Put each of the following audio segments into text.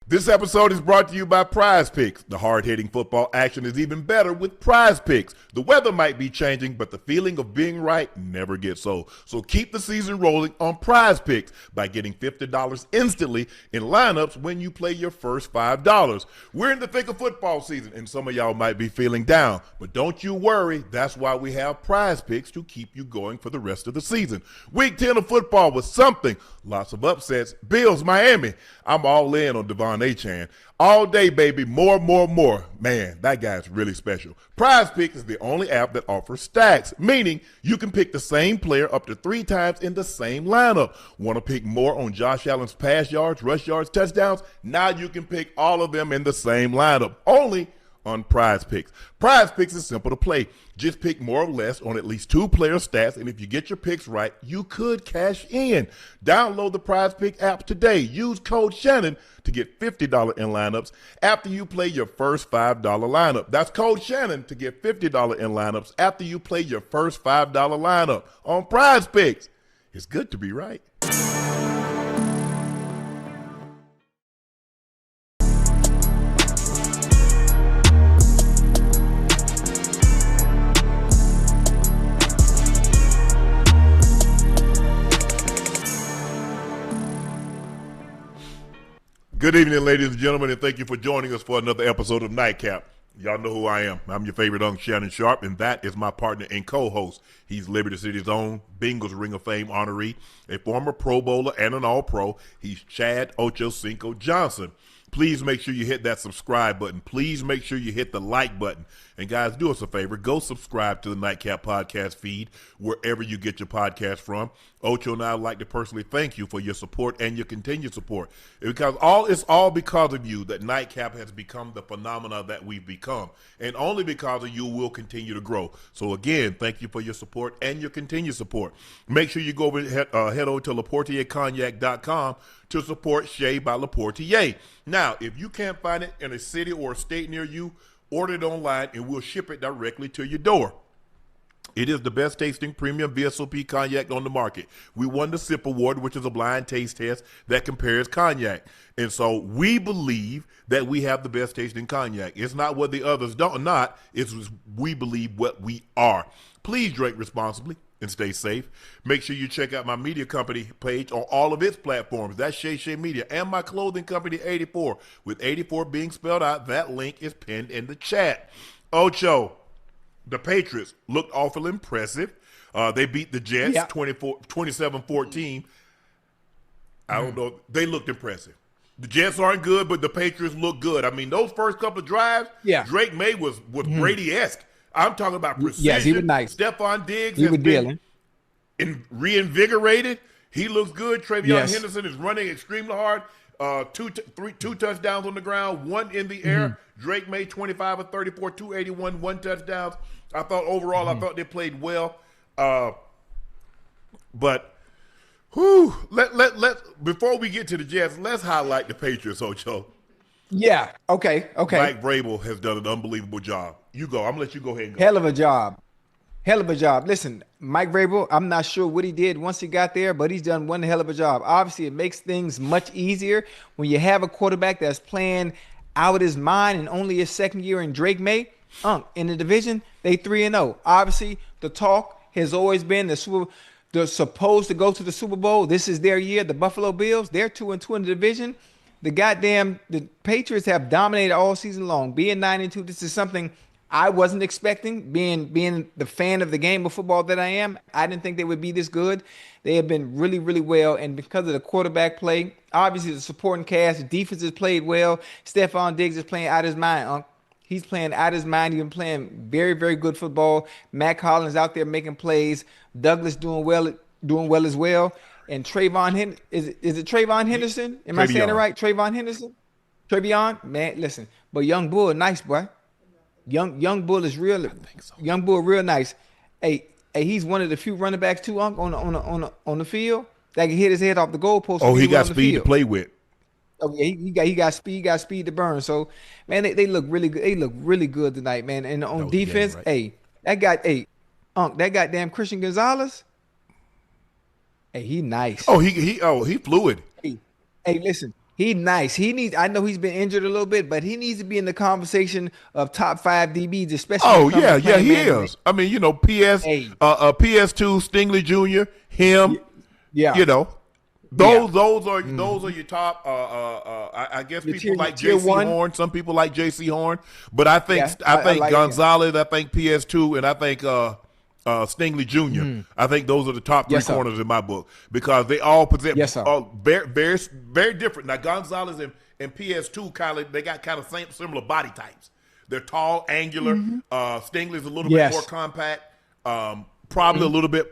This episode is brought to you by Prize Picks. The hard-hitting football action is even better with Prize Picks. The weather might be changing, but the feeling of being right never gets old. So keep the season rolling on Prize Picks by getting $50 instantly in lineups when you play your first $5. We're in the thick of football season, and some of y'all might be feeling down. But don't you worry. That's why we have Prize Picks to keep you going for the rest of the season. Week 10 of football was something. Lots of upsets. Bills, Miami. I'm all in on Devon Achane. All day, baby. More. Man, that guy's really special. Prize Picks is the only app that offers stacks, meaning you can pick the same player up to 3 times in the same lineup. Want to pick more on Josh Allen's pass yards, rush yards, touchdowns? Now you can pick all of them in the same lineup. Only on Prize Picks. Prize Picks is simple to play. Just pick more or less on at least 2 player stats, and if you get your picks right, you could cash in. Download the Prize Pick app today. Use code Shannon to get $50 in lineups after you play your first $5 lineup. That's code Shannon to get $50 in lineups after you play your first $5 lineup on Prize Picks. It's good to be right. Good evening, ladies and gentlemen, and thank you for joining us for another episode of Nightcap. Y'all know who I am. I'm your favorite Unc Shannon Sharpe, and that is my partner and co-host. He's Liberty City's own Bengals Ring of Fame honoree, a former Pro Bowler and an All-Pro. He's Chad Ochocinco Johnson. Please make sure you hit that subscribe button. Please make sure you hit the like button. And guys, do us a favor. Go subscribe to the Nightcap podcast feed wherever you get your podcast from. Ocho and I would like to personally thank you for your support and your continued support. Because it's all because of you that Nightcap has become the phenomena that we've become. And only because of you will continue to grow. So again, thank you for your support and your continued support. Make sure you go over head over to LaPortierCognac.com to support Shea by LaPortier. Now, if you can't find it in a city or a state near you, order it online and we'll ship it directly to your door. It is the best tasting premium VSOP cognac on the market. We won the SIP Award, which is a blind taste test that compares cognac. And so we believe that we have the best tasting cognac. It's not what the others don't not. It's we believe what we are. Please drink responsibly and stay safe. Make sure you check out my media company page on all of its platforms. That's Shay Media, and my clothing company 84. With 84 being spelled out, that link is pinned in the chat. Ocho, the Patriots looked awful impressive. They beat the Jets 27-14. I don't know. They looked impressive. The Jets aren't good, but the Patriots look good. I mean, those first couple of drives, Drake Maye was Brady-esque. I'm talking about precision. Yes, he was nice. Stephon Diggs has been reinvigorated. He looks good. Travion Henderson is running extremely hard. Two touchdowns on the ground, 1 in the air. Drake Maye 25 of 34, 281, 1 touchdown. I thought overall, I thought they played well. But before we get to the Jets, let's highlight the Patriots, Ocho. Yeah. Okay. Mike Vrabel has done an unbelievable job. You go. I'm gonna let you go ahead and go. Hell of a job. Listen, Mike Vrabel, I'm not sure what he did once he got there, but he's done one hell of a job. Obviously, it makes things much easier when you have a quarterback that's playing out his mind and only his second year in Drake Maye. In the division, they 3-0. Obviously, the talk has always been they're supposed to go to the Super Bowl. This is their year. The Buffalo Bills, they're 2-2 in the division. The Patriots have dominated all season long. Being 9-2, this is something I wasn't expecting. Being the fan of the game of football that I am, I didn't think they would be this good. They have been really, really well, and because of the quarterback play, obviously the supporting cast, the defense has played well. Stephon Diggs is playing out of his mind. He's playing out of his mind. He's been playing very, very good football. Matt Collins out there making plays. Douglas doing well as well. And Trayvon, is it Trayvon Henderson? Am I saying it right? Trayvon Henderson? Travion? Man, listen. But Young Bull, nice, boy. Young Bull is real. I think so. Young Bull, real nice. Hey, he's one of the few running backs too, on the field that can hit his head off the goalpost. Oh, he got speed to play with. Oh yeah, he got speed. He got speed to burn. So, man, they look really good. They look really good tonight, man. And on defense, game, right? That goddamn Christian Gonzalez. Hey, he nice. Oh, he fluid. Hey, listen. He nice. He needs. I know he's been injured a little bit, but he needs to be in the conversation of top 5 DBs, especially. Oh when it comes yeah, to yeah, playing he man-to-man. is. I mean, you know, Hey, PS2, Stingley Jr., him. yeah, You know, yeah. those are your top. I guess Your people like tier J.C. one. Horn. Some people like J.C. Horn, but I think Yeah, I like. Yeah. Gonzalez. I think PS2, and I think Stingley Jr. I think those are the top 3 Yes, sir. corners in my book because they all present Yes, sir. very, very, very different. Now Gonzalez and PS2 they got kind of similar body types. They're tall, angular. Stingley's a little bit more compact. Probably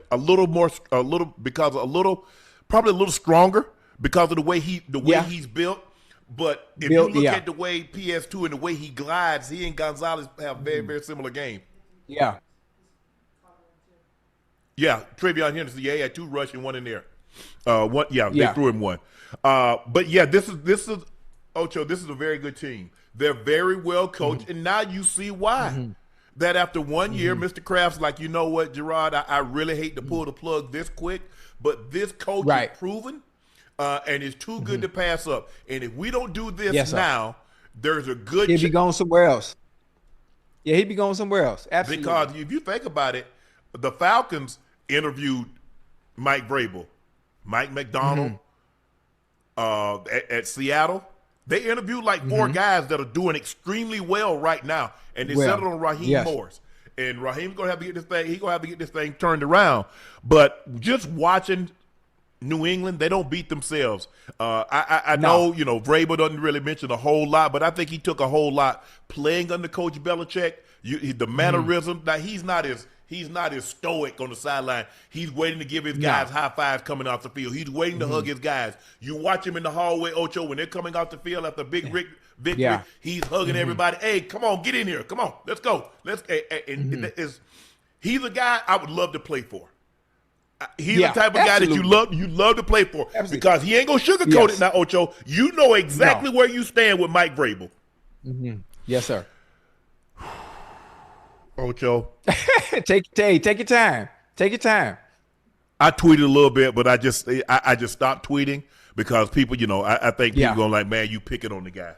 probably a little stronger because of the way he's built. But if you look at the way PS2 and the way he glides, he and Gonzalez have very, very similar game. Yeah. Yeah, Travion Henderson. Yeah, he had 2 rushing, 1 in there. They threw him 1. But yeah, this is Ocho. This is a very good team. They're very well coached, and now you see why. That after 1 year, Mr. Kraft's like, you know what, Gerard, I really hate to pull the plug this quick, but this coach is proven, and is too good to pass up. And if we don't do this now, there's a good chance. He'd be going somewhere else. Yeah, he'd be going somewhere else. Absolutely. Because if you think about it, the Falcons interviewed Mike Vrabel, Mike McDonald at Seattle. They interviewed like 4 guys that are doing extremely well right now, and they settled on Raheem Morris. And Raheem's gonna have to get this thing. He's gonna have to get this thing turned around. But just watching New England, they don't beat themselves. I know, you know, Vrabel doesn't really mention a whole lot, but I think he took a whole lot playing under Coach Belichick. The mannerism. Now he's not as stoic on the sideline. He's waiting to give his guys high fives coming off the field. He's waiting to hug his guys. You watch him in the hallway, Ocho, when they're coming off the field after a big victory. He's hugging everybody. Hey, come on, get in here. Come on, let's go. He's a guy I would love to play for. He's the type of guy that you love to play for because he ain't gonna sugarcoat it now, Ocho. You know exactly where you stand with Mike Vrabel. Yes, sir. Ocho, take your time. Take your time. I tweeted a little bit, but I just stopped tweeting because people, you know, I think people going like, man, you picking on the guy.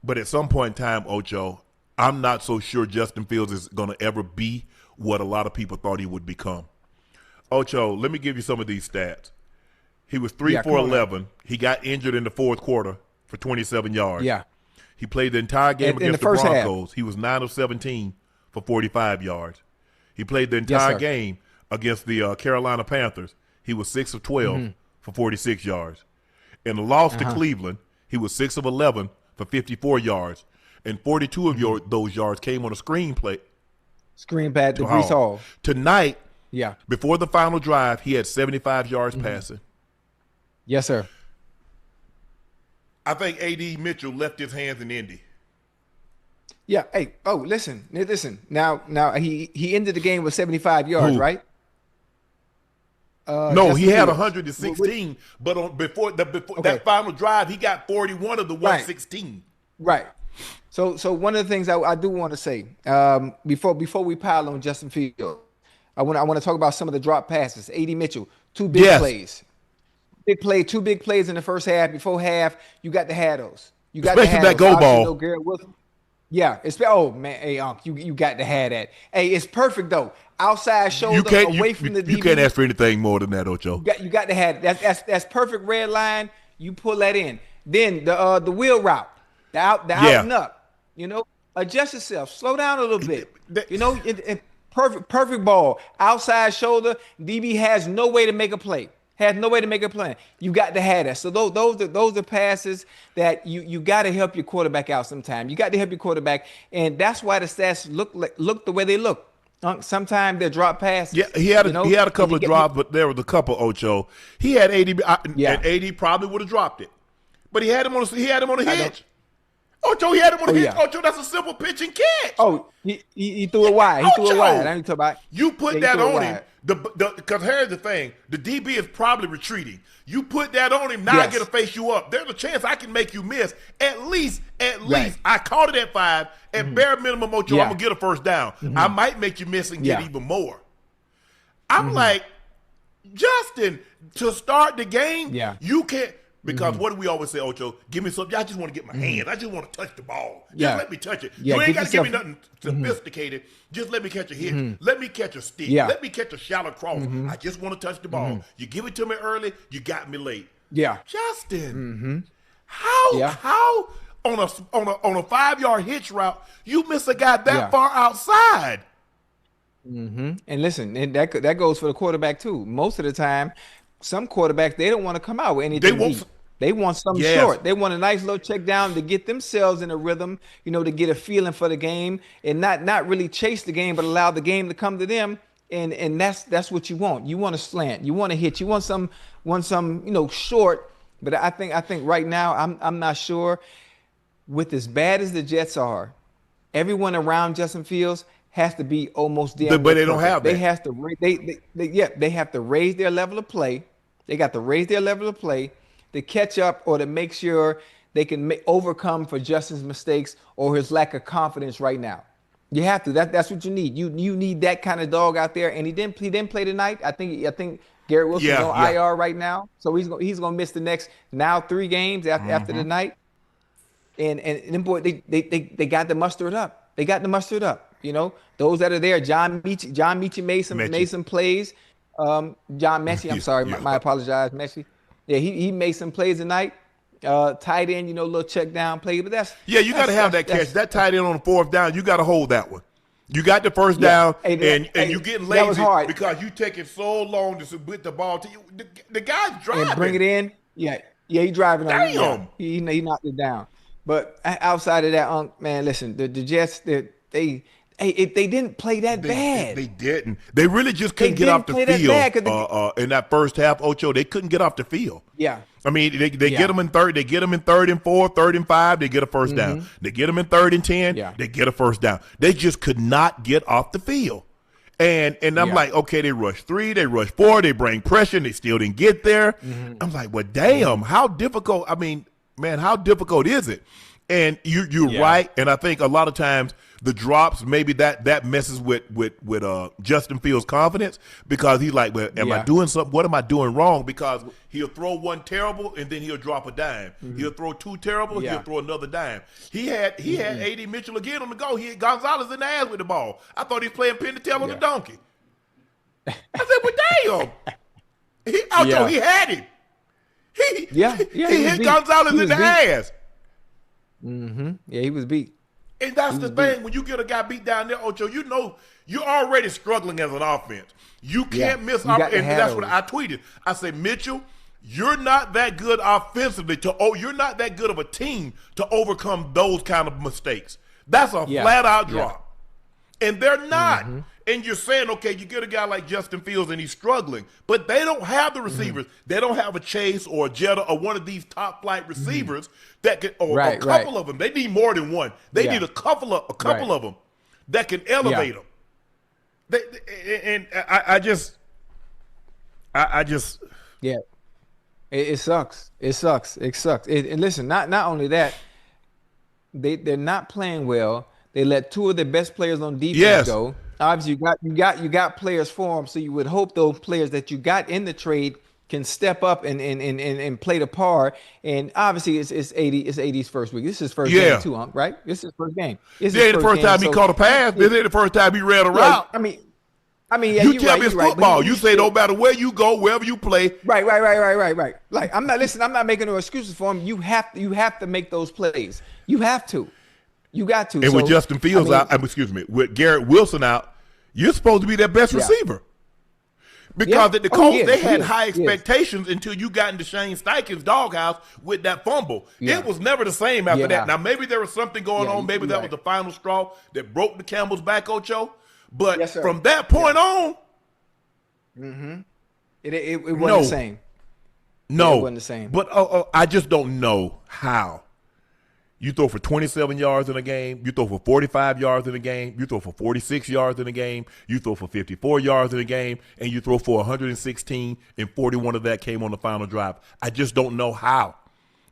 But at some point in time, Ocho, I'm not so sure Justin Fields is going to ever be what a lot of people thought he would become. Ocho, let me give you some of these stats. He was 3 for 11. He got injured in the 4th quarter for 27 yards. Yeah. He played the entire game against the Broncos. Half. He was 9 of 17 for 45 yards. He played the entire game against the Carolina Panthers. He was 6 of 12 for 46 yards. In the loss to Cleveland, he was 6 of 11 for 54 yards. And 42 of those yards came on a screen play. Screen pad to Breece Hall. Tonight, before the final drive, he had 75 yards passing. Yes, sir. I think A.D. Mitchell left his hands in Indy. Yeah. Hey. Oh, listen. Now he ended the game with 75 yards, right? No, he had 116. But before that final drive, he got 41 of the 116. Right. So one of the things I do want to say before we pile on Justin Fields, I want to talk about some of the drop passes. A.D. Mitchell, 2 big plays. Two big plays in the first half. Before half, you got to have those. You got especially to have that those. go ball. You know, Garrett Wilson. Yeah, oh man, hey Unc, you got to have that. Hey, it's perfect though. Outside shoulder away from the DB. You can't ask for anything more than that, Ocho. You got to have it. That's perfect red line. You pull that in. Then the wheel route, the out and up. You know, adjust yourself, slow down a little bit. You know, perfect ball, outside shoulder. DB has no way to make a play. You got to have that. So those are passes that you got to help your quarterback out sometime. You got to help your quarterback, and that's why the stats look the way they look. Sometimes they're drop passes. Yeah, he had a couple of drops, but there was a couple, Ocho. He had 80, and 80 probably would have dropped it, but he had him on a hitch. Ocho, he had him on the hitch. Ocho, that's a simple pitch and catch. Oh, he threw it wide. He threw it wide. I ain't talking about. You put that on him. Because here's the thing, the DB is probably retreating. You put that on him, now I get to face you up. There's a chance I can make you miss. At least, I caught it at 5. At bare minimum, Ocho, I'm going to get a first down. I might make you miss and get even more. I'm like, Justin, to start the game, you can't. Because what do we always say, Ocho? Give me something. I just want to get my hands. I just want to touch the ball. Just Yeah. let me touch it. Yeah, You ain't get got to give me yourself- nothing sophisticated. Just let me catch a hit. Let me catch a stick. Let me catch a shallow cross. I just want to touch the ball. You give it to me early, you got me late. Yeah. Justin, how on a 5-yard hitch route you miss a guy that far outside? And listen, and that goes for the quarterback too. Most of the time, some quarterbacks, they don't want to come out with anything deep. They want something short. They want a nice little check down to get themselves in a rhythm, to get a feeling for the game and not really chase the game, but allow the game to come to them. And that's what you want. You want a slant. You want a hit. You want some short. But I think right now I'm not sure. With as bad as the Jets are, everyone around Justin Fields has to be almost damn. But they don't have that. They have to. They have to raise their level of play. They got to raise their level of play to catch up or to make sure they can overcome for Justin's mistakes or his lack of confidence right now. You have to. That's what you need. You need that kind of dog out there. And he didn't play tonight. I think Garrett Wilson's on IR right now, so he's gonna miss the next 3 games after the night. And then boy, they got to muster it up. They got to muster it up. Those that are there. John Mechie made some plays. John Mechie, I'm sorry, my apologize, Mechie. Yeah, he made some plays tonight. Tight end, little check down play, but you got to have that catch. That tight end on the 4th down, you got to hold that one. You got the first down, and you getting lazy because you taking so long to with the ball to you. The guy's driving. And bring it in. Yeah, he driving. Damn. He knocked it down. But outside of that, Unc, man, listen, the Jets, they didn't play that bad. They didn't. They really just couldn't get off the field in that first half, Ocho. They couldn't get off the field. Yeah. I mean, they get them in third. They get them in 3rd and 4, 3rd and 5. They get a first down. They get them in 3rd and 10. Yeah. They get a first down. They just could not get off the field. And I'm like, okay, they rush 3, they rush 4, they bring pressure, and they still didn't get there. I'm like, well, damn, how difficult? I mean, man, how difficult is it? And you're right. And I think a lot of times the drops, maybe that messes with Justin Fields' confidence because he's like, well, am I doing something? What am I doing wrong? Because he'll throw one terrible and then he'll drop a dime. He'll throw 2 terrible, he'll throw another dime. He had A.D. Mitchell again on the go. He had Gonzalez in the ass with the ball. I thought he was playing pin to tail on the donkey. I said, well, damn. He had it. He hit Gonzalez in the ass. Yeah, he was beat. And that's the thing. When you get a guy beat down there, Ocho, you're already struggling as an offense. You can't miss. And that's what I tweeted. I said, Mitchell, you're not that good offensively. You're not that good of a team to overcome those kind of mistakes. That's a flat-out drop. And they're not. And you're saying, okay, you get a guy like Justin Fields and he's struggling, but they don't have the receivers. They don't have a Chase or a Jetta or one of these top-flight receivers that can, or a couple of them. They need more than one. They need a couple of them that can elevate them. I just. Yeah, it sucks. It sucks. And listen, not only that, they're not playing well. They let 2 of their best players on defense go. Obviously, you got players for them, so you would hope those players that you got in the trade can step up and play the par. And obviously, it's AD's first week. This is his first game too, Unc, right? This is his first game. This ain't the first time he caught a pass. This ain't the first time he ran a route. I mean, you tell me it's football. You say no matter where you go, wherever you play. Right. Like I'm not making no excuses for him. You have to make those plays. You have to. You got to. And with Justin Fields out, with Garrett Wilson out, you're supposed to be their best receiver. Because at the Colts, they had high expectations until you got into Shane Steichen's doghouse with that fumble. It was never the same after that. Now, maybe there was something going on. Maybe that was the final straw that broke the camel's back, Ocho. But from that point on, it wasn't the same. No. It wasn't the same. But I just don't know how. You throw for 27 yards in a game. You throw for 45 yards in a game. You throw for 46 yards in a game. You throw for 54 yards in a game. And you throw for 116, and 41 of that came on the final drive. I just don't know how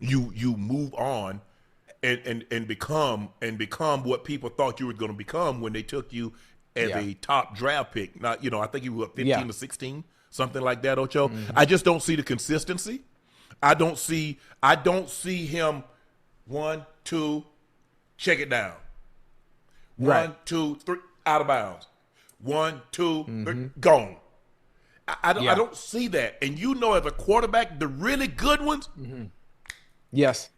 you move on and become what people thought you were going to become when they took you as a top draft pick. Now, I think you were 15 or 16, something like that, Ocho. I just don't see the consistency. I don't see him 1, 2, check it down. Right. 1, 2, 3, out of bounds. 1, 2, 3, gone. I don't see that. And you know, as a quarterback, the really good ones, yes,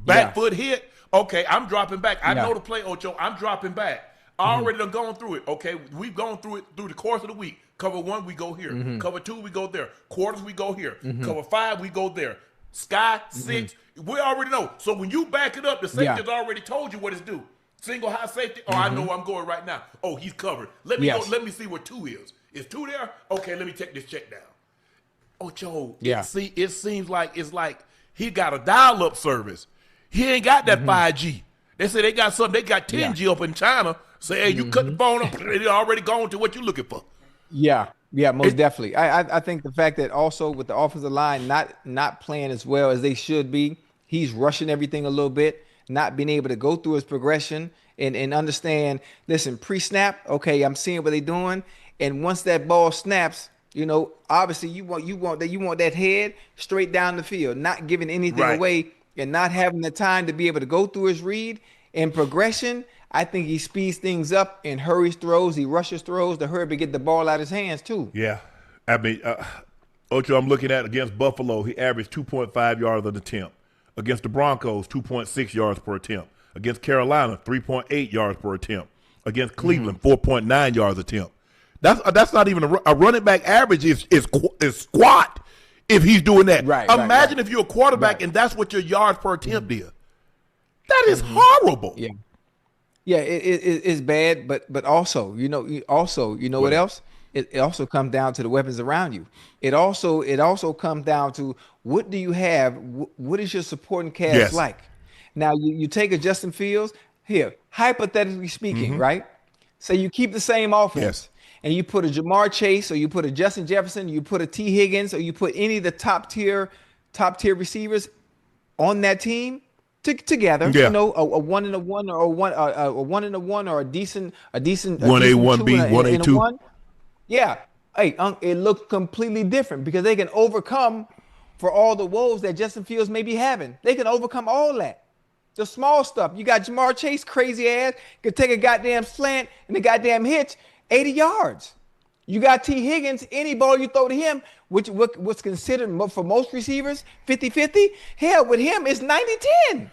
back foot hit. Okay, I'm dropping back. I know the play, Ocho. I'm dropping back. I already done gone through it. Okay, we've gone through it through the course of the week. Cover 1, we go here. Cover 2, we go there. Quarters, we go here. Cover 5, we go there. Sky 6, we already know. So when you back it up, the safety's already told you what it's due. Single high safety. Oh, I know where I'm going right now. Oh, he's covered. Let me go. Let me see where 2 is. Is 2 there? Okay, let me take this check down. Ocho, it seems like it's like he got a dial-up service. He ain't got that 5G. They say they got something. They got 10G up in China. Say, hey, you cut the phone up. It already gone to what you're looking for. Yeah, most definitely. I think the fact that also with the offensive line not playing as well as they should be, he's rushing everything a little bit, not being able to go through his progression and understand, listen, pre-snap, okay, I'm seeing what they're doing. And once that ball snaps, you know, obviously you want that head straight down the field, not giving anything away and not having the time to be able to go through his read and progression. I think he speeds things up and hurries throws. He rushes throws to hurry to get the ball out of his hands too. Yeah. I mean, Ocho, I'm looking at against Buffalo, he averaged 2.5 yards an attempt. Against the Broncos, 2.6 yards per attempt. Against Carolina, 3.8 yards per attempt. Against Cleveland, 4.9 yards attempt. That's not even a running back average is squat if he's doing that. Imagine if you're a quarterback and that's what your yards per attempt is. That is horrible. Yeah, it's bad, but also, you know what else? It also comes down to the weapons around you. It also comes down to what do you have? What is your supporting cast like? Now you take a Justin Fields here, hypothetically speaking, right? So you keep the same offense, and you put a Jamar Chase, or you put a Justin Jefferson, you put a T Higgins, or you put any of the top tier receivers on that team together. You know, a 1 and a 1 or a 1 and a 1 or a decent 1A, 1B, 1A, 2. Yeah. Hey, it looks completely different because they can overcome for all the woes that Justin Fields may be having. They can overcome all that. The small stuff. You got Jamar Chase, crazy ass, could take a goddamn slant and a goddamn hitch, 80 yards. You got T Higgins, any ball you throw to him, which what's considered for most receivers 50-50. Hell, with him, it's 90-10.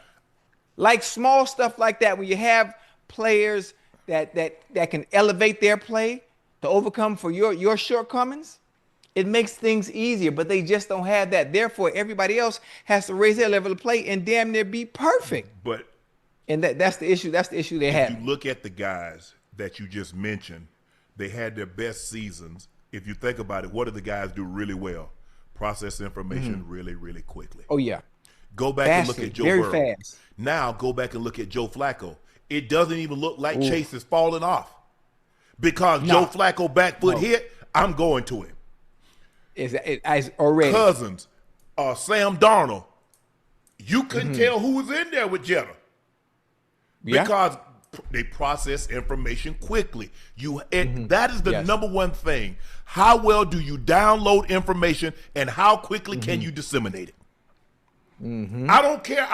Like small stuff like that, when you have players that can elevate their play to overcome for your shortcomings, it makes things easier, but they just don't have that. Therefore, everybody else has to raise their level of play and damn near be perfect. And that's the issue. That's the issue they have. If you look at the guys that you just mentioned, they had their best seasons. If you think about it, what do the guys do really well? Process information really, really quickly. Oh, yeah. Go back and look at Joe Burrow. Very fast. Now go back and look at Joe Flacco. It doesn't even look like Chase is falling off. Because Joe Flacco back foot hit, I'm going to him. It's already. Cousins, Sam Darnold, you couldn't tell who was in there with Jetta. Because they process information quickly. That is the number one thing. How well do you download information and how quickly can you disseminate it? I don't care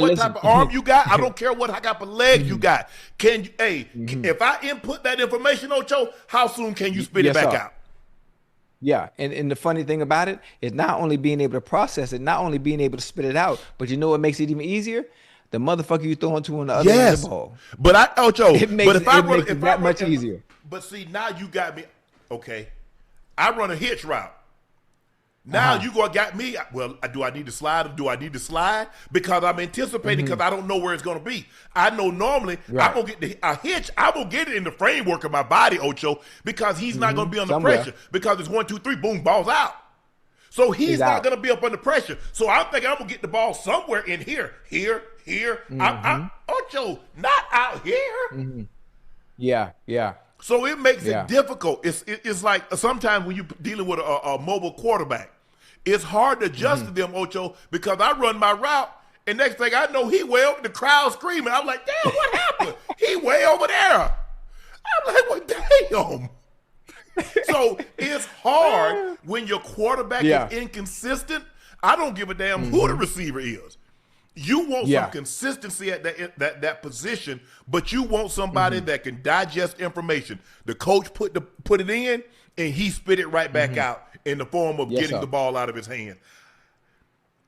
what type of arm you got. I don't care what type of legs you got. Can you, if I input that information, Ocho, how soon can you spit it back out? Yeah, and the funny thing about it is not only being able to process it, not only being able to spit it out, but you know what makes it even easier? The motherfucker you throwing to on the other end of the ball. But Ocho, it makes it that much easier. But see, now you got me. Okay, I run a hitch route. Now you got me. Well, do I need to slide or do I need to slide? Because I'm anticipating because I don't know where it's going to be. I know normally I'm going to get a hitch. I'm going to get it in the framework of my body, Ocho, because he's not going to be under pressure because it's 1, 2, 3, boom, ball's out. So he's not going to be up under pressure. So I'm thinking I'm going to get the ball somewhere in here. Ocho, not out here. Yeah. So it makes it difficult. It's like sometimes when you're dealing with a mobile quarterback, it's hard to adjust to them, Ocho, because I run my route, and next thing I know, the crowd screaming. I'm like, damn, what happened? He way over there. I'm like, well, damn. So it's hard when your quarterback is inconsistent. I don't give a damn who the receiver is. You want some Yeah. consistency at that position, but you want somebody that can digest information. The coach put it in, and he spit it right back out in the form of getting the ball out of his hand.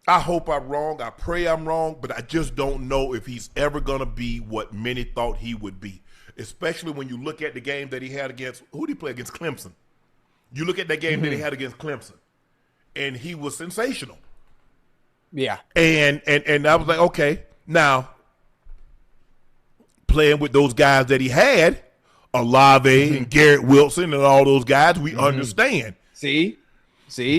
I hope I'm wrong. I pray I'm wrong, but I just don't know if he's ever going to be what many thought he would be, especially when you look at the game that he had against – who did he play against? Clemson. You look at that game that he had against Clemson, and he was sensational. Yeah. And I was like, okay, now playing with those guys that he had, Olave and Garrett Wilson and all those guys, we understand. See?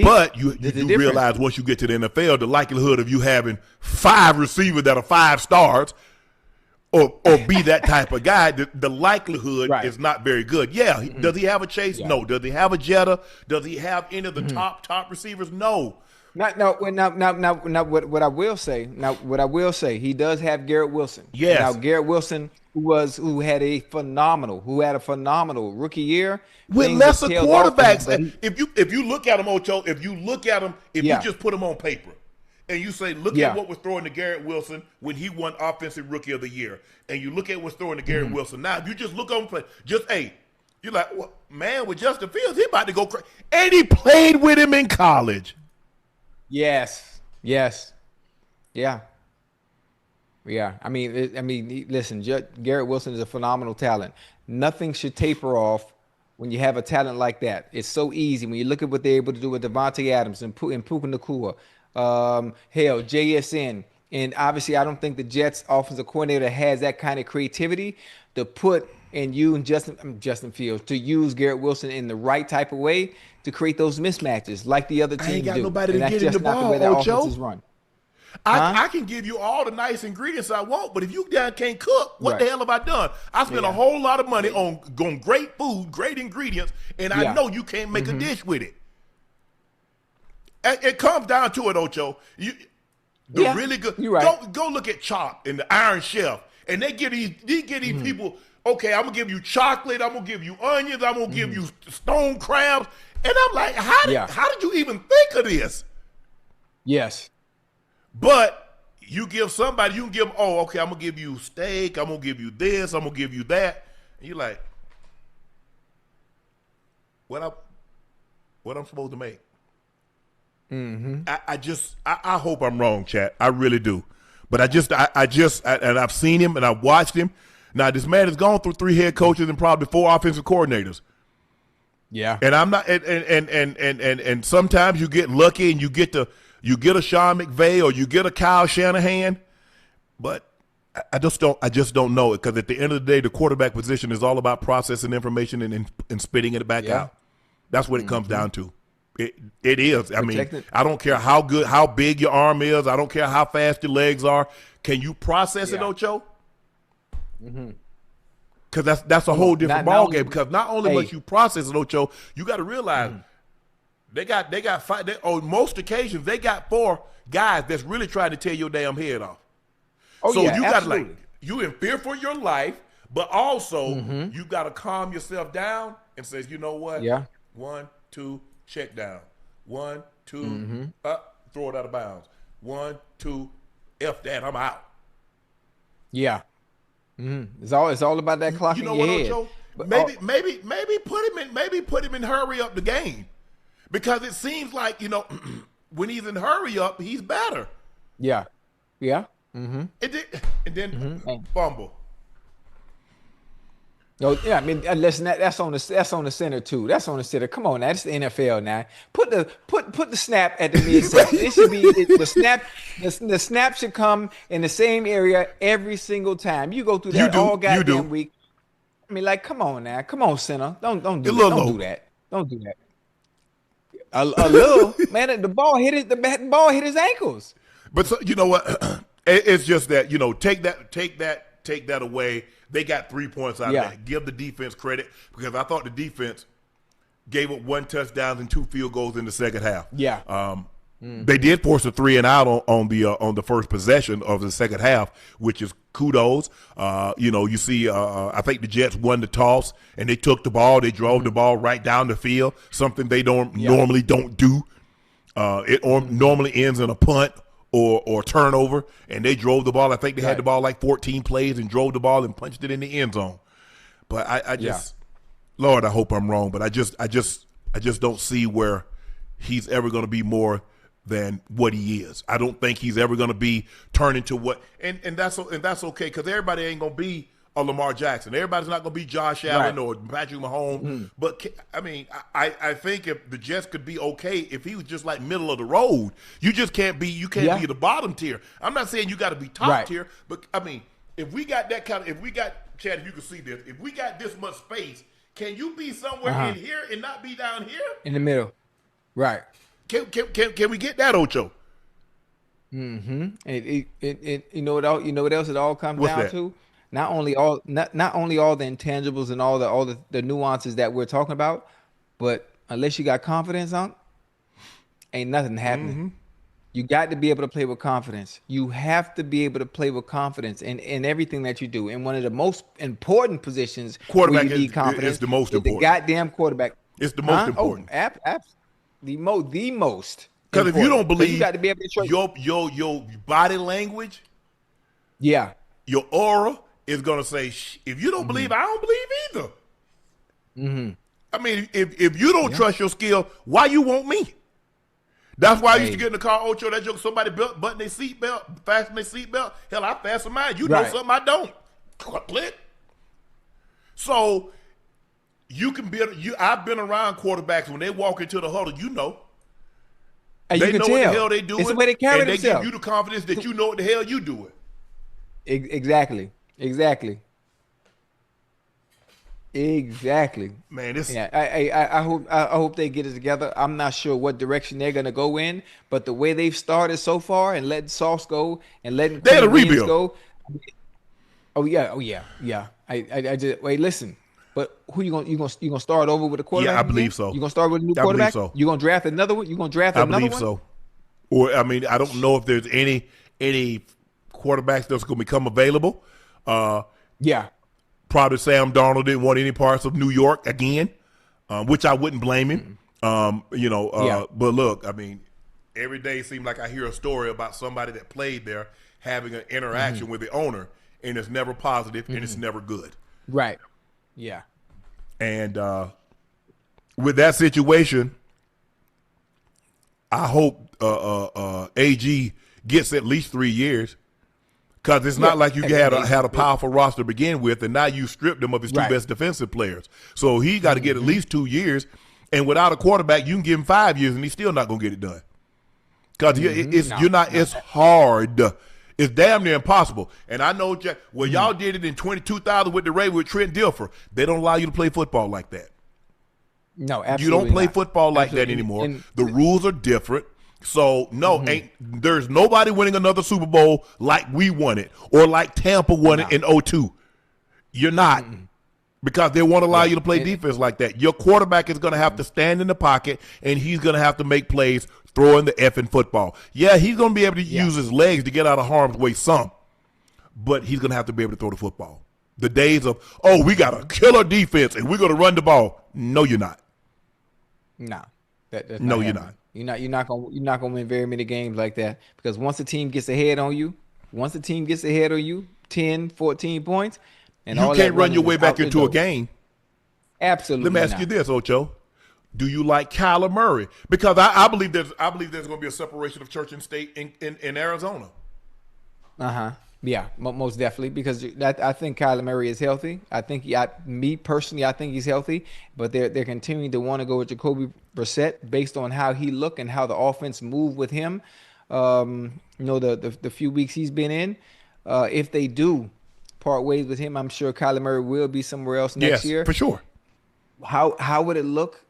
But you do realize once you get to the NFL, the likelihood of you having 5 receivers that are 5 stars or be that type of guy, the likelihood is not very good. Yeah, does he have a Chase? Yeah. No. Does he have a Jetta? Does he have any of the top receivers? No. Now, what I will say, he does have Garrett Wilson. Yes. Now, Garrett Wilson, who had a phenomenal rookie year with lesser quarterbacks. If you look at him, Ocho, if you just put him on paper and you say, look at what was throwing to Garrett Wilson when he won Offensive Rookie of the Year, and you look at what's throwing to Garrett Wilson now, if you just look on play, you're like, well, man, with Justin Fields, he about to go crazy, and he played with him in college. Yes. Yeah. I mean, listen, Garrett Wilson is a phenomenal talent. Nothing should taper off when you have a talent like that. It's so easy when you look at what they're able to do with Devontae Adams and Puka Nacua, JSN, and obviously I don't think the Jets offensive coordinator has that kind of creativity to put in you and Justin Fields to use Garrett Wilson in the right type of way to create those mismatches like the other teams do. I ain't got nobody to get in the ball, Ocho. I can give you all the nice ingredients I want, but if you can't cook, what the hell have I done? I spent a whole lot of money on great food, great ingredients, and I know you can't make a dish with it. It comes down to it, Ocho. Really good. Go look at Chop and the Iron Chef, and they get these people. Okay, I'm gonna give you chocolate. I'm gonna give you onions. I'm gonna give you stone crabs, and I'm like, how did you even think of this? Yes. But you give somebody, you can give them, I'm going to give you steak, I'm going to give you this, I'm going to give you that. And you're like, what I'm supposed to make? I hope I'm wrong, chat. I really do. But and I've seen him and I've watched him. Now, this man has gone through 3 head coaches and probably 4 offensive coordinators. Yeah. And I'm not, and sometimes you get lucky and you get a Sean McVay or you get a Kyle Shanahan, but I just don't know it, because at the end of the day, the quarterback position is all about processing information and spitting it back out. That's what it comes down to. It is. I mean, I don't care how big your arm is. I don't care how fast your legs are. Can you process it, Ocho? Because that's a whole different ball game. Because not only must you process it, Ocho, you got to realize. They got 5. On most occasions, they got 4 guys that's really trying to tear your damn head off. So you got to you in fear for your life, but also you got to calm yourself down and say, you know what? 1, 2, check down. 1, 2, throw it out of bounds. 1, 2, F that, I'm out. Yeah. It's all about that clock in your head. Ocho? Maybe put him in hurry up the game. Because it seems like, when he's in hurry up, he's better. Yeah. And then fumble. No, I mean, listen, that's on the center too. That's on the center. Come on, now, it's the NFL now. Put the snap at the midsection. It should be the snap. The snap should come in the same area every single time. You go through that all goddamn week. I mean, like, come on now, come on, center. Don't do that. Don't do that. A little, man. The ball hit his ankles. But so, you know what? It's just that, take that away. They got 3 points out of that. Give the defense credit, because I thought the defense gave up 1 touchdown and 2 field goals in the second half. Yeah. They did force a 3 and out on the first possession of the second half, which is kudos. You see, I think the Jets won the toss and they took the ball. They drove the ball right down the field, something they normally don't do. It normally ends in a punt or turnover, and they drove the ball. I think they had the ball like 14 plays and drove the ball and punched it in the end zone. But I just, Lord, I hope I'm wrong, but I just don't see where he's ever going to be more than what he is. I don't think he's ever going to be turned into what, and that's okay, because everybody ain't going to be a Lamar Jackson. Everybody's not going to be Josh Allen or Patrick Mahomes. But I mean, I think if the Jets could be okay if he was just like middle of the road. You just can't be. You can't be the bottom tier. I'm not saying you got to be top tier, but I mean, if we got that kind of, if we got, Chad, if you can see this, if we got this much space, can you be somewhere in here and not be down here in the middle? Right. Can we get that, Ocho? And you know what else it all comes down to? Not only all the intangibles and all the nuances that we're talking about, but unless you got confidence, Unc, ain't nothing happening. You got to be able to play with confidence. You have to be able to play with confidence in everything that you do. In one of the most important positions, quarterback where you need confidence, is the most important. The goddamn quarterback. It's the most important. The most. Because if you don't believe, you got to be able to trust your body language, your aura is gonna say, if you don't believe, I don't believe either. I mean, if you don't trust your skill, why you want me? That's why I used to get in the car, Ocho, that joke, somebody button their seatbelt, fasten their seatbelt. Hell, I fasten mine. You know something I don't. Click. So you can be. I've been around quarterbacks when they walk into the huddle. You know, and they you can know tell. what the hell they doing. It's the way they carry and themselves. They give you the confidence that you know what the hell you doing. Exactly. Man, this. Yeah, I hope they get it together. I'm not sure what direction they're gonna go in, but the way they've started so far and letting Sauce go and letting they had a rebuild go. Oh yeah. I just wait. Listen, but who you gonna start over with a quarterback? Yeah, I believe again? so. You gonna start with a new quarterback? So. You gonna draft another one? You gonna draft another one? I believe so. Or I mean, I don't know if there's any quarterbacks that's gonna become available. Probably Sam Darnold didn't want any parts of New York again, which I wouldn't blame him. But look, I mean, every day it seems like I hear a story about somebody that played there having an interaction with the owner, and it's never positive and it's never good. Right. Yeah. And with that situation, I hope AG gets at least 3 years. Because it's not like you had a powerful roster to begin with, and now you stripped him of his two best defensive players. So he got to get at least 2 years. And without a quarterback, you can give him 5 years, and he's still not going to get it done. Because it's hard. It's damn near impossible. And I know, y'all did it in 2000 with the Ravens with Trent Dilfer. They don't allow you to play football like that. No, absolutely you don't play football like that anymore. The rules are different. So, there's nobody winning another Super Bowl like we won it or like Tampa won it in 2002. You're not because they won't allow you to play defense like that. Your quarterback is going to have to stand in the pocket, and he's going to have to make plays throwing the effing football. Yeah, he's going to be able to use his legs to get out of harm's way some, but he's going to have to be able to throw the football. The days of, we got a killer defense, and we're going to run the ball. No, you're not. No. No, you're not. You're not gonna win very many games like that, because once a team gets ahead on you, 10, 14 points, and you can't run your way back into a game. Absolutely. Let me ask you this, Ocho: do you like Kyler Murray? Because I believe there's going to be a separation of church and state in Arizona. Yeah, most definitely, because I think Kyler Murray is healthy. I think me personally, I think he's healthy, but they're continuing to want to go with Jacoby Brissett based on how he looked and how the offense moved with him. The few weeks he's been in. If they do part ways with him, I'm sure Kyler Murray will be somewhere else next year. For sure. How would it look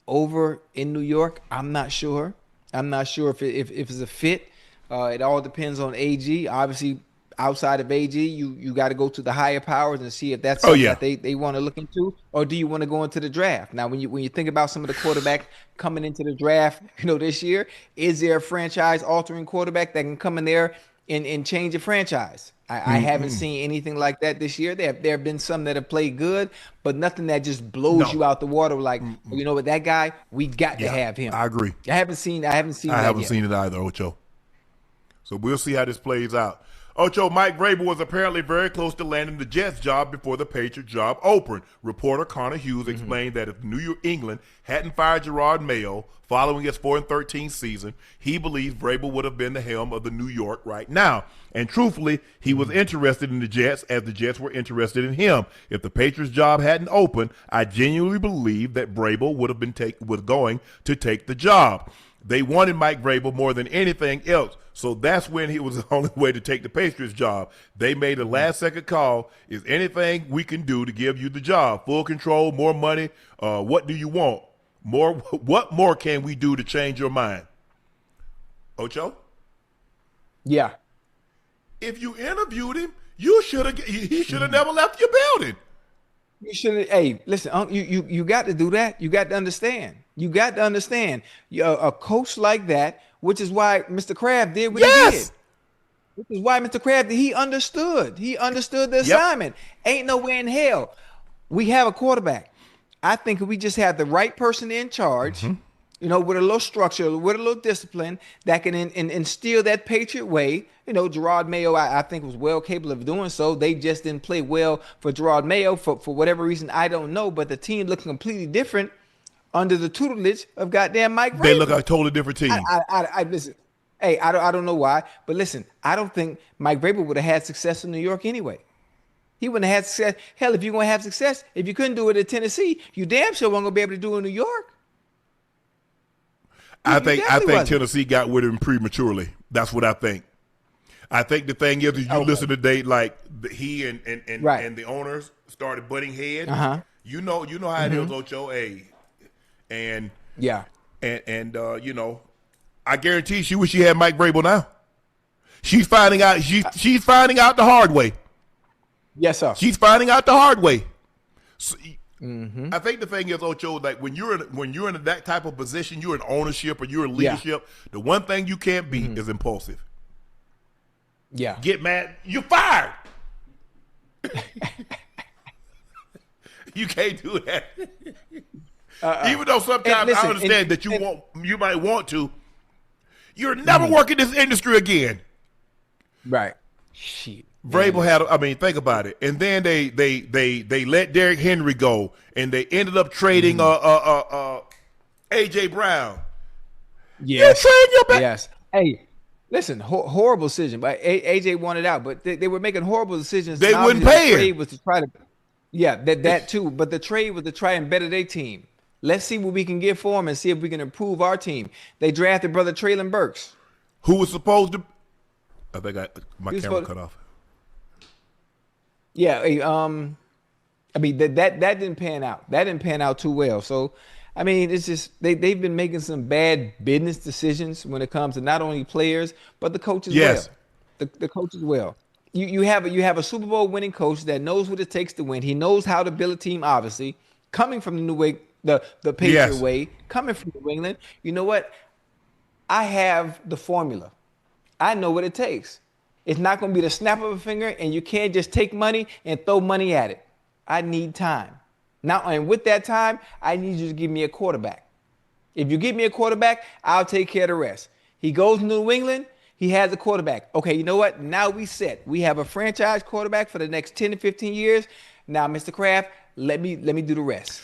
over in New York? I'm not sure. If it's a fit. It all depends on AG. Obviously, outside of AG, you got to go to the higher powers and see if that's something that they want to look into, or do you want to go into the draft? Now, when you think about some of the quarterbacks coming into the draft, this year, is there a franchise-altering quarterback that can come in there and change a franchise? I haven't seen anything like that this year. There have been some that have played good, but nothing that just blows No. you out the water. Like, you know what, that guy, we got to Yeah, have him. I agree. I haven't seen that yet. Seen it either, Ocho. So we'll see how this plays out. Ocho, Mike Vrabel was apparently very close to landing the Jets job before the Patriots job opened. Reporter Connor Hughes explained that if New England hadn't fired Gerard Mayo following his 4-13 season, he believes Vrabel would have been the helm of the New York right now. And truthfully, he was interested in the Jets as the Jets were interested in him. If the Patriots job hadn't opened, I genuinely believe that Vrabel would have been was going to take the job. They wanted Mike Vrabel more than anything else. So that's when he was the only way to take the Patriots job. They made a last-second call. Is anything we can do to give you the job? Full control, more money. What do you want? More. What more can we do to change your mind? Ocho? Yeah. If you interviewed him, he should have never left your building. You should. Hey, listen, you got to do that. You got to understand. You got to understand. A coach like that, which is why Mr. Kraft did what he did. Which is why Mr. Kraft, he understood. He understood the assignment. Ain't no way in hell. We have a quarterback. I think if we just have the right person in charge, you know, with a little structure, with a little discipline that can instill that Patriot way. You know, Gerard Mayo, I think, was well capable of doing so. They just didn't play well for Gerard Mayo for whatever reason, I don't know. But the team looked completely different under the tutelage of goddamn Mike Vrabel. They look like a totally different team. I listen. Hey, I don't know why, but listen, I don't think Mike Vrabel would have had success in New York anyway. He wouldn't have had success. Hell, if you're going to have success, if you couldn't do it at Tennessee, you damn sure weren't going to be able to do it in New York. I think Tennessee got with him prematurely. That's what I think. I think the thing is you listen to Dave, like he and the owners started butting heads. You know how it is, Ocho. And you know, I guarantee she wish she had Mike Vrabel now. She's finding out. She's finding out the hard way. Yes, sir. She's finding out the hard way. So, I think the thing is, Ocho, like when you're in that type of position, you're in ownership or you're in leadership. The one thing you can't be is impulsive. Yeah. Get mad, you're fired. You can't do that. Even though sometimes I understand that you might want to, you're never working this industry again. Right. Shit. Vrabel had, think about it. And then they let Derrick Henry go, and they ended up trading A.J. Brown. Yes. You trade your back. Yes. Hey, listen, horrible decision. But A.J. wanted out, but they were making horrible decisions. They wouldn't pay him. Was to try to, that too. But the trade was to try and better their team. Let's see what we can get for him and see if we can improve our team. They drafted brother Traylon Burks, who was supposed to. I think my camera cut off. Yeah, that didn't pan out. That didn't pan out too well. So, I mean, it's just they've been making some bad business decisions when it comes to not only players but the coaches. Yes. Well. The coaches well. You have a Super Bowl winning coach that knows what it takes to win. He knows how to build a team. Obviously, coming from the Patriot way, coming from New England. You know what? I have the formula. I know what it takes. It's not going to be the snap of a finger, and you can't just take money and throw money at it. I need time. Now, and with that time, I need you to give me a quarterback. If you give me a quarterback, I'll take care of the rest. He goes to New England. He has a quarterback. Okay, you know what? Now we set. We have a franchise quarterback for the next 10 to 15 years. Now, Mr. Kraft, let me do the rest.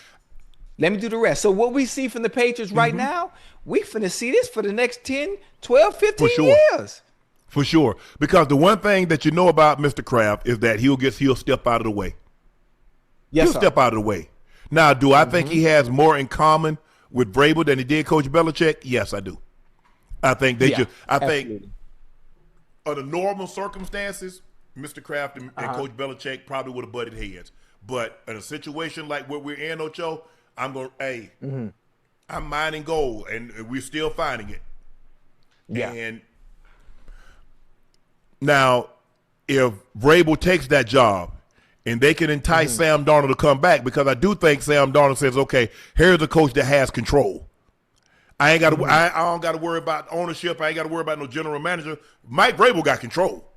Let me do the rest. So what we see from the Patriots right now, we finna see this for the next 10, 12, 15 years. For sure. Because the one thing that you know about Mr. Kraft is that he'll step out of the way. Yes, he'll step out of the way. Now, do I think he has more in common with Vrabel than he did Coach Belichick? Yes, I do. I think think under normal circumstances, Mr. Kraft and Coach Belichick probably would have butted heads. But in a situation like what we're in, Ocho, I'm mining gold, and we're still finding it. Yeah. And now, if Vrabel takes that job and they can entice Sam Darnold to come back, because I do think Sam Darnold says, okay, here's a coach that has control. I ain't got to. I don't got to worry about ownership. I ain't got to worry about no general manager. Mike Vrabel got control.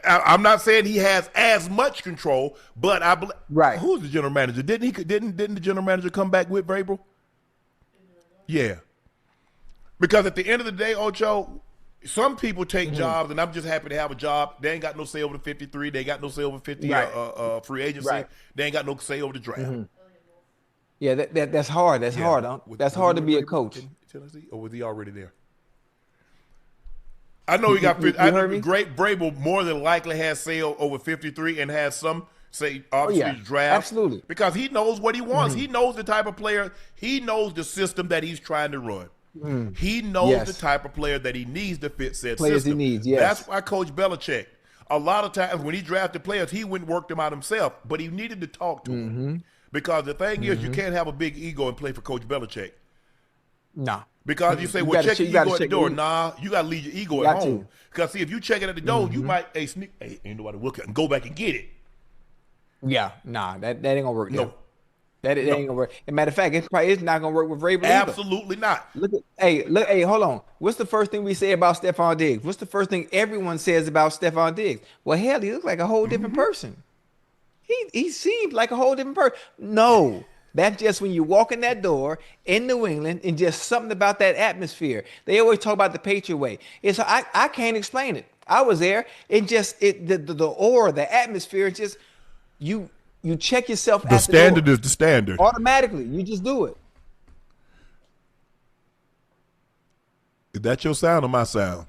I'm not saying he has as much control, but Right. who's the general manager? Didn't the general manager come back with Vrabel? Yeah. Because at the end of the day, Ocho, some people take jobs, and I'm just happy to have a job. They ain't got no say over the 53. They ain't got no say over 50 free agency. Right. They ain't got no say over the draft. Yeah, that's hard. That's hard. That's hard to be a coach. In Tennessee, or was he already there? I know he got. You heard me? Great Vrabel more than likely has say over 53 and has some say obviously draft. Absolutely. Because he knows what he wants. He knows the type of player. He knows the system that he's trying to run. He knows the type of player that he needs to fit said Players system. he needs, yes. That's why Coach Belichick, a lot of times when he drafted players, he went and worked them out himself, but he needed to talk to them. Because the thing is, you can't have a big ego and play for Coach Belichick. Nah. Because you say, well, check your ego at the door. Nah, you got to leave your ego at home. Because, see, if you check it at the door, you might, ain't nobody looking, and go back and get it. Yeah, nah, that ain't going to work. No. That ain't going to work. As a matter of fact, it probably is not going to work with Vrabel either. Absolutely not. Hey, hold on. What's the first thing we say about Stephon Diggs? What's the first thing everyone says about Stephon Diggs? Well, hell, he looks like a whole different person. He seems like a whole different person. No, that's just when you walk in that door in New England and just something about that atmosphere. They always talk about the Patriot way. I can't explain it. I was there. The aura, the atmosphere, just you check yourself. The standard is the standard. Automatically, you just do it. Is that your sound or my sound?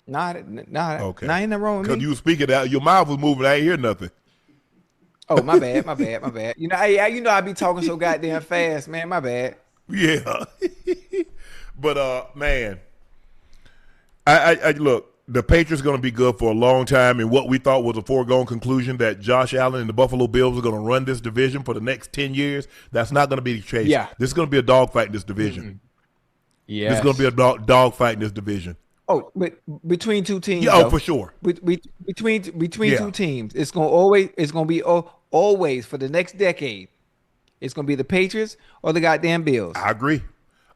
Nah. Okay. Nah, ain't nothing wrong with me. Because you were speaking out, your mouth was moving. I ain't hear nothing. Oh, my bad. You know, I be talking so goddamn fast, man. My bad. Yeah. But man, I look. The Patriots are going to be good for a long time, and what we thought was a foregone conclusion that Josh Allen and the Buffalo Bills are going to run this division for the next 10 years, that's not going to be the case. Yeah. This is going to be a dogfight in this division. Yeah. This is going to be a dogfight in this division. Oh, but between two teams. Yeah, for sure. Between two teams, it's going to be always for the next decade. It's going to be the Patriots or the goddamn Bills. I agree.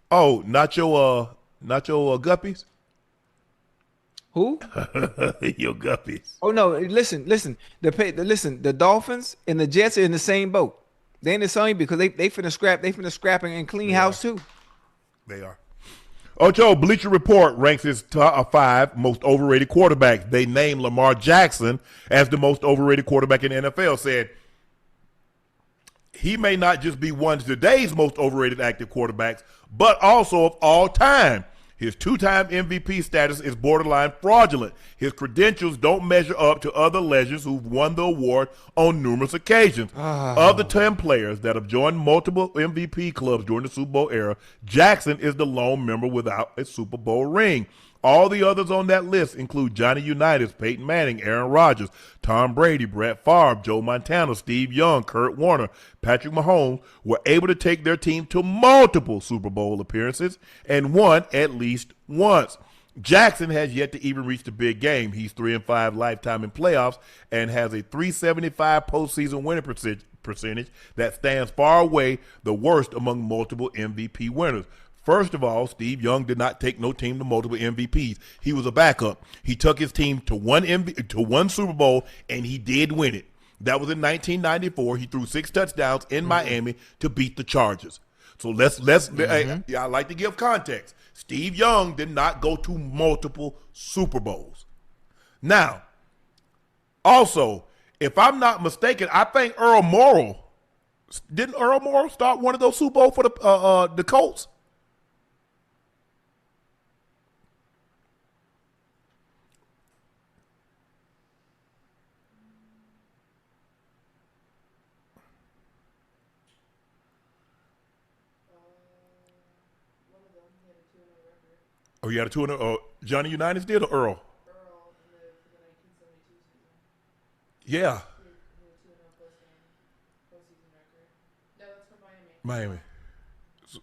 Oh, not your guppies? Who? Your guppies. Oh no! Listen. The Dolphins and the Jets are in the same boat. They in the same because they finna scrap. They finna scrap and clean house too. They are. Ocho, Bleacher Report ranks his top 5 most overrated quarterbacks. They named Lamar Jackson as the most overrated quarterback in the NFL. Said he may not just be one of today's most overrated active quarterbacks, but also of all time. His 2-time MVP status is borderline fraudulent. His credentials don't measure up to other legends who've won the award on numerous occasions. Of the 10 players that have joined multiple MVP clubs during the Super Bowl era, Jackson is the lone member without a Super Bowl ring. All the others on that list include Johnny Unitas, Peyton Manning, Aaron Rodgers, Tom Brady, Brett Favre, Joe Montana, Steve Young, Kurt Warner, Patrick Mahomes were able to take their team to multiple Super Bowl appearances and won at least once. Jackson has yet to even reach the big game. He's 3-5 lifetime in playoffs and has a .375 postseason winning percentage that stands far away the worst among multiple MVP winners. First of all, Steve Young did not take no team to multiple MVPs. He was a backup. He took his team to one Super Bowl, and he did win it. That was in 1994. He threw 6 touchdowns in Miami to beat the Chargers. So I like to give context. Steve Young did not go to multiple Super Bowls. Now, also, if I'm not mistaken, I think Earl Morrall start one of those Super Bowls for the Colts? Oh, you had a 2-0. Johnny Unitas did or Earl? Earl for the 1972 season. Yeah. He had 2-0 postseason record. No, that's from Miami. Miami. So,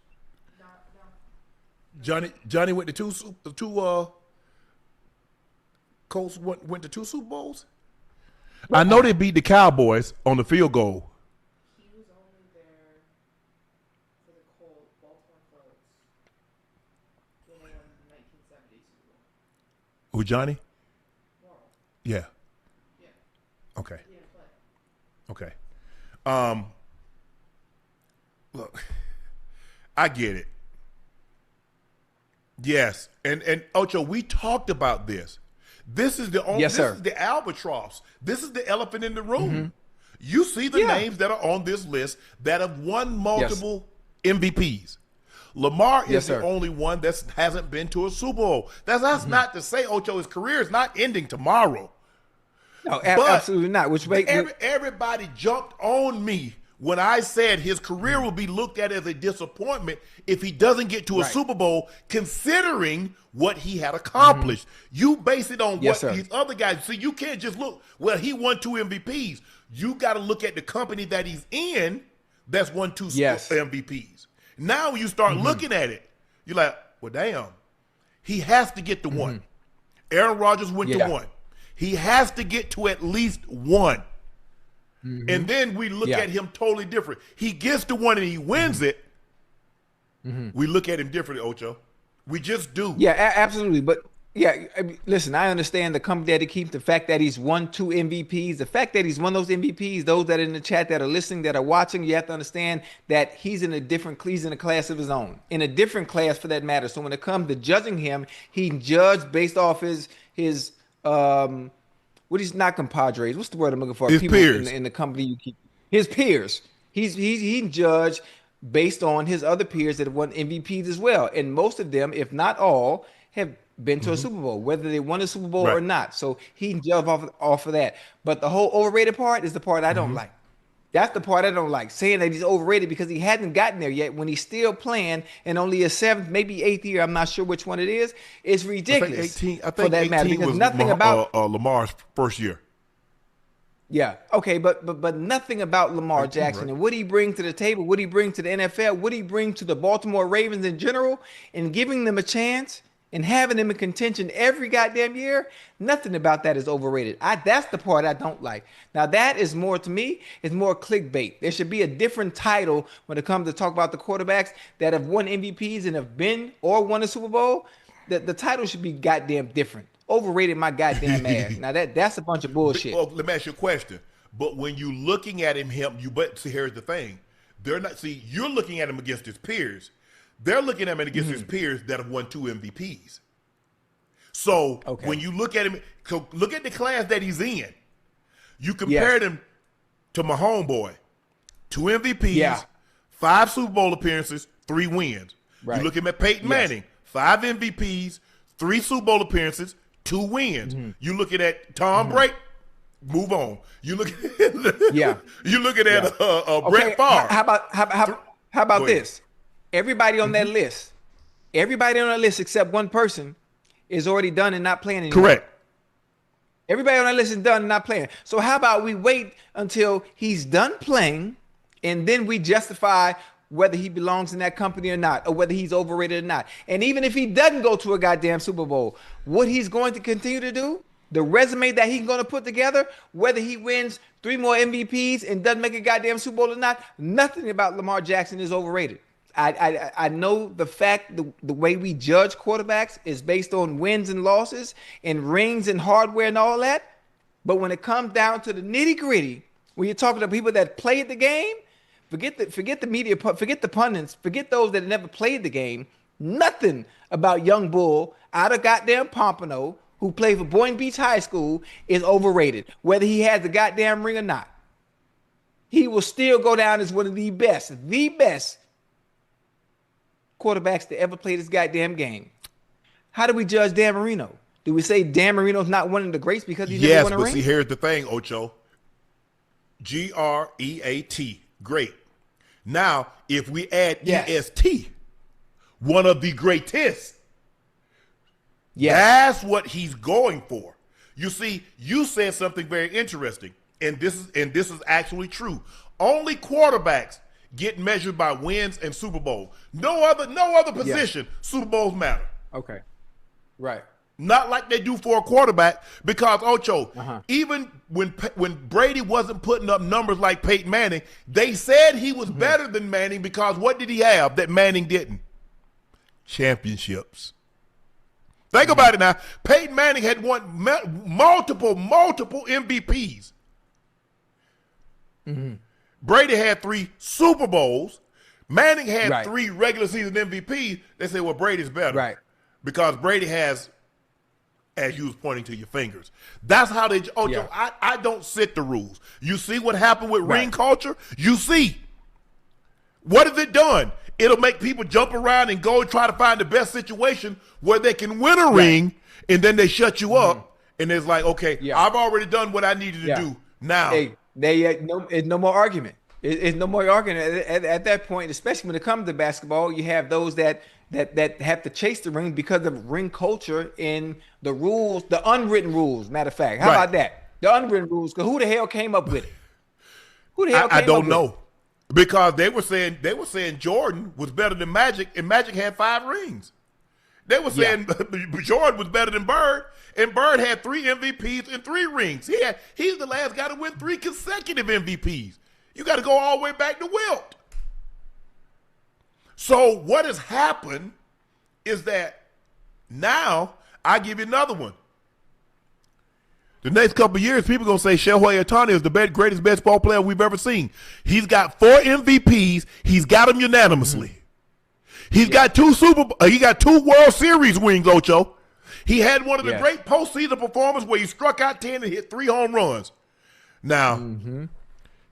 No. Johnny went to two Colts went to 2 Super Bowls. I know they beat the Cowboys on the field goal. He was only there for the Baltimore Colts when they won the 1970 Super Bowl. Who, Johnny? Morrall. Yeah. Yeah. Okay. He didn't play. Okay. Look, I get it. Yes, and Ocho, we talked about this. This is the only. Yes, this sir. is the albatross. This is the elephant in the room. You see the names that are on this list that have won multiple MVPs. Lamar Yes, is the sir. only one that hasn't been to a Super Bowl. That's not to say, Ocho, his career is not ending tomorrow. No, But absolutely not. Which way? everybody jumped on me when I said his career will be looked at as a disappointment if he doesn't get to a Right. Super Bowl, considering what he had accomplished. You base it on Yes, what sir. these other guys. See, you can't just look, well, he won 2 MVPs. You got to look at the company that he's in that's won 2 Yes. MVPs. Now when you start looking at it, you're like, well, damn, he has to get to one. Aaron Rodgers went to Yeah. 1. He has to get to at least 1. And then we look Yeah. at him totally different. He gets to 1 and he wins it. We look at him differently, Ocho. We just do. Yeah, absolutely. But yeah, I mean, listen, I understand the company that he keeps, the fact that he's won 2 MVPs, the fact that he's won those MVPs. Those that are in the chat that are listening, that are watching, you have to understand that he's in a class of his own, in a different class for that matter. So when it comes to judging him, he judged based off his what is not compadres? What's the word I'm looking for? His peers. in the company you keep. His peers. He judged based on his other peers that have won MVPs as well, and most of them, if not all, have been to a Super Bowl, whether they won a Super Bowl or Right. not. So he judged off of that. But the whole overrated part is the part I don't like. That's the part I don't like, saying that he's overrated because he hasn't gotten there yet when he's still playing in only his 7th, maybe 8th year. I'm not sure which one it is. It's ridiculous I for think that matter 18 because was nothing about Lamar's first year. yeah, okay, but nothing about Lamar Jackson and what he brings to the table, what he brings to the NFL, what he brings to the Baltimore Ravens in general, and giving them a chance and having them in contention every goddamn year. Nothing about that is overrated. That's the part I don't like. Now that is more, to me, is more clickbait. There should be a different title when it comes to talk about the quarterbacks that have won MVPs and have been or won a Super Bowl. The title should be goddamn different. Overrated my goddamn ass. Now that's a bunch of bullshit. Well, let me ask you a question. But when you looking at but see, here's the thing. You're looking at him against his peers. They're looking at him against his peers that have won 2 MVPs. So when you look at him, look at the class that he's in. You compared him to my homeboy. 2 MVPs, 5 Super Bowl appearances, 3 wins. Right. You look at Peyton Manning, 5 MVPs, 3 Super Bowl appearances, 2 wins. You looking at Tom Brady. Move on. You look at you looking at Brett Favre. How about this? Everybody on that list, except one person is already done and not playing anymore. Correct. Everybody on that list is done and not playing. So how about we wait until he's done playing and then we justify whether he belongs in that company or not, or whether he's overrated or not. And even if he doesn't go to a goddamn Super Bowl, what he's going to continue to do, the resume that he's going to put together, whether he wins 3 more MVPs and doesn't make a goddamn Super Bowl or not, nothing about Lamar Jackson is overrated. I know the fact, the way we judge quarterbacks is based on wins and losses and rings and hardware and all that. But when it comes down to the nitty gritty, when you're talking to people that played the game, forget the media, forget the pundits, forget those that never played the game. Nothing about young bull out of goddamn Pompano who played for Boynton Beach High School is overrated, whether he has the goddamn ring or not. He will still go down as one of the best quarterbacks to ever play this goddamn game. How do we judge Dan Marino? Do we say Dan Marino's not one of the greats because he never won a ring? Yes, but see, here's the thing, Ocho. Great. Great. Now, if we add EST, one of the greatest, that's what he's going for. You see, you said something very interesting, and this is actually true. Only quarterbacks get measured by wins and Super Bowl. No other position, Super Bowls matter. Okay. Right. Not like they do for a quarterback, because Ocho, even when Brady wasn't putting up numbers like Peyton Manning, they said he was better than Manning because what did he have that Manning didn't? Championships. Think about it now. Peyton Manning had won multiple MVPs. Brady had 3 Super Bowls. Manning had 3 regular season MVPs. They say, well, Brady's better. Right. Because Brady has, as you was pointing to your fingers. That's how they, I don't set the rules. You see what happened with ring culture? You see. What has it done? It'll make people jump around and go and try to find the best situation where they can win a ring, and then they shut you up, and it's like, okay, I've already done what I needed to do. Now. It's no more argument. It's no more argument at that point, especially when it comes to basketball. You have those that have to chase the ring because of ring culture and the rules, the unwritten rules. Matter of fact, how about that? The unwritten rules. Because who the hell came up with it? Who the hell came up with it? I don't know. Because they were saying Jordan was better than Magic, and Magic had 5 rings. They were saying Jordan was better than Bird, and Bird had 3 MVPs and 3 rings. He's the last guy to win 3 consecutive MVPs. You got to go all the way back to Wilt. So what has happened is that now I give you another one. The next couple of years, people are going to say Shohei Ohtani is the greatest baseball player we've ever seen. He's got 4 MVPs. He's got them unanimously. He's got 2 he got 2 World Series rings, Ocho. He had one of the great postseason performances where he struck out 10 and hit 3 home runs. Now,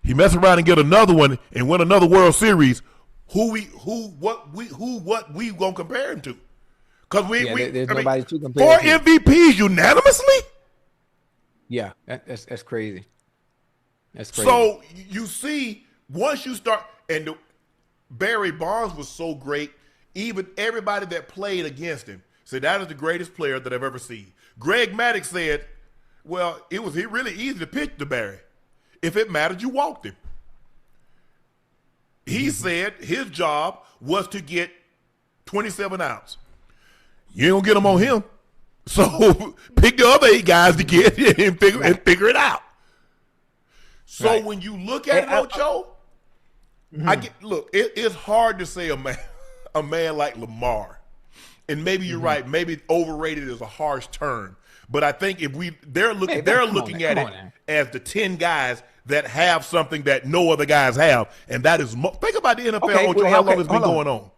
he mess around and get another one and win another World Series. What we gonna compare him to? Because there's nobody to compare. 4 MVPs unanimously. Yeah, that's crazy. That's crazy. So you see, once you start, and Barry Bonds was so great, even everybody that played against him said that is the greatest player that I've ever seen. Greg Maddux said, well, it was really easy to pitch to Barry. If it mattered, you walked him. He said his job was to get 27 outs. You ain't gonna get them on him. So pick the other 8 guys to get and figure it out. So when you look at Ocho, it's hard to say a man like Lamar, and maybe you're right. Maybe overrated is a harsh term, but I think if they're looking at it as the 10 guys that have something that no other guys have, and that is think about the NFL. Ocho, how long it's been going on?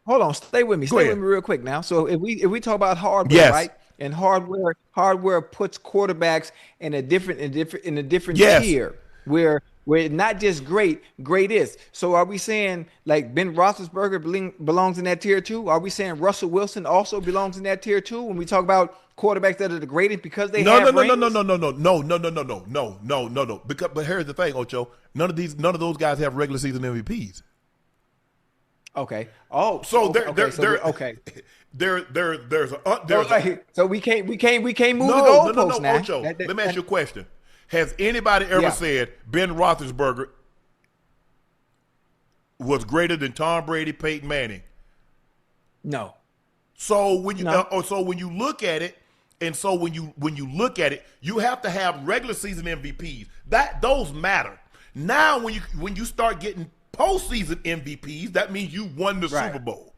Hold on, stay with me. Stay with me real quick now. So if we talk about hardware, right? And hardware puts quarterbacks in a different tier where not just great is. So are we saying like Ben Roethlisberger belongs in that tier too? Are we saying Russell Wilson also belongs in that tier too when we talk about quarterbacks that are the greatest because they have rings? No. But here's the thing, Ocho. None of those guys have regular season MVPs. Okay. Oh, so there's so we can't move the goalposts now. Ocho, let me ask you a question. Has anybody ever said Ben Roethlisberger was greater than Tom Brady, Peyton Manning? No. So when you look at it, you have to have regular season MVPs. Those matter. Now when you start getting postseason MVPs, that means you won the Super Bowl.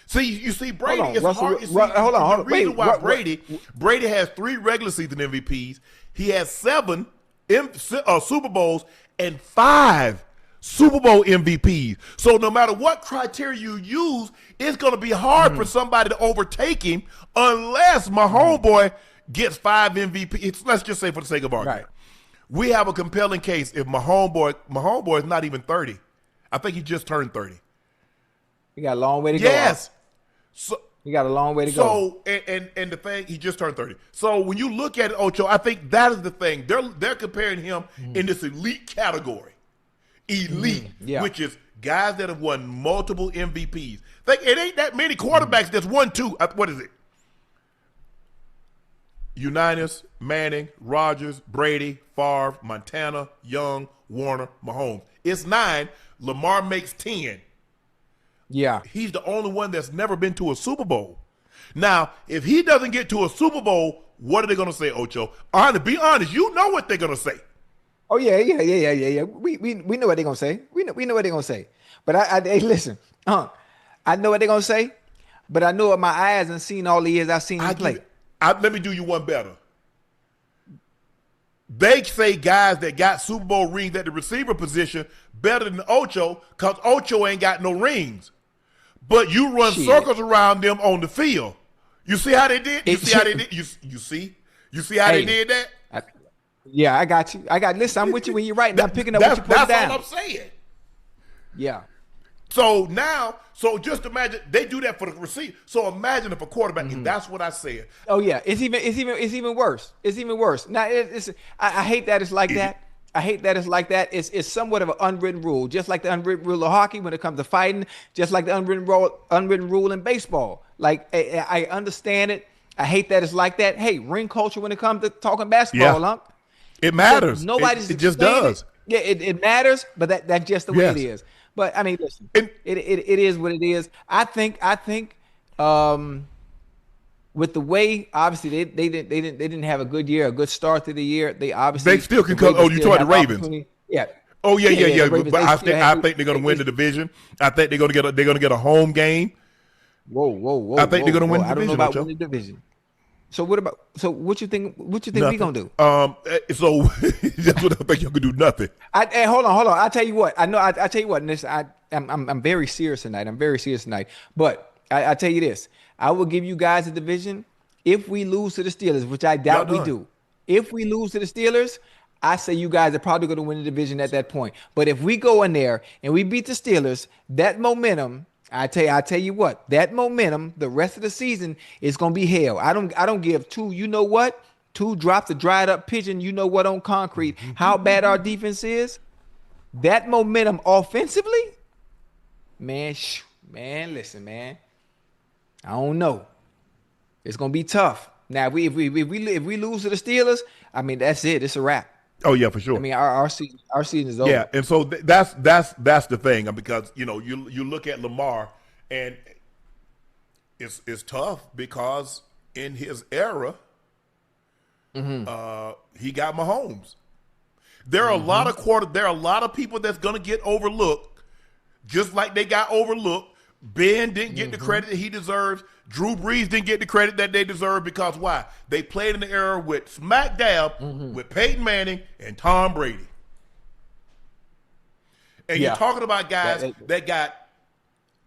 See, you see, Brady is hard. Hold on. The reason why Brady has 3 regular season MVPs. He has 7 Super Bowls and 5 Super Bowl MVPs. So no matter what criteria you use, it's going to be hard for somebody to overtake him unless my homeboy gets 5 MVPs. Let's just say for the sake of argument. We have a compelling case if my homeboy is not even 30. I think he just turned 30. He got a long way to go. Yes. So he got a long way to go. So and the thing, he just turned 30. So when you look at it, Ocho, I think that is the thing. They're comparing him in this elite category. Which is guys that have won multiple MVPs. It ain't that many quarterbacks that's won 2. What is it? Unitas, Manning, Rodgers, Brady, Favre, Montana, Young, Warner, Mahomes. It's 9. Lamar makes 10. Yeah. He's the only one that's never been to a Super Bowl. Now, if he doesn't get to a Super Bowl, what are they going to say, Ocho? Be honest, you know what they're going to say. Oh, yeah. We know what they're going to say. We know what they're going to say. But I listen, I know what they're going to say. but I know with my eyes and seen all the years I've seen him play. Let me do you one better. They say guys that got Super Bowl rings at the receiver position better than Ocho because Ocho ain't got no rings. But you run circles around them on the field. You see how they did? You see how they did? You see how they did that? Yeah, I got you. Listen, I'm with you when you're right, and I'm picking up what you put down. That's all I'm saying. Yeah. So just imagine they do that for the receiver. So imagine if a quarterback, and that's what I said. Oh yeah, it's even worse. It's even worse. Now I hate that it's like that. I hate that it's like that. It's somewhat of an unwritten rule, just like the unwritten rule of hockey when it comes to fighting, just like the unwritten rule in baseball. Like I understand it. I hate that it's like that. Hey, ring culture when it comes to talking basketball, Unc. It matters. It just does. Yeah, it matters, but that's just the way it is. But I mean, listen, it is what it is. I think with the way obviously they didn't have a good year, a good start to the year. They still can come. Oh, you talking the Ravens? Yeah. Oh yeah. Ravens, but I think they're going to win the division. I think they're going to get a home game. Whoa! I think they're going to win the division. I don't know about winning the division. So what you think we gonna do? So that's what I think you can do. Nothing. Hey, hold on. I tell you what. I know. I tell you what. And this, I'm very serious tonight. But I tell you this. I will give you guys a division if we lose to the Steelers, which I doubt we do. If we lose to the Steelers, I say you guys are probably going to win the division at that point. But if we go in there and we beat the Steelers, that momentum. I tell you what, that momentum, the rest of the season is gonna be hell. I don't give two. You know what? Two drops a dried up pigeon. You know what on concrete? How bad our defense is. That momentum offensively, man. Listen, man. I don't know. It's gonna be tough. Now, if we lose to the Steelers, I mean that's it. It's a wrap. Oh yeah, for sure. I mean our season is over. Yeah, and so that's the thing because you look at Lamar and it's tough because in his era, he got Mahomes. There are a lot of people that's gonna get overlooked, just like they got overlooked. Ben didn't get the credit that he deserves. Drew Brees didn't get the credit that they deserve because why? They played in the era with smack dab with Peyton Manning and Tom Brady. And you're talking about guys that got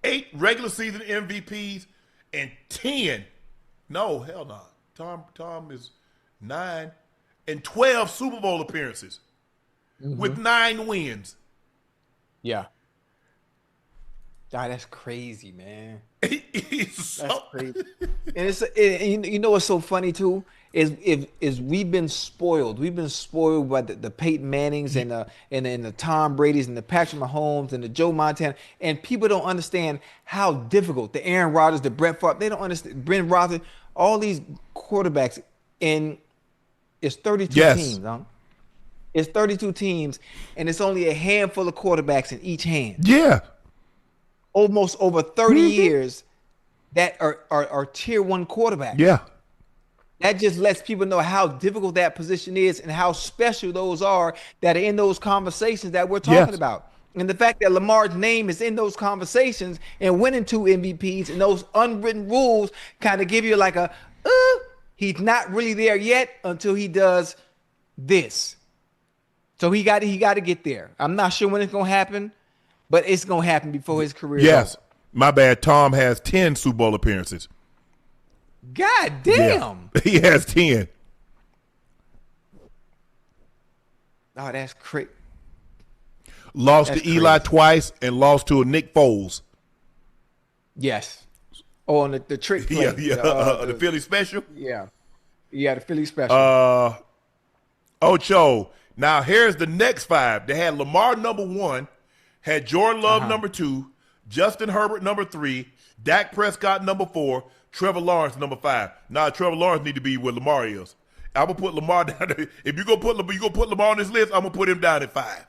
8 regular season MVPs and 10. No, hell no. Tom is 9 and 12 Super Bowl appearances with 9 wins. Yeah. God, that's crazy, man. That's crazy. And you know what's so funny too is we've been spoiled. We've been spoiled by the Peyton Mannings and the Tom Brady's and the Patrick Mahomes and the Joe Montana. And people don't understand how difficult the Aaron Rodgers, the Brett Favre. They don't understand Brent Rodgers. All these quarterbacks it's 32 teams. Huh? It's 32 teams, and it's only a handful of quarterbacks in each hand. Yeah. Almost over 30 years that are tier 1 quarterbacks. Yeah. That just lets people know how difficult that position is and how special those are that are in those conversations that we're talking about. And the fact that Lamar's name is in those conversations and winning 2 MVPs and those unwritten rules kind of give you like a, he's not really there yet until he does this. So he got to get there. I'm not sure when it's going to happen. But it's going to happen before his career. Yes. My bad. Tom has 10 Super Bowl appearances. God damn. Yeah. He has 10. Oh, that's crazy. Lost to Eli twice and lost to a Nick Foles. Yes. Oh, and the trick play. The Philly special? Yeah. Yeah, the Philly special. Ocho. Now, here's the next 5. They had Lamar number 1. Had Jordan Love number 2, Justin Herbert number 3, Dak Prescott number 4, Trevor Lawrence number 5. Now Trevor Lawrence need to be where Lamar is. I'm gonna put Lamar down there. If you gonna put Lamar on this list, I'm gonna put him down at 5.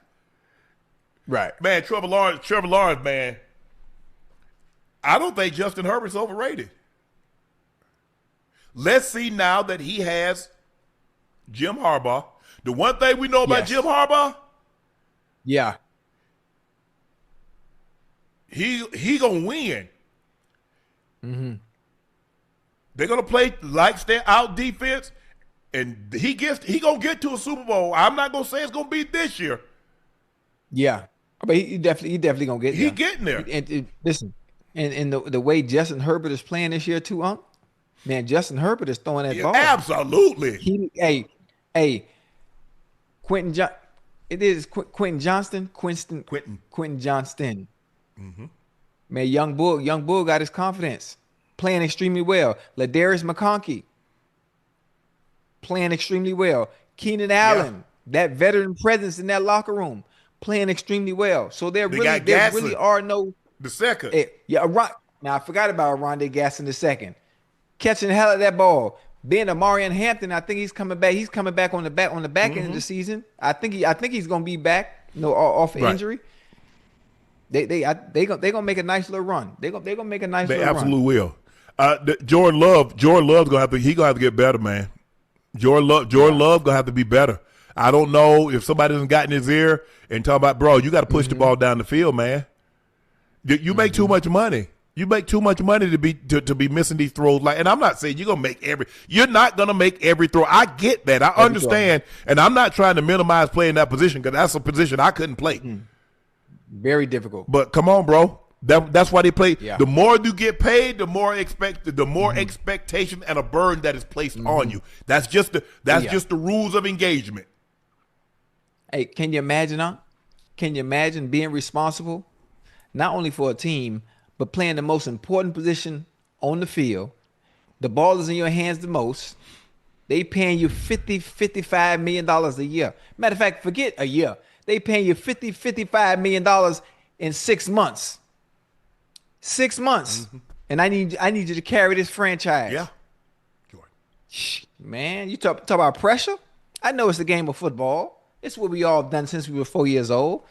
Right, man. Trevor Lawrence, man. I don't think Justin Herbert's overrated. Let's see now that he has Jim Harbaugh. The one thing we know about Jim Harbaugh, he gonna win. Mm-hmm. They're gonna play like stay out defense, and he gonna get to a Super Bowl. I'm not gonna say it's gonna be this year. Yeah, but he definitely gonna get there. He getting there. And listen, and the way Justin Herbert is playing this year too, Unc. Man, Justin Herbert is throwing that ball. Absolutely. Quentin Johnston. Mm-hmm. Man, young bull got his confidence, playing extremely well. Ladarius McConkey playing extremely well. Keenan Allen, that veteran presence in that locker room, playing extremely well. So there really are no the second. Now I forgot about Rondé Gasson the second, catching the hell of that ball. Then Amarian Hampton, I think he's coming back. He's coming back on the back end of the season. I think he's gonna be back. Off injury. They gonna make a nice little run. They gonna make a nice. They little run. absolutely will. Jordan Love's gonna have to get better, man. Jordan Love gonna have to be better. I don't know if somebody hasn't gotten his ear and talk about, bro, you got to push the ball down the field, man. You make too much money. You make too much money to be missing these throws. And I'm not saying you're not gonna make every throw. I get that. I understand, and I'm not trying to minimize playing that position because that's a position I couldn't play. Very difficult. But come on, bro. That's why they play. Yeah. The more you get paid, the more expectation and a burden that is placed on you. That's just the rules of engagement. Hey, can you imagine, Unc? Can you imagine being responsible not only for a team, but playing the most important position on the field? The ball is in your hands the most. They paying you $55 million a year. Matter of fact, forget a year. They paying you $55 million in 6 months. 6 months. And I need you to carry this franchise. Yeah. Man, you talk about pressure? I know it's a game of football. It's what we all done since we were 4 years old.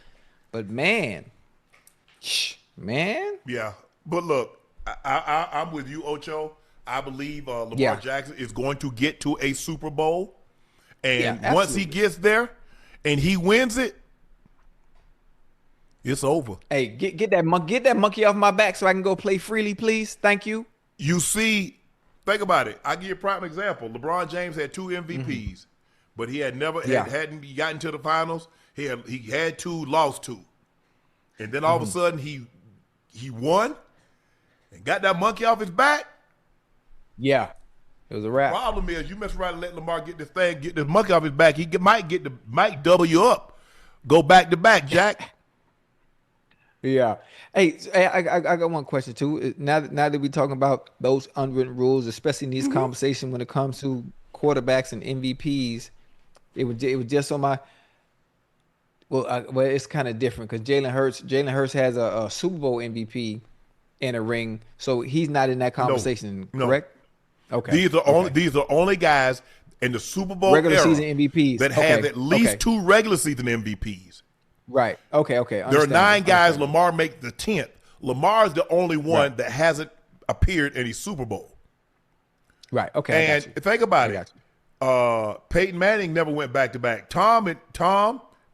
But man. Yeah. But look, I'm with you, Ocho. I believe Lamar Jackson is going to get to a Super Bowl. And once he gets there and he wins it, it's over. Hey, get that monkey off my back so I can go play freely, please. Thank you. You see, think about it. I give you a prime example. LeBron James had 2 MVPs, but he hadn't gotten to the finals. He had 2, lost 2, and then all of a sudden he won and got that monkey off his back. Yeah, it was a wrap. Problem is, you mess around and let Lamar get this monkey off his back. He might double you up, go back to back, Jack. Yeah. Hey, I got one question too. Now that we're talking about those unwritten rules, especially in these conversations when it comes to quarterbacks and MVPs, it was just on my. Well, it's kind of different because Jalen Hurts has a Super Bowl MVP in a ring, so he's not in that conversation. Correct? Okay. These are only guys in the Super Bowl regular season MVPs that have at least 2 regular season MVPs. Right. Okay. There are 9 guys. Lamar makes the 10th. Lamar's the only one that hasn't appeared in a Super Bowl. Right. Okay. And think about it. Peyton Manning never went back to back. Tom,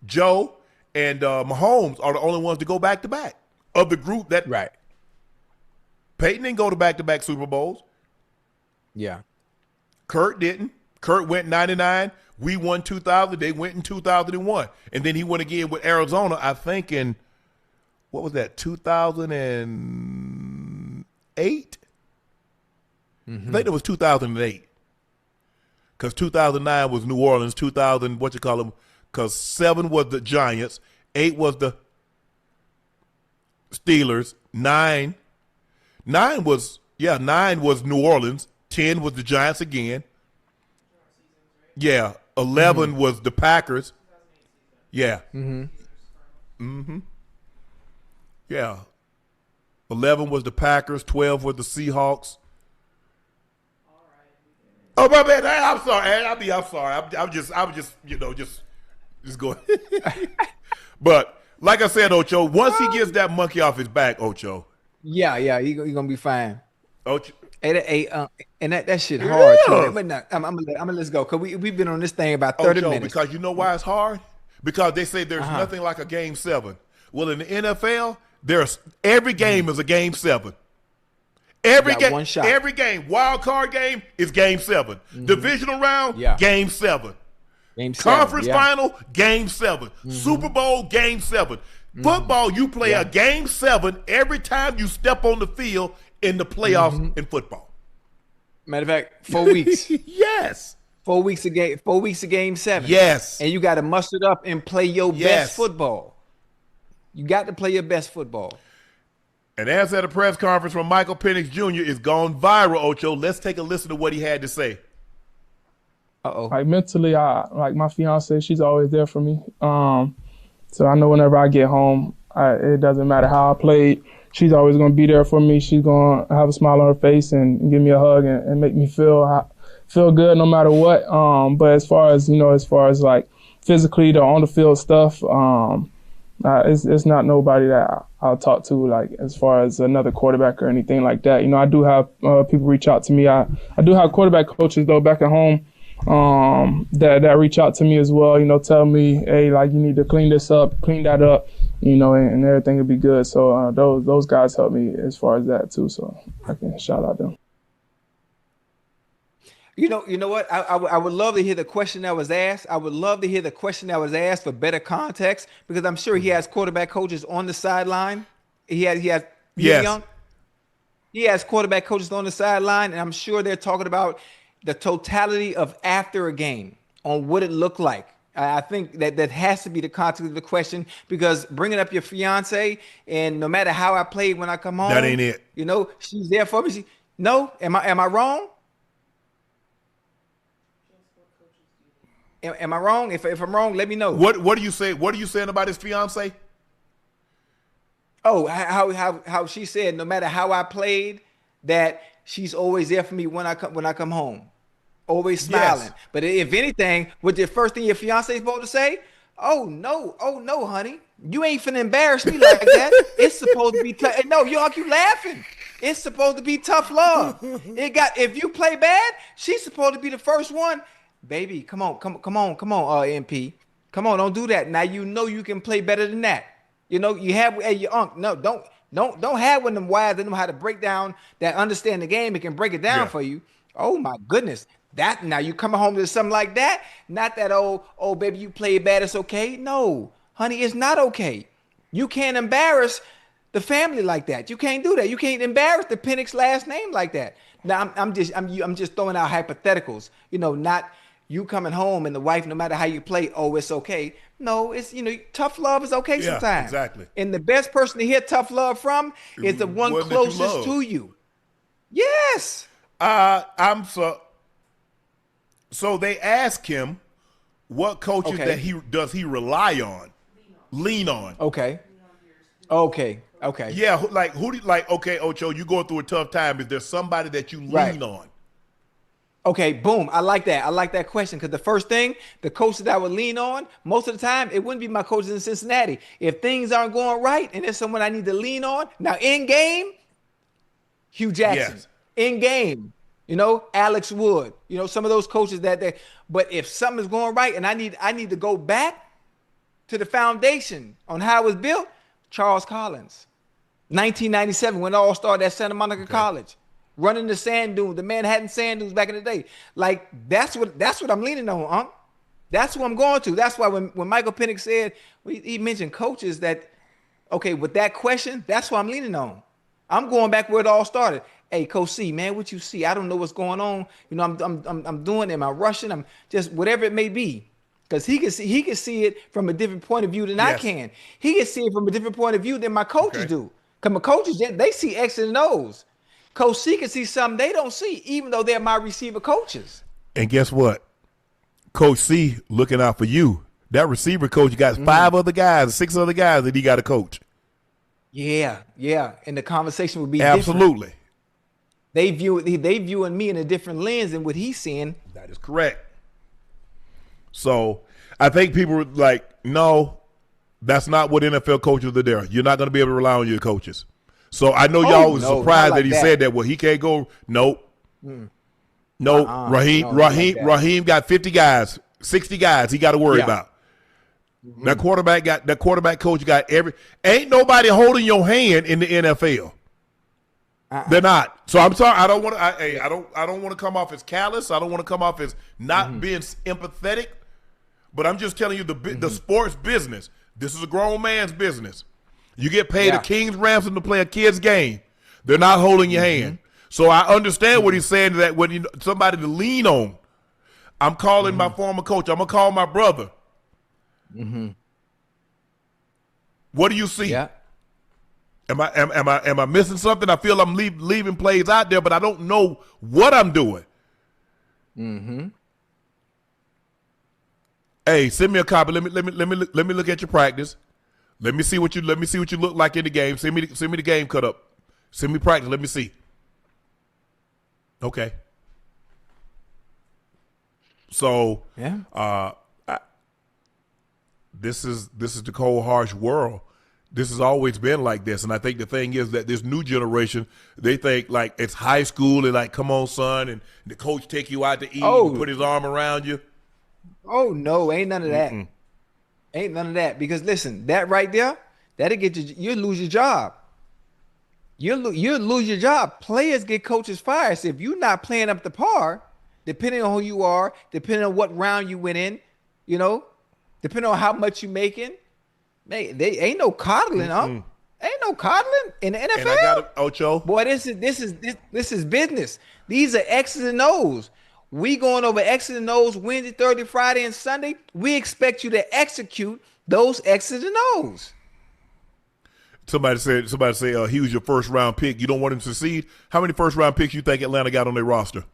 Joe, and Mahomes are the only ones to go back to back of the group that. Right. Peyton didn't go to back Super Bowls. Yeah. Kurt didn't. Kurt went 99. We won 2000. They went in 2001. And then he went again with Arizona, I think in, what was that, 2008? I think it was 2008. Because 2009 was New Orleans. 2000, because 7 was the Giants. 8 was the Steelers. 9 was New Orleans. 10 was the Giants again. Yeah. 11 was the Packers. Yeah. Yeah. 11 was the Packers. 12 was the Seahawks. Oh my bad. I'm sorry. I'm sorry. I'm just going. But like I said, Ocho, once he gets that monkey off his back, Ocho. Yeah, he gonna be fine. Ocho. And that shit hard too. But no, I'm gonna let's go because we've been on this thing about 30 minutes. Because you know why it's hard? Because they say there's nothing like a game 7. Well, in the NFL, every game is a game 7. Every got game, one shot. every game, wild card game is game 7. Divisional round, game 7. Game 7. Conference final, game 7. Super Bowl, game 7. Football, you play a game 7 every time you step on the field in the playoffs in football. Matter of fact, 4 weeks. Yes. 4 weeks a game. 4 weeks of game 7. Yes. And you got to muster it up and play your best football. You got to play your best football. And as at a press conference from Michael Penix Jr. is gone viral, Ocho. Let's take a listen to what he had to say. Like mentally, like my fiance, she's always there for me. So I know whenever I get home, it doesn't matter how I played. She's always going to be there for me. She's going to have a smile on her face and give me a hug and make me feel good no matter what. But as far as like physically, the on the field stuff, it's not nobody that I'll talk to, like as far as another quarterback or anything like that. You know, I do have people reach out to me. I do have quarterback coaches though back at home that reach out to me as well. You know, tell me, hey, like you need to clean this up, clean that up, you know, and everything will be good. So those guys help me as far as that too. So I can shout out them. You know what? I would love to hear the question that was asked. I would love to hear the question that was asked for better context, because I'm sure he has quarterback coaches on the sideline. He has young. He has quarterback coaches on the sideline, and I'm sure they're talking about the totality of after a game on what it looked like. I think that has to be the context of the question, because bringing up your fiance and no matter how I played when I come home, that ain't it. You know, she's there for me. Am I wrong? Am I wrong? If I'm wrong, let me know. What do you say? What are you saying about his fiance? Oh, how she said no matter how I played, that she's always there for me when I come home, always smiling. Yes. But if anything, what the first thing your fiance is supposed to say? Oh no, honey, you ain't finna embarrass me like that. It's supposed to be tough. No, you laughing. It's supposed to be tough love. If you play bad, she's supposed to be the first one. Baby, come on, MP. Come on, don't do that. Now you know you can play better than that. You know, you have your Unc. No, don't have one of them wives that know how to break down, that understand the game and can break it down for you. Oh my goodness. That now you coming home to something like that? Not that oh baby, you played bad, it's okay. No, honey, it's not okay. You can't embarrass the family like that. You can't do that. You can't embarrass the Penix last name like that. Now I'm just throwing out hypotheticals. You know, not you coming home and the wife, no matter how you play, oh, it's okay. No, it's, you know, tough love is okay sometimes. Exactly. And the best person to hear tough love from is the one closest to you. Yes. So they ask him what coaches that he rely on, lean on. Okay. Yeah, like okay, Ocho, you going through a tough time. Is there somebody that you lean on? Okay, boom. I like that. I like that question, because the first thing, the coaches that I would lean on, most of the time, it wouldn't be my coaches in Cincinnati. If things aren't going right and there's someone I need to lean on, now in game, Hugh Jackson. Yes. In game, you know, Alex Wood. You know, some of those coaches but if something's going right and I need to go back to the foundation on how it was built, Charles Collins. 1997, when it all started at Santa Monica College. Running the sand dunes, the Manhattan sand dunes back in the day. Like, that's what I'm leaning on, Unc. That's what I'm going to. That's why when Michael Penix said, he mentioned coaches that, okay, with that question, that's what I'm leaning on. I'm going back where it all started. Hey, Coach C, man, what you see? I don't know what's going on. You know, I'm doing, am I rushing? I'm just, whatever it may be. Because he can see it from a different point of view than I can. He can see it from a different point of view than my coaches do. Because my coaches, they see X's and O's. Coach C can see something they don't see, even though they're my receiver coaches. And guess what? Coach C looking out for you. That receiver coach got 5 other guys, 6 other guys that he got to coach. Yeah. And the conversation would be absolutely different. They viewing me in a different lens than what he's seeing. That is correct. So I think people were like, no, that's not what NFL coaches are there. You're not going to be able to rely on your coaches. So I know y'all was surprised that he said that. Well, he can't go. Nope. Raheem got 50 guys, 60 guys he got to worry about. That quarterback coach got ain't nobody holding your hand in the NFL. They're not. So I'm sorry. I don't want to. I don't want to come off as callous. I don't want to come off as not being empathetic. But I'm just telling you the sports business. This is a grown man's business. You get paid a king's ransom to play a kid's game. They're not holding your hand. So I understand what he's saying, that when somebody to lean on. I'm calling my former coach. I'm gonna call my brother. What do you see? Yeah. Am I missing something? I feel I'm leaving plays out there, but I don't know what I'm doing. Hey, send me a copy. Let me look at your practice. Let me see what you look like in the game. Send me the game cut up. Send me practice. Let me see. Okay. So this is the cold, harsh world. This has always been like this, and I think the thing is that this new generation, they think like it's high school and like, come on, son, and the coach take you out to eat and put his arm around you. Oh no, ain't none of that. Ain't none of that. Because listen, that right there, that'll get you. You'll lose your job. You'll lose your job. Players get coaches fired. So if you're not playing up to par, depending on who you are, depending on what round you went in, depending on how much you making. Man, they ain't no coddling, Ain't no coddling in the NFL. And I got it, Ocho. Boy, this is business. These are X's and O's. We going over X's and O's Wednesday, Thursday, Friday, and Sunday. We expect you to execute those X's and O's. Somebody say he was your first round pick. You don't want him to succeed. How many first round picks you think Atlanta got on their roster?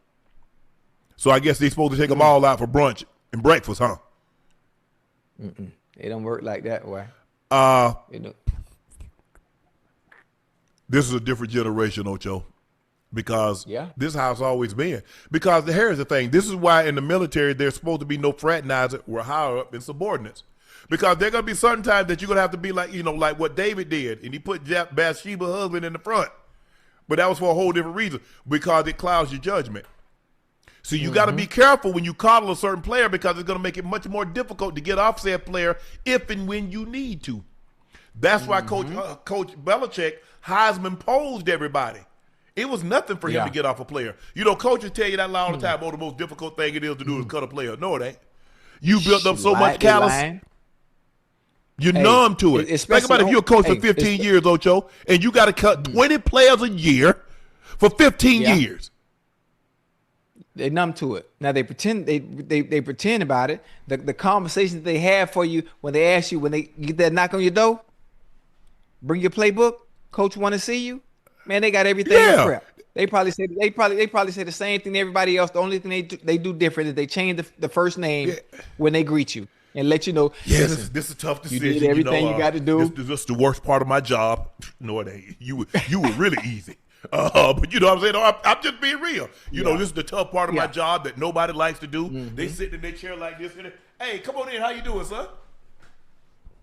So I guess they're supposed to take them all out for brunch and breakfast, huh? It don't work like that way. This is a different generation, Ocho, because this house always been. Because here's the thing. This is why in the military there's supposed to be no fraternizing. We're higher up in subordinates. Because there going to be certain times that you're going to have to be like, like what David did, and he put Bathsheba's husband in the front. But that was for a whole different reason, because it clouds your judgment. So you got to be careful when you coddle a certain player, because it's going to make it much more difficult to get off said player if and when you need to. That's why Coach Belichick Heisman posed everybody. It was nothing for him to get off a player. Coaches tell you that all the time. The most difficult thing it is to do is cut a player. No, it ain't. You built up so much callous. You're numb to it. Think about if you're a coach for 15 years, Ocho, and you got to cut 20 players a year for 15 years. They numb to it. Now they pretend they pretend about it. The conversations they have for you when they ask you, when they get that knock on your door, bring your playbook, coach want to see you. Man, they got everything in prep. They probably say the same thing to everybody else. The only thing they do different is they change the first name when they greet you and let you know. Yeah, this is a tough decision. You did everything you got to do. This is the worst part of my job. No, it ain't. You were really easy. But you know what I'm saying? I'm just being real. You know, this is the tough part of my job that nobody likes to do. They sit in their chair like this. And hey, come on in. How you doing, son?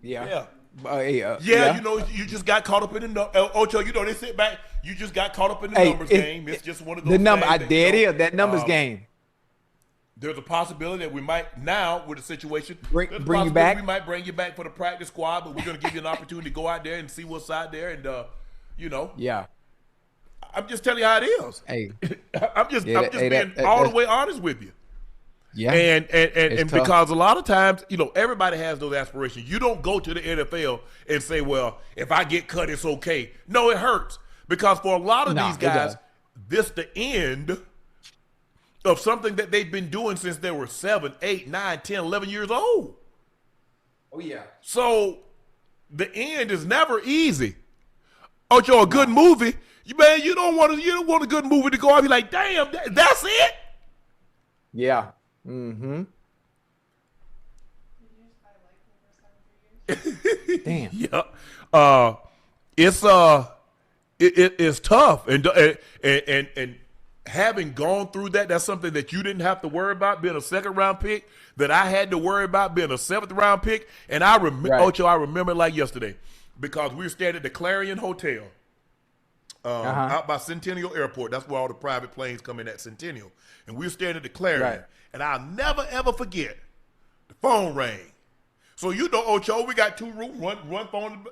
Yeah. You just got caught up in the Ocho. They sit back. You just got caught up in the numbers game. It's just one of those. The number. I did it. That numbers game. There's a possibility that we might now with the situation bring you back. We might bring you back for the practice squad, but we're going to give you an opportunity to go out there and see what's out there, and Yeah. I'm just telling you how it is. Hey, I'm just being all the way honest with you. Yeah. And because a lot of times, everybody has those aspirations. You don't go to the NFL and say, well, if I get cut, it's okay. No, it hurts. Because for a lot of these guys, this the end of something that they've been doing since they were 7, 8, 9, 10, 11 years old. Oh, yeah. So the end is never easy. Ocho, a good movie, you don't want a good movie to go out and be like, damn, that's it? Yeah. Mm-hmm. Damn. Yeah. It's tough, and having gone through that's something that you didn't have to worry about being a second round pick, that I had to worry about being a 7th round pick. And I remember, Ocho, I remember it like yesterday, because we were staying at the Clarion Hotel out by Centennial Airport. That's where all the private planes come in at Centennial. And we were staying at the Clarion, and I'll never ever forget, the phone rang. So Ocho, we got 2 rooms, one phone.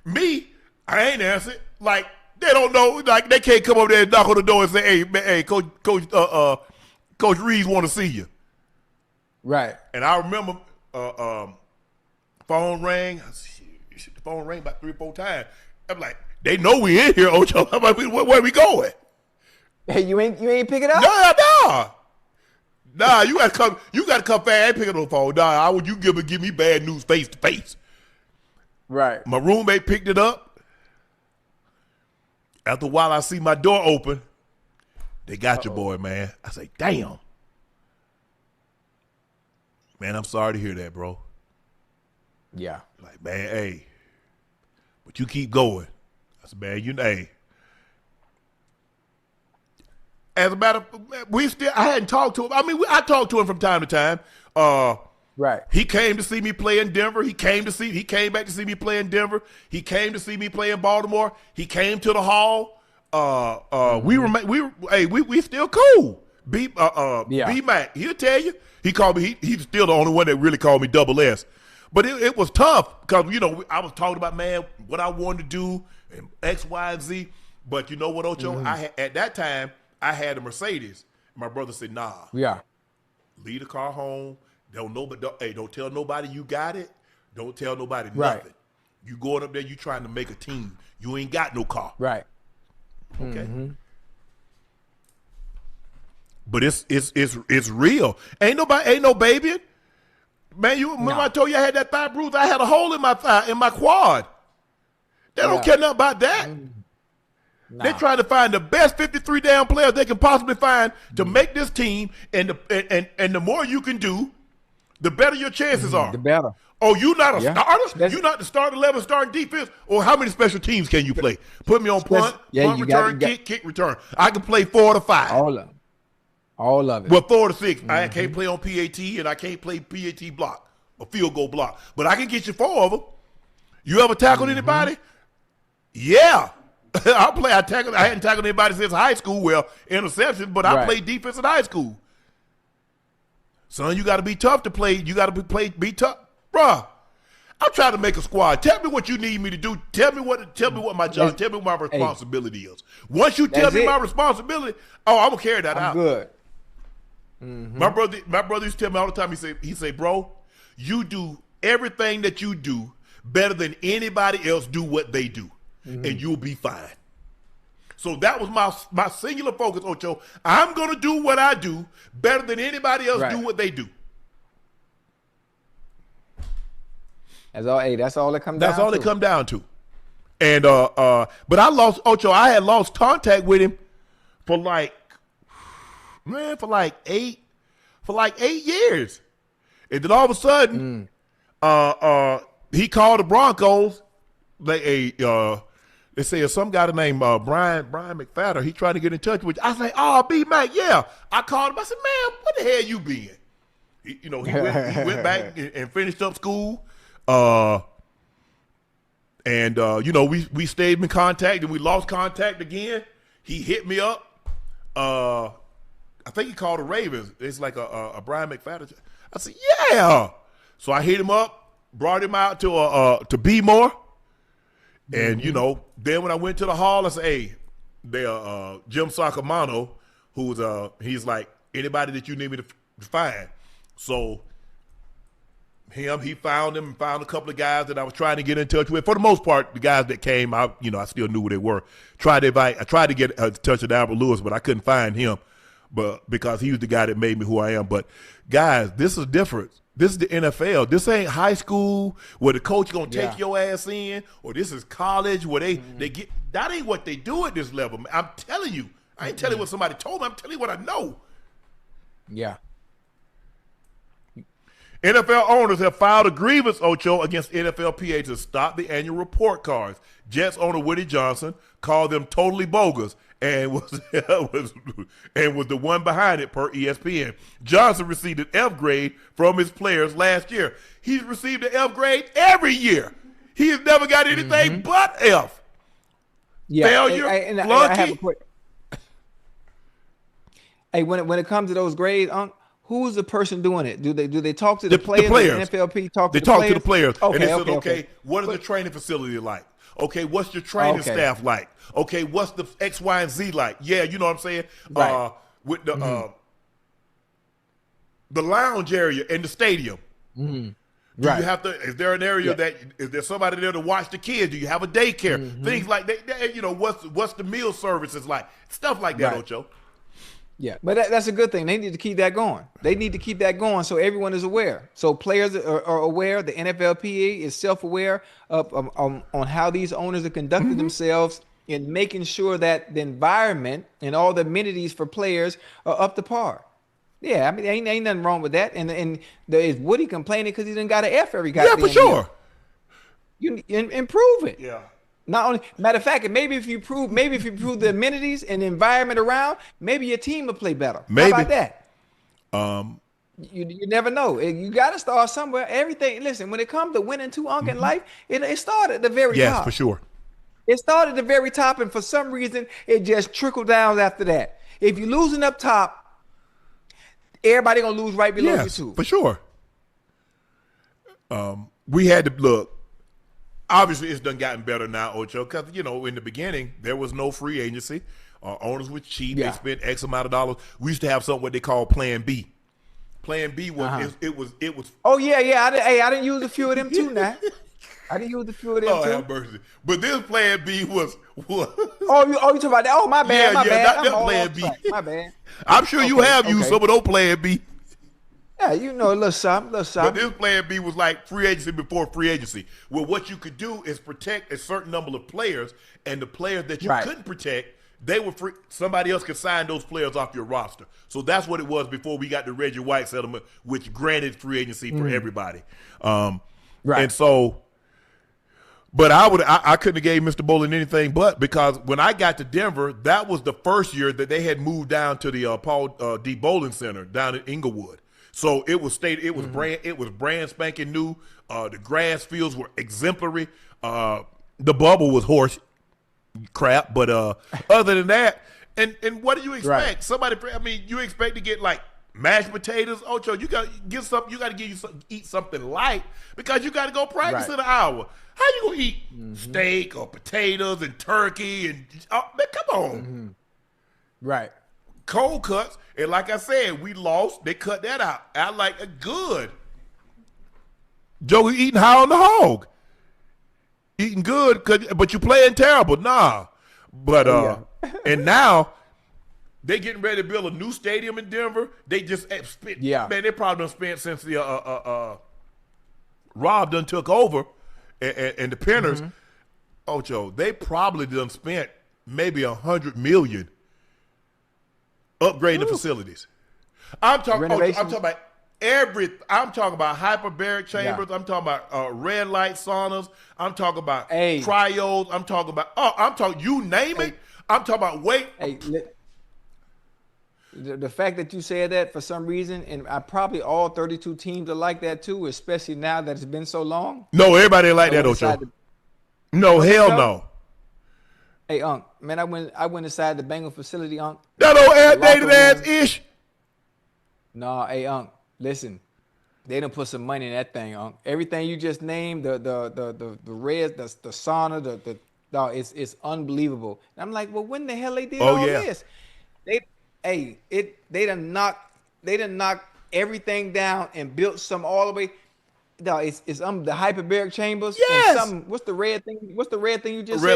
Me, I ain't answered. Like They don't know. Like they can't come over there and knock on the door and say, "Hey, man, hey, Coach Reeves want to see you." Right. And I remember phone rang. The phone rang about 3 or 4 times. I'm like, they know we in here, Ocho. I'm like, where we going? Hey, you ain't pick it up? Nah, you gotta come. You gotta come fast. I ain't picking up the phone. Nah, you give me bad news face to face. Right. My roommate picked it up. After a while, I see my door open. They got your boy, man. I say, damn. Man, I'm sorry to hear that, bro. Yeah. Like, man, hey. But you keep going. I said, man, hey. As a matter of I hadn't talked to him. I mean, I talked to him from time to time. Right. He came to see me play in Denver. He came back to see me play in Denver. He came to see me play in Baltimore. He came to the hall. We still cool. B Mac, he'll tell you. He called me. He's still the only one that really called me Double S. But it was tough because I was talking about, man, what I wanted to do and X, Y, and Z. But you know what, Ocho? At that time I had a Mercedes. My brother said, nah. Yeah. Leave the car home. Don't tell nobody you got it. Don't tell nobody Right. nothing. You going up there, you trying to make a team. You ain't got no car. Right. Okay. But it's real. Ain't no baby. Man, you remember I told you I had that thigh bruise? I had a hole in my thigh, in my quad. They don't care nothing about that. Nah. They're trying to find the best 53 damn players they can possibly find to make this team, and the more you can do, the better your chances are. The better. Oh, you not a starter? That's, You not the starting 11 starting defense? Or how many special teams can you play? Put me on punt, punt return, kick return. I can play 4 to 5. All of it. Well, 4 to 6. I can't play on PAT, and I can't play PAT block, or field goal block. But I can get you 4 of them. You ever tackled anybody? Yeah. I hadn't tackled anybody since high school. Well, interceptions, but I played defense in high school. Son, you got to be tough to play. You got to be tough. Bruh, I'm trying to make a squad. Tell me what you need me to do. Tell me what my job, tell me what my responsibility is. Once you tell me my responsibility, I'm going to carry that out. Good. My brother used to tell me all the time, he say, bro, you do everything that you do better than anybody else do what they do, and you'll be fine. So that was my singular focus, Ocho. I'm going to do what I do better than anybody else do what they do. That's all it comes down to. That's all it come down to. And but I lost Ocho. I had lost contact with him for like 8 years. And then all of a sudden, he called the Broncos. They say some guy named Brian McFadden. He tried to get in touch with you. I say, oh, B-Mac, yeah. I called him. I said, man, what the hell you been? He went back and finished up school. We stayed in contact, and we lost contact again. He hit me up. I think he called the Ravens. It's like a Brian McFadden. I said, yeah. So I hit him up, brought him out to B-More. And, then when I went to the hall, I said, hey, Jim Sacamano, he's like, anybody that you need me to find. So he found him and found a couple of guys that I was trying to get in touch with. For the most part, the guys that came, I still knew who they were. I tried to get in touch with Albert Lewis, but I couldn't find him, but because he was the guy that made me who I am. But guys, this is different. This is the NFL. This ain't high school where the coach gonna take your ass in, or this is college where they get. That ain't what they do at this level. I'm telling you. I ain't telling you what somebody told me. I'm telling you what I know. Yeah. NFL owners have filed a grievance, Ocho, against NFLPA to stop the annual report cards. Jets owner Woody Johnson called them totally bogus and was the one behind it, per ESPN. Johnson received an F grade from his players last year. He's received an F grade every year. He has never got anything but F. Yeah. Failure, I have a quick. Hey, when it comes to those grades, who's the person doing it? Do they talk to the players? The NFLP They talk to the players. Okay, and they said, okay, what is the training facility like? Okay, what's your training staff like? Okay, what's the X, Y, and Z like? Yeah, you know what I'm saying? Right. With the lounge area in the stadium. Mm-hmm. Do you have to? Is there an area that is there somebody there to watch the kids? Do you have a daycare? Things like that. You know, what's the meal services like? Stuff like that, Ocho. Yeah, but that's a good thing. They need to keep that going. They need to keep that going so everyone is aware. So players are aware. The NFLPA is self-aware on how these owners are conducting themselves and making sure that the environment and all the amenities for players are up to par. Yeah, I mean, ain't nothing wrong with that. And there is Woody complaining because he didn't got an F every goddamn for sure. You improve it. Yeah. Not only, matter of fact, maybe if you improve the amenities and the environment around, maybe your team will play better. Maybe. How about that? You never know. You got to start somewhere. Everything. Listen, when it comes to winning two Unc in life, it started at the very top. Yes, for sure. It started at the very top, and for some reason, it just trickled down after that. If you're losing up top, everybody gonna lose right below you too. For sure. We had to look. Obviously, it's done gotten better now, Ocho, because, you know, in the beginning, there was no free agency. Owners were cheap. They spent X amount of dollars. We used to have something what they call Plan B. Plan B was, it was. Oh, yeah. I didn't use a few of them too now. I didn't use a few of them too. Have mercy. But this Plan B was. Oh, you talking about that? Oh, my bad, my bad. That Plan B. My bad. I'm sure you have used some of those Plan B. Yeah, you know, a little something. But this Plan B was like free agency before free agency. Well, what you could do is protect a certain number of players, and the players that you couldn't protect, they were free. Somebody else could sign those players off your roster. So that's what it was before we got the Reggie White settlement, which granted free agency for everybody. And so, but I couldn't have gave Mr. Bolin anything but, because when I got to Denver, that was the first year that they had moved down to the Paul D. Bolin Center down in Inglewood. So it was brand spanking new. The grass fields were exemplary. The bubble was horse crap, but other than that, and what do you expect? You expect to get like mashed potatoes. Ocho, you got to get something. You got to eat something light, because you got to go practice in an hour. How you gonna eat steak or potatoes and turkey and man, come on. Right. Cold cuts, and like I said, we lost. They cut that out. I like a good. Joe eating high on the hog. Eating good, but you playing terrible. Nah. But and now they getting ready to build a new stadium in Denver. They just spent. Man, they probably done spent since the Rob done took over, and the Penners. Ocho, they probably done spent maybe $100 million. Upgrading the facilities. I'm talking about I'm talking about hyperbaric chambers. I'm talking about red light saunas. I'm talking about cryos. I'm talking you name it. I'm talking about the fact that you said that for some reason, and probably all 32 teams are like that too, especially now that it's been so long. No, everybody ain't like that, Ocho. No, hell no. Hey, Unc, man, I went inside the Bengal facility, Unc. That old outdated ass ish. No, hey, Unc, listen. They done put some money in that thing, Unc. Everything you just named, the red, the sauna, it's unbelievable. And I'm like, well, when the hell they did all this? They done knocked everything down and built some all the way. No, it's the hyperbaric chambers. Yes. What's the red thing? What's the red thing you just said?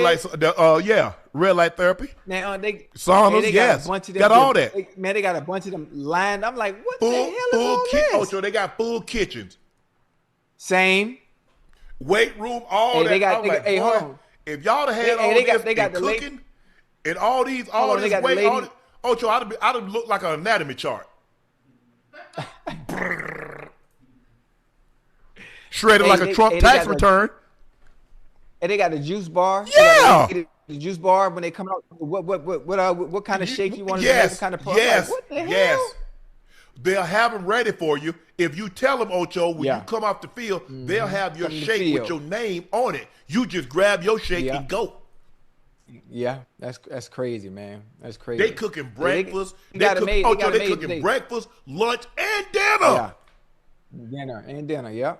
Red light therapy. Now they saunas. They got a bunch of them. Got all that. They got a bunch of them lined. I'm like, what the hell is all this? Ocho, they got full kitchens. Same. Weight room. All that. Hold on. If y'all had all this, they got the cooking and all these, all this weight. Ocho, I'd have looked like an anatomy chart. Shredded like a Trump tax return. And they got the juice bar. Yeah. The juice bar when they come out. What kind of shake you want to make? What kind of product? Yes. What the hell? Yes. They'll have them ready for you. If you tell them, Ocho, when you come off the field, they'll have your shake with your name on it. You just grab your shake and go. Yeah, that's crazy, man. That's crazy. They cooking breakfast. They cooking breakfast, lunch, and dinner. Yeah. Dinner, yeah.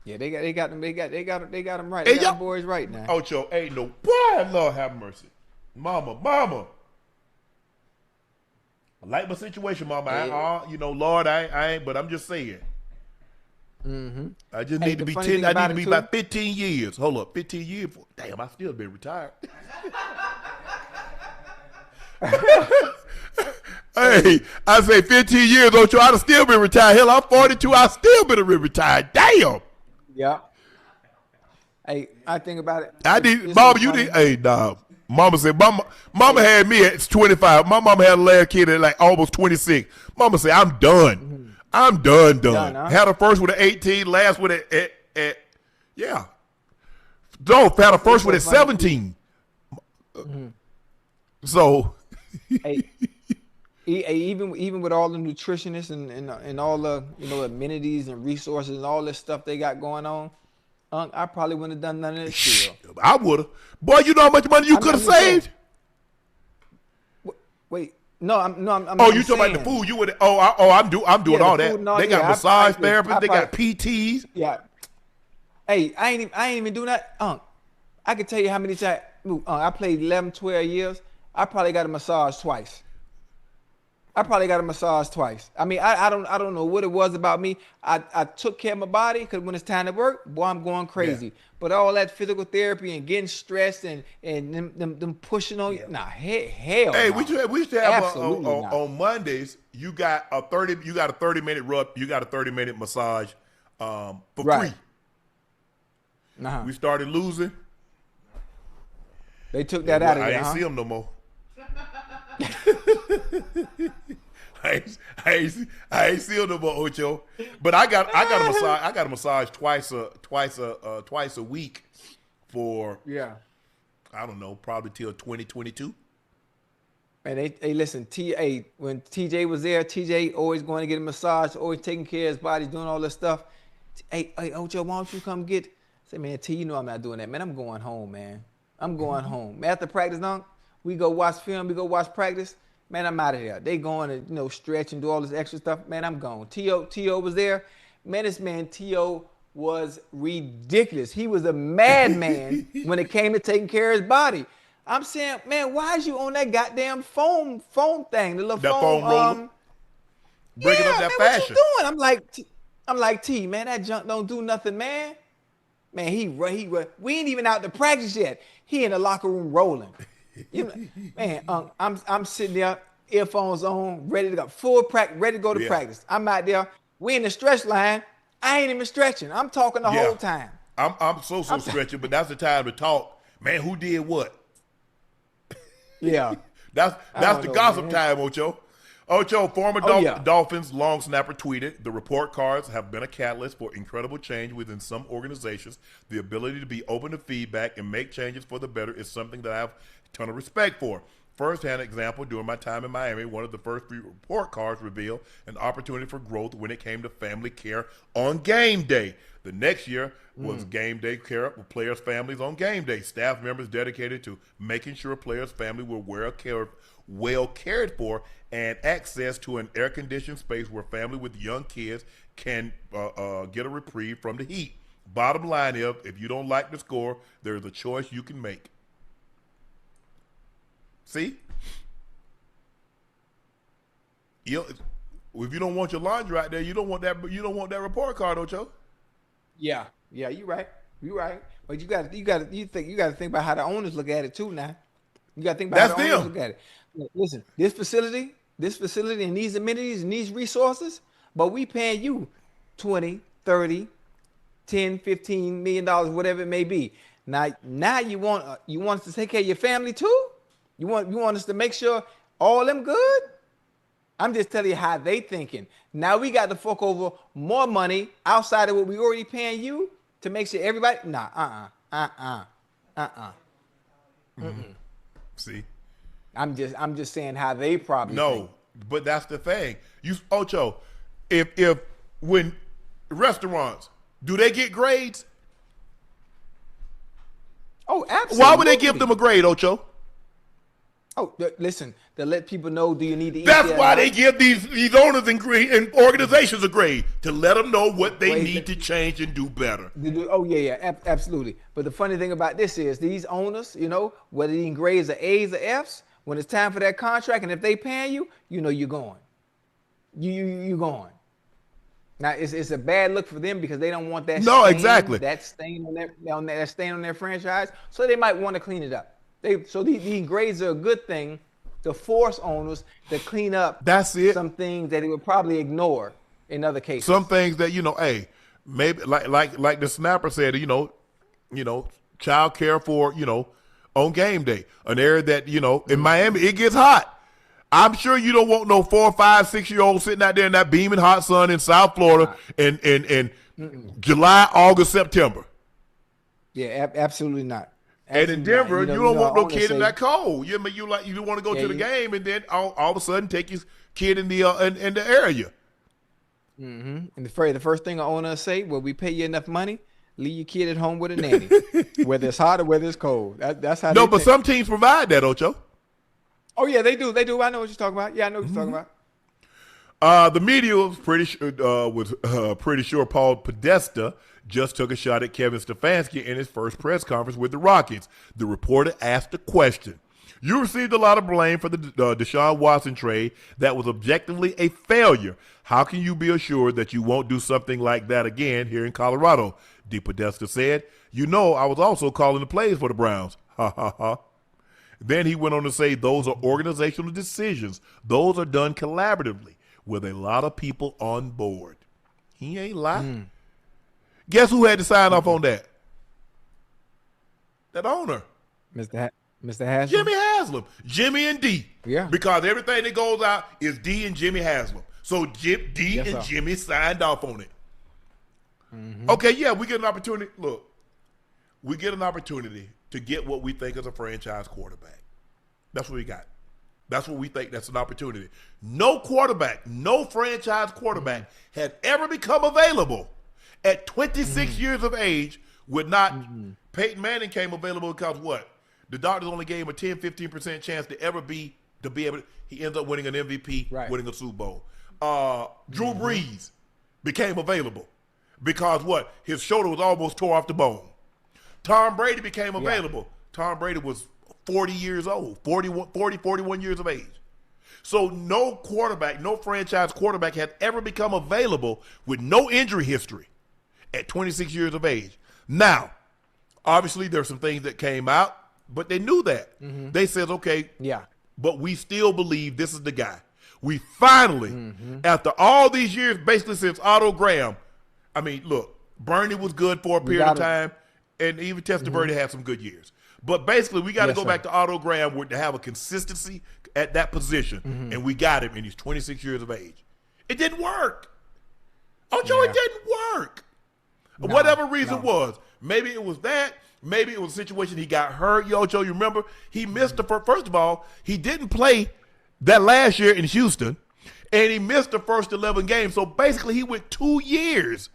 Yeah, they got them right. They got Hey, them y'all- boys right now. Ocho, ain't no boy. Lord have mercy, mama. I like my situation, mama. Lord, I ain't. But I'm just saying. Mm-hmm. I just Hey, need to the be funny 10. thing I about need to it, be too- about 15 years. Hold up, 15 years. Damn, I still been retired. Hey, I say 15 years, Ocho. I'd have still been retired. Hell, I'm 42. I still been retired. Damn. Yeah. Hey, I think about it. I It's need, so mama. You funny. need. Hey, nah. Mama said, mama had me at 25. My mama had a last kid at like almost 26. Mama said, I'm done. Mm-hmm. I'm done. Done, huh? Had a first with an 18, last with at yeah. No, had a first so with at funny. 17. So, Hey, even with all the nutritionists and all the amenities and resources and all this stuff they got going on, I probably wouldn't have done none of this still. I would have. Boy, you know how much money you could have I'm just saying. saved? Wait, no, I'm Oh, I'm you talking about the saying- food? You would. I'm doing Yeah, the all food that. and all- They got yeah, massage I therapists. They got probably- PTs. Yeah. Hey, I ain't even doing that. I can tell you how many times I played 11, 12 years. I probably got a massage twice. I mean, I don't know what it was about me. I took care of my body because when it's time to work, boy, I'm going crazy. Yeah. But all that physical therapy and getting stressed and them pushing on you, hell. Hey, no. we used to have Absolutely not. on Mondays. You got a 30-minute rub. You got a 30-minute massage for Right. free. Uh-huh. We started losing. They took that out of I there, ain't huh? see them no more. I ain't see them no more, Ocho. But I got a massage. I got a massage twice a week for Yeah. I don't know, probably till 2022. And they listen, when TJ was there, TJ always going to get a massage, always taking care of his body, doing all this stuff. Hey, Ocho, why don't you come get? I say, man, T, you know I'm not doing that, man. I'm going home, man. I'm going home. After practice, we go watch film, we go watch practice. Man, I'm out of here. They going to stretch and do all this extra stuff. Man, I'm gone. T.O. was there. Man, this man T.O. was ridiculous. He was a madman when it came to taking care of his body. I'm saying, man, why is you on that goddamn foam thing? The little That foam roller? Breaking up that man, fashion. What you doing? I'm like, T, man, that junk don't do nothing, man. Man, he we ain't even out to practice yet. He in the locker room rolling. Man, I'm sitting there, earphones on, ready to go, full practice, ready to go to practice. I'm out there. We in the stretch line. I ain't even stretching. I'm talking the whole time. I'm so stretching, but that's the time to talk. Man, who did what? Yeah. That's the know, gossip man. time, Ocho. Ocho, former yeah. Dolphins long snapper tweeted, the report cards have been a catalyst for incredible change within some organizations. The ability to be open to feedback and make changes for the better is something that I have a ton of respect for. First-hand example, during my time in Miami, one of the first 3 report cards revealed an opportunity for growth when it came to family care on game day. The next year was game day care with players' families on game day. Staff members dedicated to making sure players' families were well cared for and access to an air-conditioned space where family with young kids can get a reprieve from the heat. Bottom line is, if you don't like the score, there's a choice you can make. See? If you don't want your laundry out there, you don't want that report card, Ocho. Yeah, you're right. But you got to think about how the owners look at it too now. You got to think about how the That's owners them. look at it. Listen, this facility and these amenities and these resources, but we paying you 20, 30, 10, 15 million dollars, whatever it may be. Now you want us to take care of your family too? You want us to make sure all them good? I'm just telling you how they thinking. Now we got to fork over more money outside of what we already paying you to make sure everybody. See? I'm just saying how they probably think. But that's the thing. Ocho, if when restaurants, do they get grades? Oh, absolutely. Why would they give them a grade, Ocho? Oh, listen, to let people know, do you need to eat That's there why now? they give these owners and organizations a grade, to let them know what they need to change and do better. Oh, yeah, absolutely. But the funny thing about this is these owners, whether these grades are A's or F's, when it's time for that contract, and if they paying you, you're going. You're going. Now it's a bad look for them because they don't want that. Exactly. That stain on their franchise. So they might want to clean it up. So these grades are a good thing to force owners to clean up. That's it. Some things that they would probably ignore in other cases. Some things that hey, maybe like the snapper said, child care for on game day, an area that in Miami it gets hot. I'm sure you don't want no 4, 5, 6-year-old sitting out there in that beaming hot sun in South Florida in July, August, September. Yeah, absolutely not. And in Denver, you don't want no kid in that cold. You want to go to the game and then all of a sudden take your kid in the area. Mm-hmm. And the first thing an owner say, well, we pay you enough money, leave your kid at home with a nanny, whether it's hot or whether it's cold. That's how. No, but some teams provide that, Ocho. Oh yeah, they do. They do. I know what you're talking about. Yeah, I know what you're talking about. The media was pretty sure Paul Podesta just took a shot at Kevin Stefanski in his first press conference with the Rockets. The reporter asked a question. You received a lot of blame for the Deshaun Watson trade that was objectively a failure. How can you be assured that you won't do something like that again here in Colorado? DePodesta said. I was also calling the plays for the Browns. Ha ha ha. Then he went on to say those are organizational decisions. Those are done collaboratively with a lot of people on board. He ain't lying. Guess who had to sign off on that? That owner. Mr. Haslam? Jimmy Haslam. Jimmy and D. Yeah. Because everything that goes out is D and Jimmy Haslam. So D and Jimmy signed off on it. Mm-hmm. Okay, yeah, we get an opportunity. Look, we get an opportunity to get what we think is a franchise quarterback. That's what we got. That's what we think. That's an opportunity. No quarterback, no franchise quarterback had ever become available at 26 years of age with not Peyton Manning came available because what? The doctors only gave him a 10, 15% chance to be able to, he ends up winning an MVP, winning a Super Bowl. Drew Brees became available because what? His shoulder was almost tore off the bone. Tom Brady became available. Tom Brady was 40 years old, 41 years of age. So no quarterback, no franchise quarterback had ever become available with no injury history at 26 years of age. Now, obviously there's some things that came out, but they knew that. They said, okay, but we still believe this is the guy. We finally, after all these years, basically since Otto Graham, I mean, look, Bernie was good for a period of time, and even Testaverde had some good years. But basically, we got to go back to Otto Graham to have a consistency at that position, and we got him, and he's 26 years of age. It didn't work. Ocho, it didn't work. Whatever reason was. Maybe it was that. Maybe it was a situation he got hurt. Ocho, you remember? He missed the first of all, he didn't play that last year in Houston, and he missed the first 11 games. So basically, he went 2 years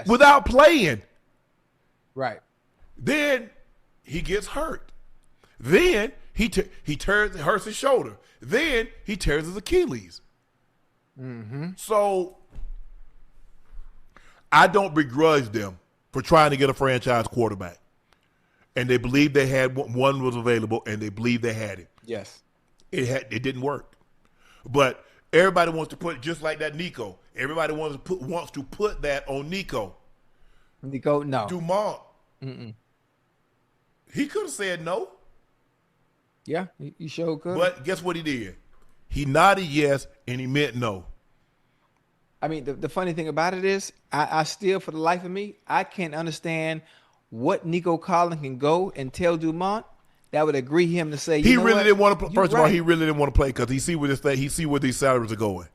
without playing. Right. Then he gets hurt. Then he hurts his shoulder. Then he tears his Achilles. So I don't begrudge them for trying to get a franchise quarterback. And they believed they had one was available, and they believed they had it. Yes. It didn't work. But everybody wants to put it just like that Nico. Everybody wants to put that on Nico. Nico, no. Dumont. He could have said no. Yeah, he sure could. But guess what he did? He nodded yes, and he meant no. I mean, the funny thing about it is, I still, for the life of me, I can't understand what Nico Collins can go and tell Dumont that would agree him to say, he really didn't want to play. First of all, he really didn't want to play because he see where these salaries are going.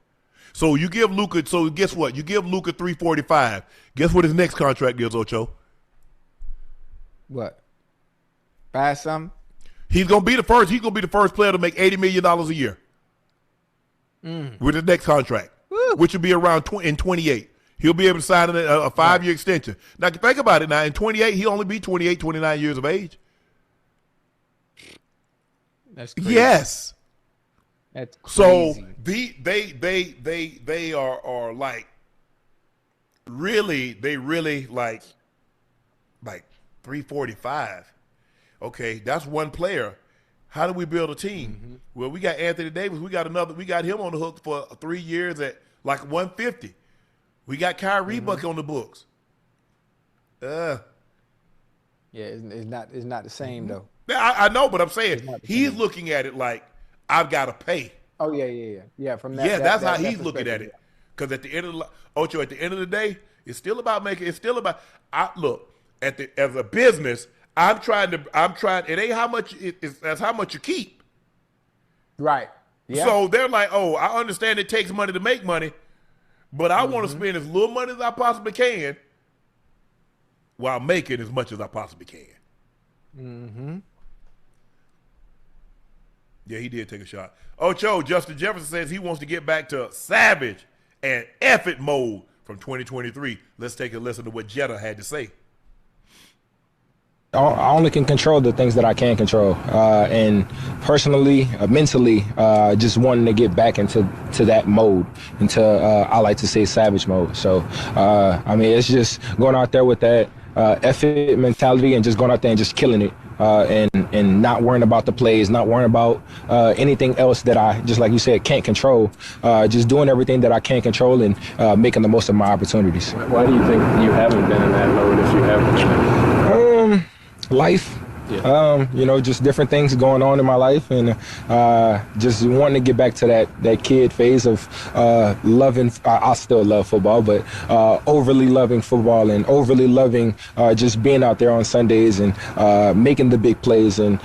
So you give Luka. So guess what? You give Luka $345. Guess what his next contract is, Ocho? What? Buy some? He's gonna be the first. He's gonna be the first player to make $80 million a year with his next contract, which will be around in 28. He'll be able to sign a 5-year extension. Now think about it. Now in 28, he'll only be 28, 29 years of age. That's crazy. Yes. That's So crazy. they are like really like 345. Okay, that's one player. How do we build a team? Well, we got Anthony Davis. We got him on the hook for 3 years at like 150. We got Kyrie Buck on the books. Yeah, it's not the same though. I know, but I'm saying he's looking at it like I've got to pay. Oh yeah. From that, That's how he's looking at it. Because at the end of Ocho, at the end of the day, it's still about making. It's still about. Look as a business. I'm trying. It ain't how much. That's how much you keep. Right. Yeah. So they're like, oh, I understand it takes money to make money, but I want to spend as little money as I possibly can while making as much as I possibly can. Yeah, he did take a shot. Ocho, Justin Jefferson says he wants to get back to savage and effort mode from 2023. Let's take a listen to what Jetta had to say. I only can control the things that I can control, and personally, mentally, just wanting to get back into that mode, into I like to say savage mode. So, I mean, it's just going out there with that effort mentality and just going out there and just killing it, and not worrying about the plays, not worrying about anything else that I, just like you said, can't control. Just doing everything that I can control and making the most of my opportunities. Why do you think you haven't been in that mode if you haven't been? Life. Yeah. Just different things going on in my life, and just wanting to get back to that kid phase of loving. I still love football, but overly loving football and overly loving just being out there on Sundays and making the big plays and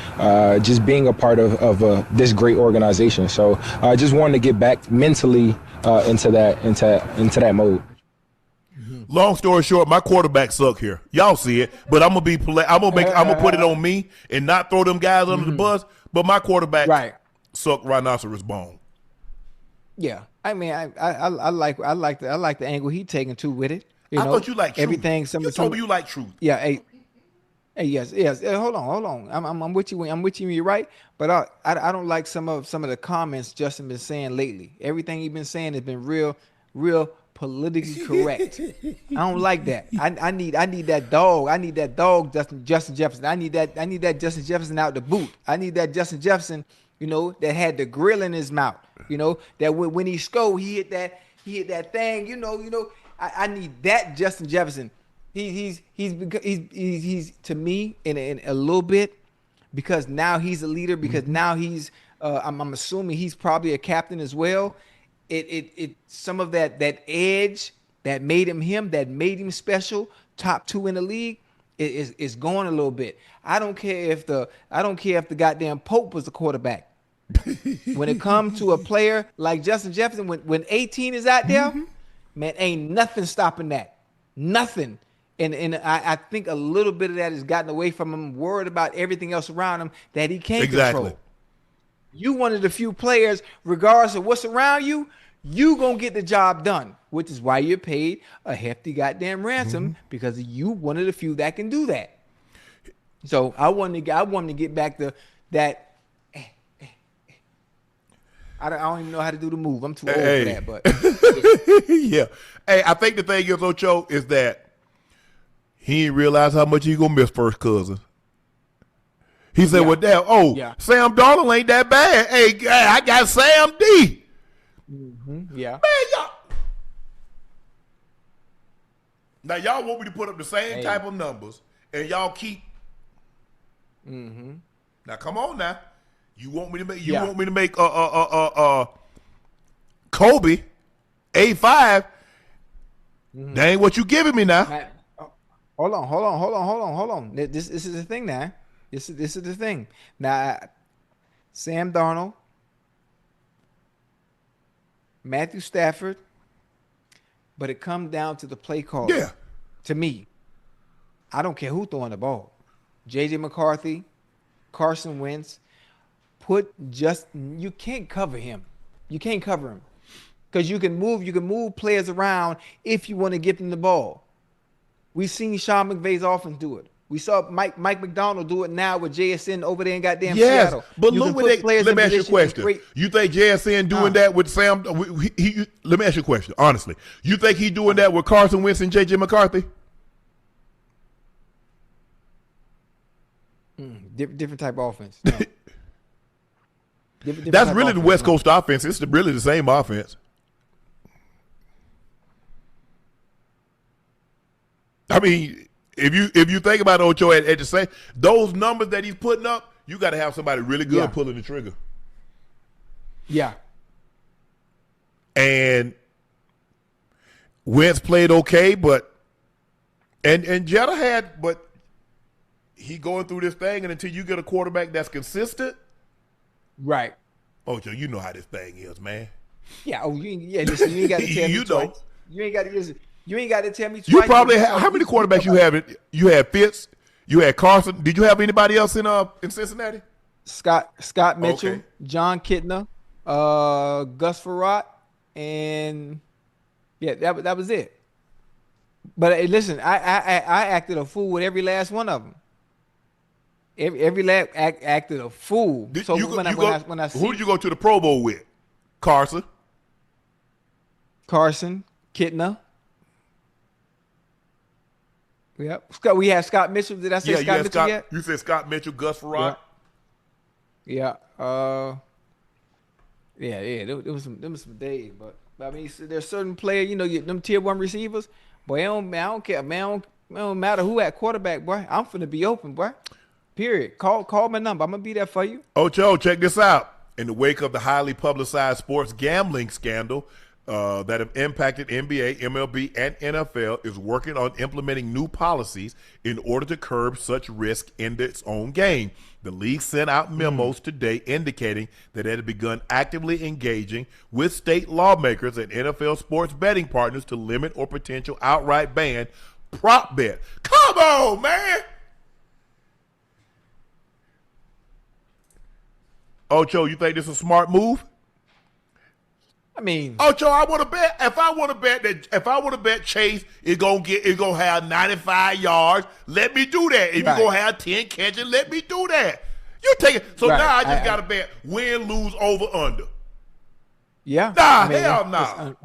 just being a part of this great organization. So I just wanted to get back mentally into that mode. Long story short, my quarterback suck here. Y'all see it, but I'm gonna put it on me and not throw them guys under the bus. But my quarterback suck rhinoceros bone. Yeah, I mean, I like the angle he taking too with it. I thought you liked everything. You told me you like truth. Yeah. Hey, yes. Hold on. I'm with you. I'm with you. You're right. But I don't like some of the comments Justin been saying lately. Everything he been saying has been real politically correct. I don't like that. I need that dog. I need that dog, Justin Jefferson. I need that Justin Jefferson out the boot. I need that Justin Jefferson, that had the grill in his mouth. That when he scored, he hit that thing. I need that Justin Jefferson. He's to me in a little bit, because now he's a leader. Because now he's I'm assuming he's probably a captain as well. It some of that edge that made him special, top 2 in the league, is going a little bit. I don't care if the goddamn Pope was the quarterback. When it comes to a player like Justin Jefferson, when 18 is out there, man, ain't nothing stopping that. Nothing. And I think a little bit of that has gotten away from him, worried about everything else around him that he can't control. You one of the few players, regardless of what's around you, you gonna get the job done, which is why you're paid a hefty goddamn ransom, because you one of the few that can do that. So I wanted to get back to that. I don't even know how to do the move. I'm too old for that, but yeah. Hey, I think the thing is, Ocho, is that he didn't realize how much he gonna miss first cousin. He said, well, damn, Sam Darnold ain't that bad. Hey, I got Sam D. Yeah. Man, y'all. Now, y'all want me to put up the same type of numbers, and y'all keep. Now, come on now. You want me to make Kobe 85. That ain't what you giving me now. Hold on. This is the thing now. This is the thing. Now, Sam Darnold, Matthew Stafford, but it comes down to the play call. Yeah. To me, I don't care who throwing the ball. J.J. McCarthy, Carson Wentz, you can't cover him. You can't cover him because you can move players around if you want to get them the ball. We've seen Sean McVay's offense do it. We saw Mike McDonald do it now with JSN over there in goddamn yes, Seattle. but look what let me ask you a question. You think JSN doing that with Sam? Let me ask you a question, honestly. You think he doing that with Carson Wentz and J.J. McCarthy? Different type of offense. No. different That's really the West Coast offense. It's really the same offense. I mean, if you think about Ocho at the same, those numbers that he's putting up, you got to have somebody really good pulling the trigger. Yeah. And Wentz played okay, but Jetta had, but he going through this thing, and until you get a quarterback that's consistent, right? Ocho, you know how this thing is, man. Yeah. Oh, listen, you ain't got to tell me twice. You ain't got to listen. You ain't got to tell me twice. You probably have, how many quarterbacks you have? You had Fitz, you had Carson. Did you have anybody else in Cincinnati? Scott Mitchell, John Kitna, Gus Frerotte, and that was it. But listen, I acted a fool with every last one of them. Every last acted a fool. So when I see, who did you go to the Pro Bowl with? Carson, Kitna. Yep. We have Scott Mitchell. Did I say Scott Mitchell yet? You said Scott Mitchell, Gus Frerotte. Yeah. There was some days, but I mean, there's certain players, them tier 1 receivers. Boy, I don't care, man. It don't matter who at quarterback, boy. I'm finna be open, boy. Period. Call my number. I'm gonna be there for you. Ocho, check this out. In the wake of the highly publicized sports gambling scandal that have impacted NBA, MLB, and NFL, is working on implementing new policies in order to curb such risk in its own game. The league sent out memos today indicating that it had begun actively engaging with state lawmakers and NFL sports betting partners to limit or potential outright ban prop bet. Come on, man. Ocho, you think this is a smart move? I mean, Ocho, I want to bet. If I want to bet Chase is gonna have 95 yards, let me do that. If you're gonna have 10 catches, let me do that. You take it. So now I just gotta bet win, lose, over, under. Yeah. Nah, hell no.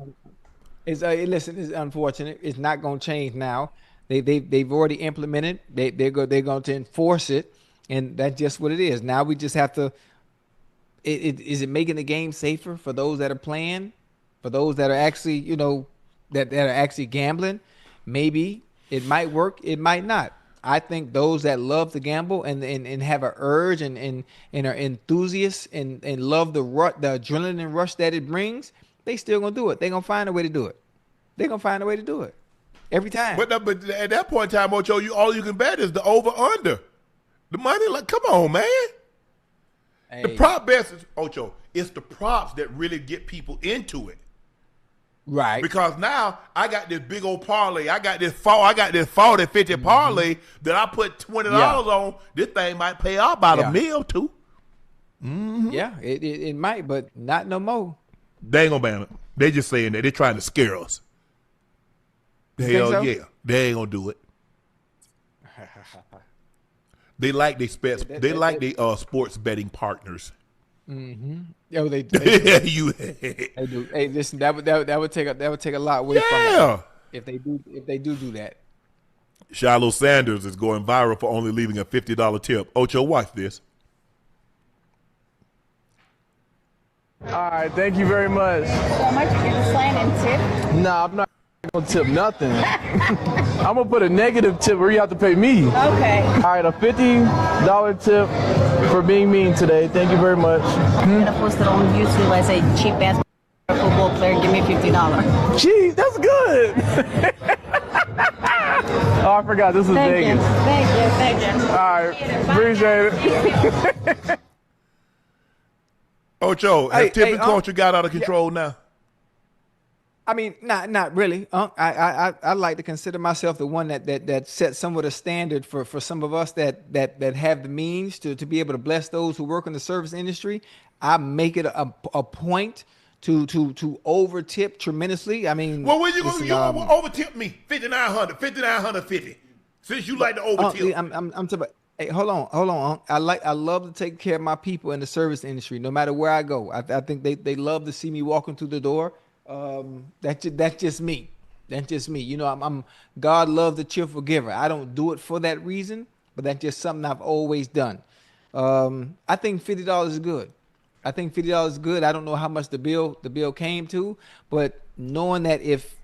Listen, it's unfortunate. It's not gonna change now. They've already implemented. They're going to enforce it, and that's just what it is. Now we just have to. Is it making the game safer for those that are playing, for those that are actually, that are actually gambling? Maybe it might work. It might not. I think those that love to gamble and have an urge and are enthusiasts and love the adrenaline rush that it brings, they still gonna do it. They gonna find a way to do it. They gonna find a way to do it every time. But at that point in time, Ocho, all you can bet is the over under. The money, like, come on, man. Hey. The prop bets is, Ocho, it's the props that really get people into it. Right. Because now I got this big old parlay. I got this 40-50 parlay that I put $20 on. This thing might pay out about a meal too. Mm-hmm. Yeah, it might, but not no more. They ain't gonna ban it. They just saying that they're trying to scare us. Hell yeah. They ain't gonna do it. They like they sports betting partners. Mm-hmm. Oh, they do. They do. Hey, listen, that would take a lot away from them if they do that. Shilo Sanders is going viral for only leaving a $50 tip. Ocho, watch this. All right, thank you very much. So much for the sign and tip? Nah, I'm not gonna tip nothing. I'm gonna put a negative tip where you have to pay me. Okay. All right, a $50 tip for being mean today. Thank you very much. I'm gonna post it on YouTube. I say cheap ass football player, give me $50. Gee, that's good. Oh, I forgot this is Vegas. Thank you. All right, appreciate it. Ocho, has tipping culture got out of control now? I mean, not really. I like to consider myself the one that sets somewhat a standard for some of us that have the means to be able to bless those who work in the service industry. I make it a point to over tip tremendously. I mean, well, when you over tip me $5,900, $5,950. Since you like to over tip. I'm talking about. Hey, hold on. I love to take care of my people in the service industry, no matter where I go. I think they love to see me walking through the door. That's just me. That's just me. You know, I'm God loves the cheerful giver. I don't do it for that reason, but that's just something I've always done. I think $50 is good. I think $50 is good. I don't know how much the bill came to, but knowing that if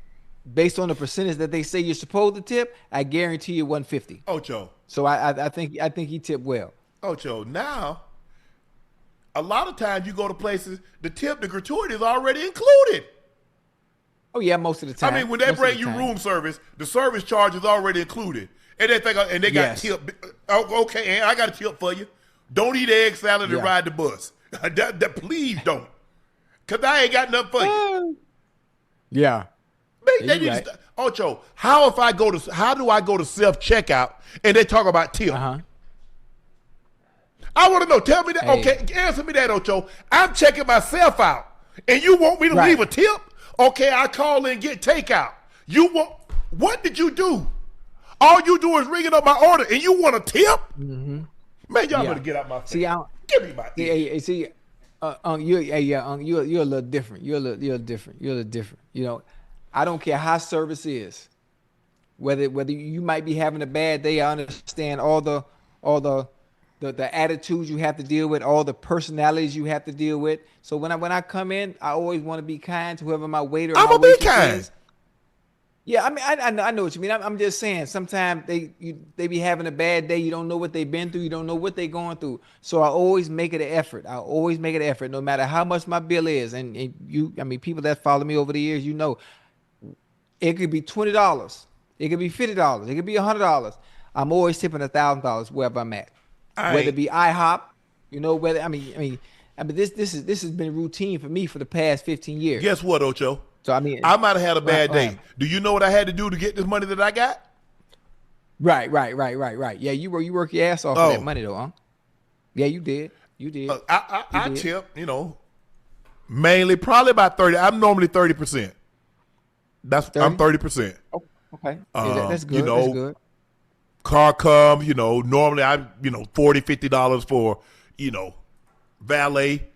based on the percentage that they say you're supposed to tip, I guarantee you $150. Ocho. So I think he tipped well. Ocho, now a lot of times you go to places, the gratuity is already included. Oh yeah, most of the time. I mean, when they bring you room service, the service charge is already included, and they think, and they got tip. Oh, okay, and I got a tip for you. Don't eat egg salad and ride the bus. Please don't, cause I ain't got nothing for you. Yeah. They need to Ocho, how do I go to self checkout and they talk about tip? I want to know. Tell me that. Hey. Okay, answer me that, Ocho. I'm checking myself out, and you want me to leave a tip? Okay, I call in and get takeout. What did you do? All you do is ringing up my order, and you want a tip? Mm-hmm. Man, y'all better get out my face. See, give me my tip. See, you're a little different. You're a little different. You know. I don't care how service is, whether you might be having a bad day. I understand all the attitudes you have to deal with, all the personalities you have to deal with. So when I come in, I always want to be kind to whoever my waiter. I'm gonna be kind. Is. Yeah, I mean, I know what you mean. I'm just saying. Sometimes they be having a bad day. You don't know what they've been through. You don't know what they're going through. So I always make it an effort. No matter how much my bill is. And people that follow me over the years, you know. It could be $20. It could be $50. It could be $100. I'm always tipping $1,000 wherever I'm at. Whether it be IHOP, you know, this has been routine for me for the past 15 years. Guess what, Ocho? So I mean, I might have had a bad day. Do you know what I had to do to get this money that I got? Right. Yeah, you work your ass off for that money though, huh? Yeah, you did. I tip, you know, mainly probably about 30. I'm normally 30%. I'm 30%. Oh, okay. That's good. You know, that's good. Car comes, you know, normally I'm, you know, $40, $50 for, you know, valet.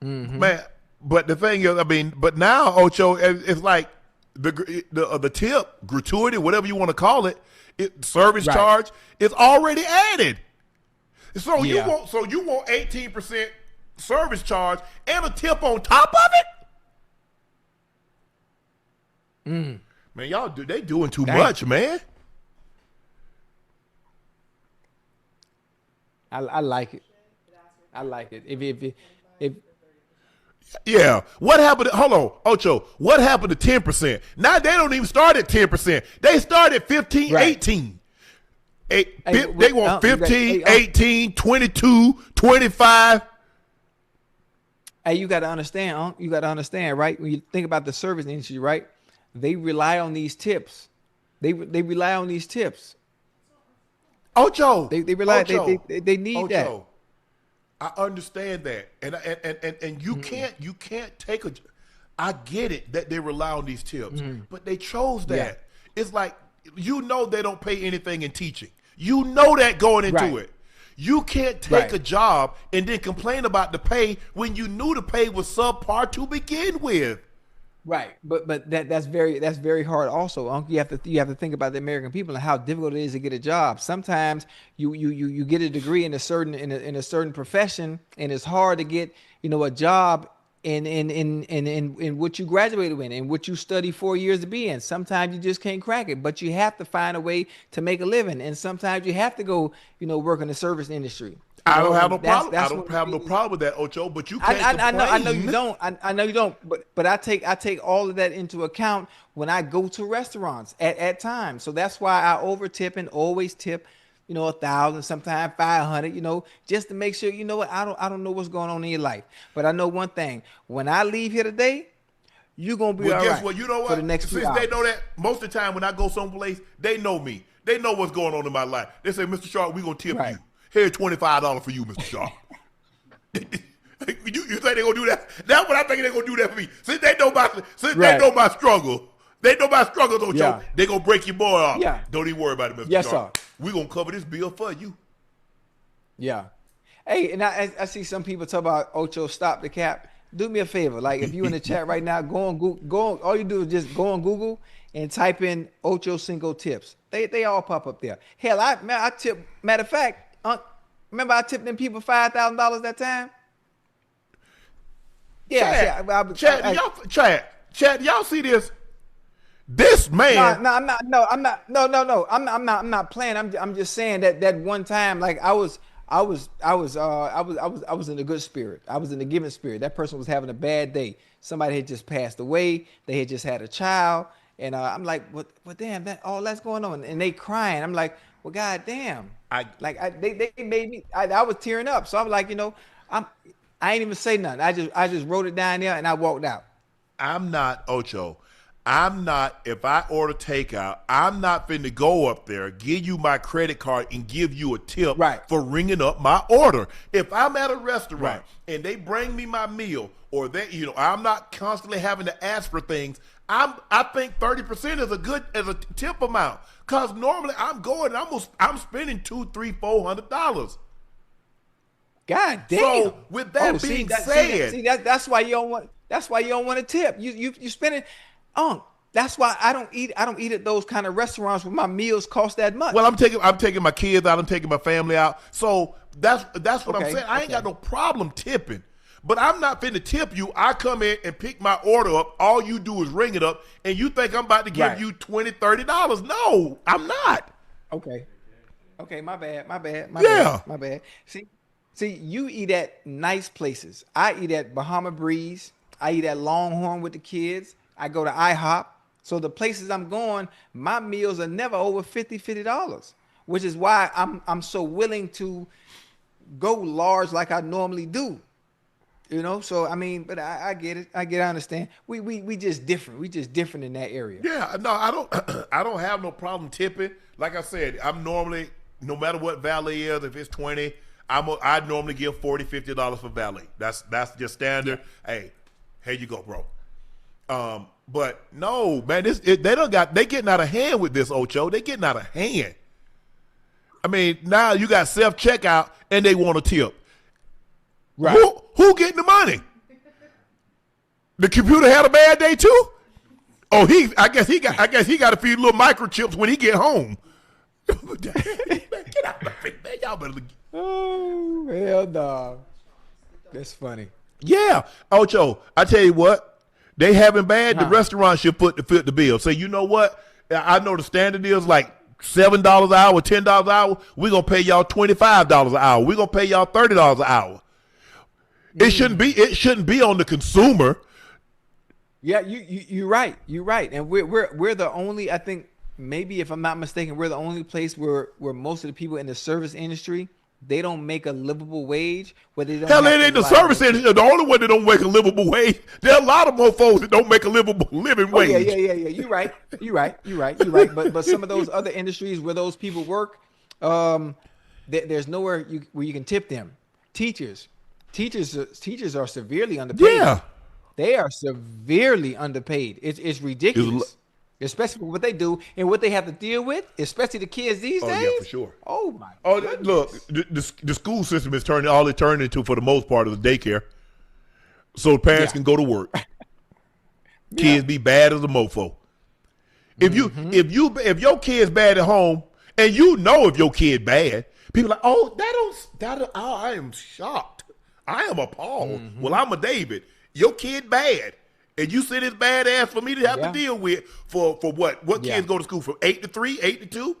Mm-hmm. Man, but the thing is, I mean, but now, Ocho, it's like the tip, gratuity, whatever you want to call it, service charge is already added. So you want 18% service charge and a tip on top of it? Man, they doing too much, man. I like it. If yeah, what happened? Hold on, Ocho. What happened to 10%? Now they don't even start at 10%. They start at 15, 18. They want 15, 18, 22, 25. Hey, you got to understand, you got to understand, right? When you think about the service industry, right? They rely on these tips. They rely on these tips. Ocho. They rely. Ocho. They need Ocho. that. I understand that, and you can't take a. I get it that they rely on these tips, but they chose that. Yeah. It's like you know they don't pay anything in teaching. You know that going into it. You can't take a job and then complain about the pay when you knew the pay was subpar to begin with. Right, but that's very hard. Also, Unc, you have to think about the American people and how difficult it is to get a job. Sometimes you get a degree in a certain profession, and it's hard to get a job in what you graduated in and what you studied 4 years to be in. Sometimes you just can't crack it, but you have to find a way to make a living, and sometimes you have to go work in the service industry. I don't have no problem. I don't have no problem with that, Ocho. But you can't. I know you don't. I know you don't. But I take all of that into account when I go to restaurants at times. So that's why I over tip and always tip, 1,000, sometimes 500. Just to make sure. You know what? I don't know what's going on in your life, but I know one thing. When I leave here today, you're gonna be all right. Guess what? You know what? For the next Since they know that, most of the time when I go someplace, they know me. They know what's going on in my life. They say, Mr. Sharpe, we're gonna tip you. Here's $25 for you, Mr. Sharpe. you think they're gonna do that? That's what I think they're gonna do that for me. Since they know my struggle, They know my struggles, Ocho. Yeah. They gonna break your boy off. Yeah. Don't even worry about it, Mr. Yes, Sharp. sir. We gonna cover this bill for you. Yeah. Hey, and I see some people talk about Ocho stop the cap. Do me a favor, like if you in the chat right now, go on Google. All you do is just go on Google and type in Ochocinco tips. They all pop up there. Hell, I tip. Matter of fact, remember I tipped them people $5,000 that time. Yeah, Chad, y'all see this? This man. No, I'm not playing. I'm just saying that one time, like I was in a good spirit. I was in a giving spirit. That person was having a bad day. Somebody had just passed away. They had just had a child, and I'm like, what? Damn, that's going on, and they crying. I'm like, well, god damn. They made me. I was tearing up. So I'm like, I ain't even say nothing. I just wrote it down there and I walked out. I'm not Ocho. If I order takeout, I'm not finna go up there, give you my credit card and give you a tip for ringing up my order. If I'm at a restaurant and they bring me my meal, or I'm not constantly having to ask for things, I think 30% is a tip amount. Cause normally I'm spending $200, $300, $400. God damn. So with that being said, that's why you don't want. That's why you don't want a tip. You spending. That's why I don't eat at those kind of restaurants where my meals cost that much. Well, I'm taking my kids out. I'm taking my family out. So that's what I'm saying. I ain't got no problem tipping, but I'm not finna tip you. I come in and pick my order up. All you do is ring it up, and you think I'm about to give you $20, $30. No, I'm not. Okay, my bad. My bad. See, you eat at nice places. I eat at Bahama Breeze. I eat at Longhorn with the kids. I go to IHOP. So the places I'm going, my meals are never over $50, which is why I'm so willing to go large like I normally do. So I mean, but I get it. I understand. We just different. We just different in that area. Yeah, no, I don't have no problem tipping. Like I said, I'm normally, no matter what valet is, if it's 20, I normally give $40, $50 for valet. That's just standard. Hey, here you go, bro. But no, man, they getting out of hand with this, Ocho. They getting out of hand. I mean, now you got self-checkout and they want a tip. Right. Who getting the money? The computer had a bad day too? Oh, I guess he got to feed little microchips when he get home. Get out of my man. Y'all better. Oh, hell no. That's funny. Yeah. Ocho, I tell you what. They having bad, the restaurant should foot the bill. Say, you know what? I know the standard is like $7 an hour, $10 an hour. We're going to pay y'all $25 an hour. We're going to pay y'all $30 an hour. It shouldn't be on the consumer. Yeah, you're right. You're right. And we're the only, I think, maybe if I'm not mistaken, we're the only place where most of the people in the service industry, they don't make a livable wage. Where they don't. Hell, it ain't the service industry. The only one that don't make a livable wage. There are a lot of more folks that don't make a living wage. Yeah. You're right. But some of those other industries where those people work, there's nowhere where you can tip them. Teachers are severely underpaid. Yeah, they are severely underpaid. It's ridiculous. Especially what they do and what they have to deal with, especially the kids these days. Oh, yeah, for sure. Oh, my goodness. Look, the school system is turning into, for the most part, of the daycare. So parents can go to work. Kids be bad as a mofo. If your kid's bad at home, and if your kid bad, people are like, I am shocked. I am appalled. Well, I'm a David. Your kid bad. And you said it's badass for me to have to deal with for what? What kids go to school from 8 to 3, 8 to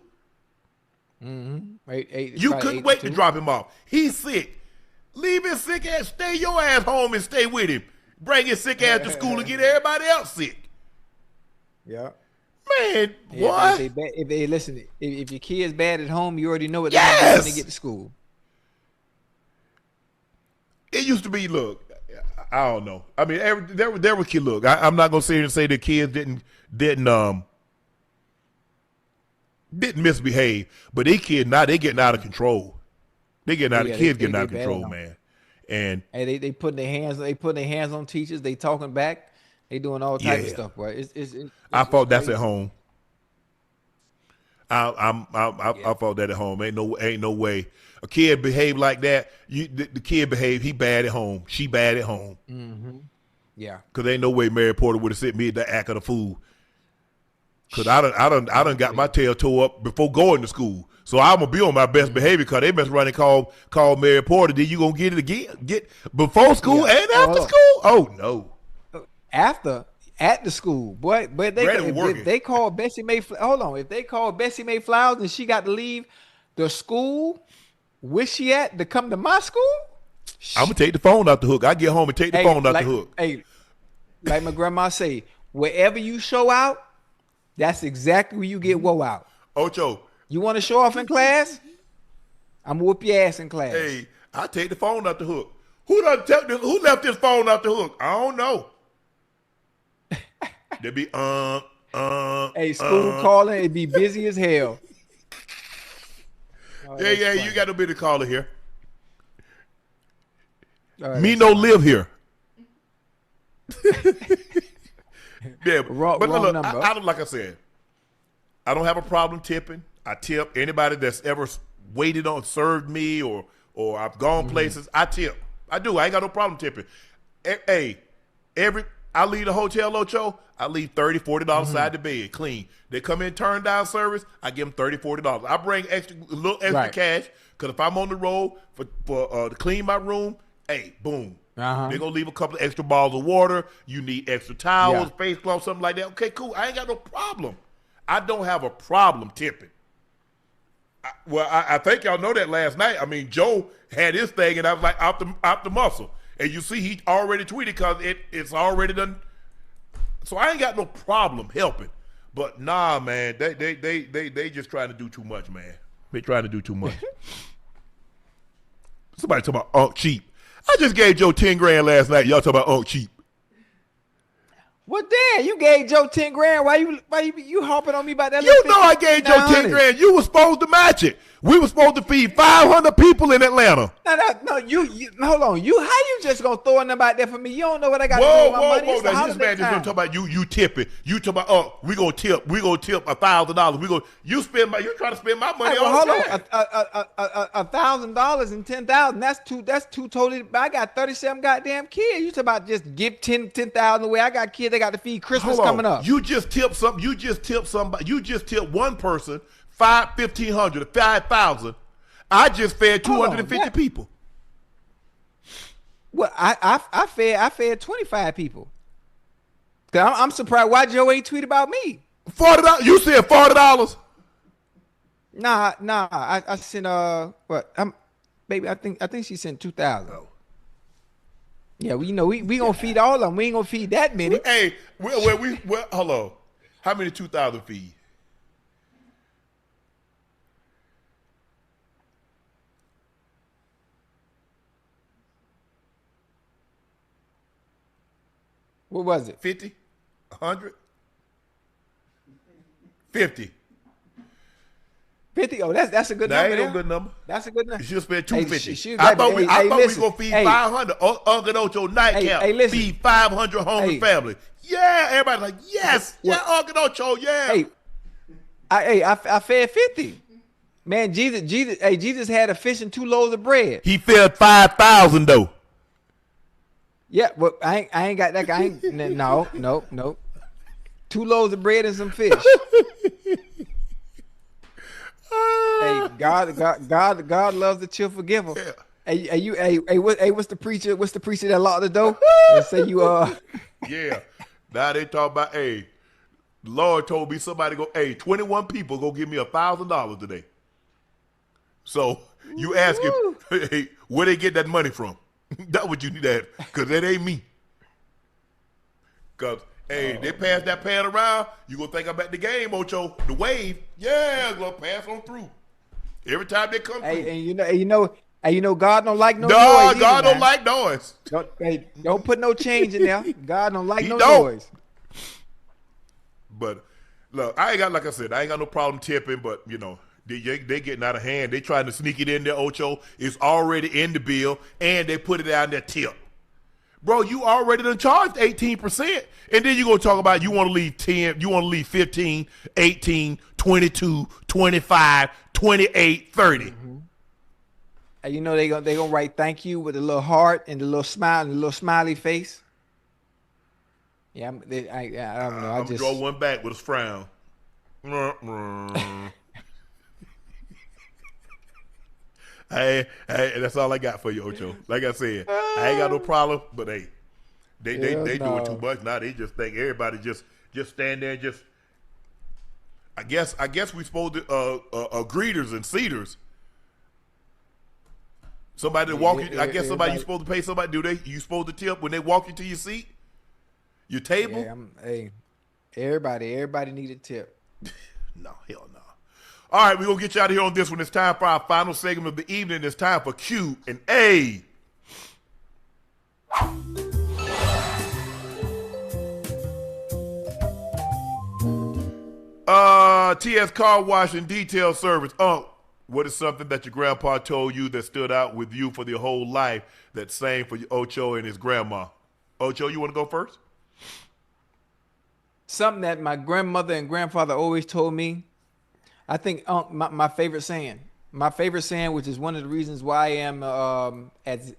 2? Eight, you couldn't wait to drop him off. He's sick. Leave his sick ass. Stay your ass home and stay with him. Bring his sick ass to school and get everybody else sick. Yeah. Man, what? If your kid's bad at home, you already know what they're going to get to school. It used to be, look. I don't know. I mean, there were kids. Look, I'm not gonna sit here and say the kids didn't misbehave, but these kids now they getting out of control. Kids getting out of control, man. And they putting their hands on teachers. They talking back. They doing all type of Yeah. stuff, boy. I thought that's crazy. at home. I thought that at home. Ain't no way a kid behave like that. The kid behave. He bad at home. She bad at home. Mm-hmm. Yeah. Cause ain't no way Mary Porter would have sent me the act of the fool. Cause I done got my tail tore up before going to school. So I'm gonna be on my best behavior. Cause they mess around and call Mary Porter. Then you gonna get it again? Get before school and after school? Oh no. At the school, boy, but if they call Bessie Mae. Hold on, if they call Bessie Mae Flowers and she got to leave the school, where she at to come to my school? I'm gonna take the phone out the hook. I get home and take the phone out the hook. Hey, like my grandma say, wherever you show out, that's exactly where you get woe out. Ocho, you want to show off in class? I'm gonna whoop your ass in class. Hey, I take the phone out the hook. Who left this phone out the hook? I don't know. They be Hey, school calling, it be busy as hell. Yeah, you got no business calling here. Me no live here. Yeah, wrong look, number. I don't, like I said, I don't have a problem tipping. I tip anybody that's ever served me or I've gone places. I tip. I do. I ain't got no problem tipping. Hey, I leave the hotel, Ocho, I leave $30, $40 side the bed, clean. They come in, turn down service, I give them $30, $40. I bring a little extra cash, because if I'm on the road to clean my room, hey, boom. They're going to leave a couple of extra bottles of water. You need extra towels, face cloths, something like that. Okay, cool. I ain't got no problem. I don't have a problem tipping. I think y'all know that last night. I mean, Joe had his thing, and I was like, out the muscle. And you see he already tweeted because it's already done. So I ain't got no problem helping. But nah, man, they just trying to do too much, man. They trying to do too much. Somebody talking about Unc Cheap. I just gave Joe 10 grand last night. Y'all talking about Unc Cheap. Well, damn, you gave Joe 10 grand. Why you harping on me about that? You know I gave Joe 10 grand. You were supposed to match it. We were supposed to feed 500 people in Atlanta. No, you hold on. How you just gonna throw in about that for me? You don't know what I got to do with my money. Whoa. Now, this man just talking about you tipping. You talking about, we gonna tip $1,000. You trying to spend my money all the time. $1,000 and $10,000. That's two totally. I got 37 goddamn kids. You talking about just give 10,000 away? I got kids. They got to feed Christmas coming up. You just tip something. You just tip somebody. You just tip one person $1,500, $5,000. I just fed 250 people. Well, I fed 25 people. I'm surprised why Joe ain't tweet about me. $40. You said $40. Nah. I sent baby. I think she sent 2,000. Oh. Yeah, we gonna feed all of them. We ain't gonna feed that many. Hey, hold on. How many 2,000 feed? What was it? 50? 100? 50. 50? Oh, that's a good number. That ain't no good number. That's a good number. You should spend 250. Hey, I thought we gonna feed 500. Unc Ocho Nightcap feed 500 hungry family. Yeah, everybody like, yes, Unc Ocho, yeah. I fed 50. Man, Jesus had a fish and 2 loaves of bread. He fed 5,000 though. Yeah, but I ain't got that. No. 2 loaves of bread and some fish. Hey, God loves the cheerful giver. Yeah. What's the preacher that locked the door and say you Yeah. Now they talk about, the Lord told me somebody 21 people go give me $1,000 today. So you ask him, hey, where they get that money from? That's what you need to ask, because that ain't me. Because, they pass that pan around, you going to think I'm at the game, Ocho. The wave, going to pass on through. Every time they come through. And you know God don't like no noise. No, God don't like noise. Don't put no change in there. God don't like noise. But, look, I ain't got no problem tipping, but, they getting out of hand. They trying to sneak it in there, Ocho. It's already in the bill, and they put it out in their tip. Bro, you already done charged 18%. And then you're going to talk about you want to leave 10, you want to leave 15, 18, 22, 25, 28, 30. Mm-hmm. And you know they gonna write thank you with a little heart and the little smile and the little smiley face. Yeah, I don't know. I'm going to draw one back with a frown. Hey, that's all I got for you, Ocho. Like I said, I ain't got no problem, but hey, they doing too much now. They just think everybody just stand there and just. I guess we supposed to greeters and seaters. Somebody that walk you. I guess somebody you supposed to pay somebody. You supposed to tip when they walk you to your seat, your table? Yeah, hey, everybody need a tip. No, hell no. All right, we're going to get you out of here on this one. It's time for our final segment of the evening. It's time for Q and A. TS Car Wash and Detail Service. What is something that your grandpa told you that stood out with you for your whole life that's same for Ocho and his grandma? Ocho, you want to go first? Something that my grandmother and grandfather always told me. I think my favorite saying, which is one of the reasons why I am as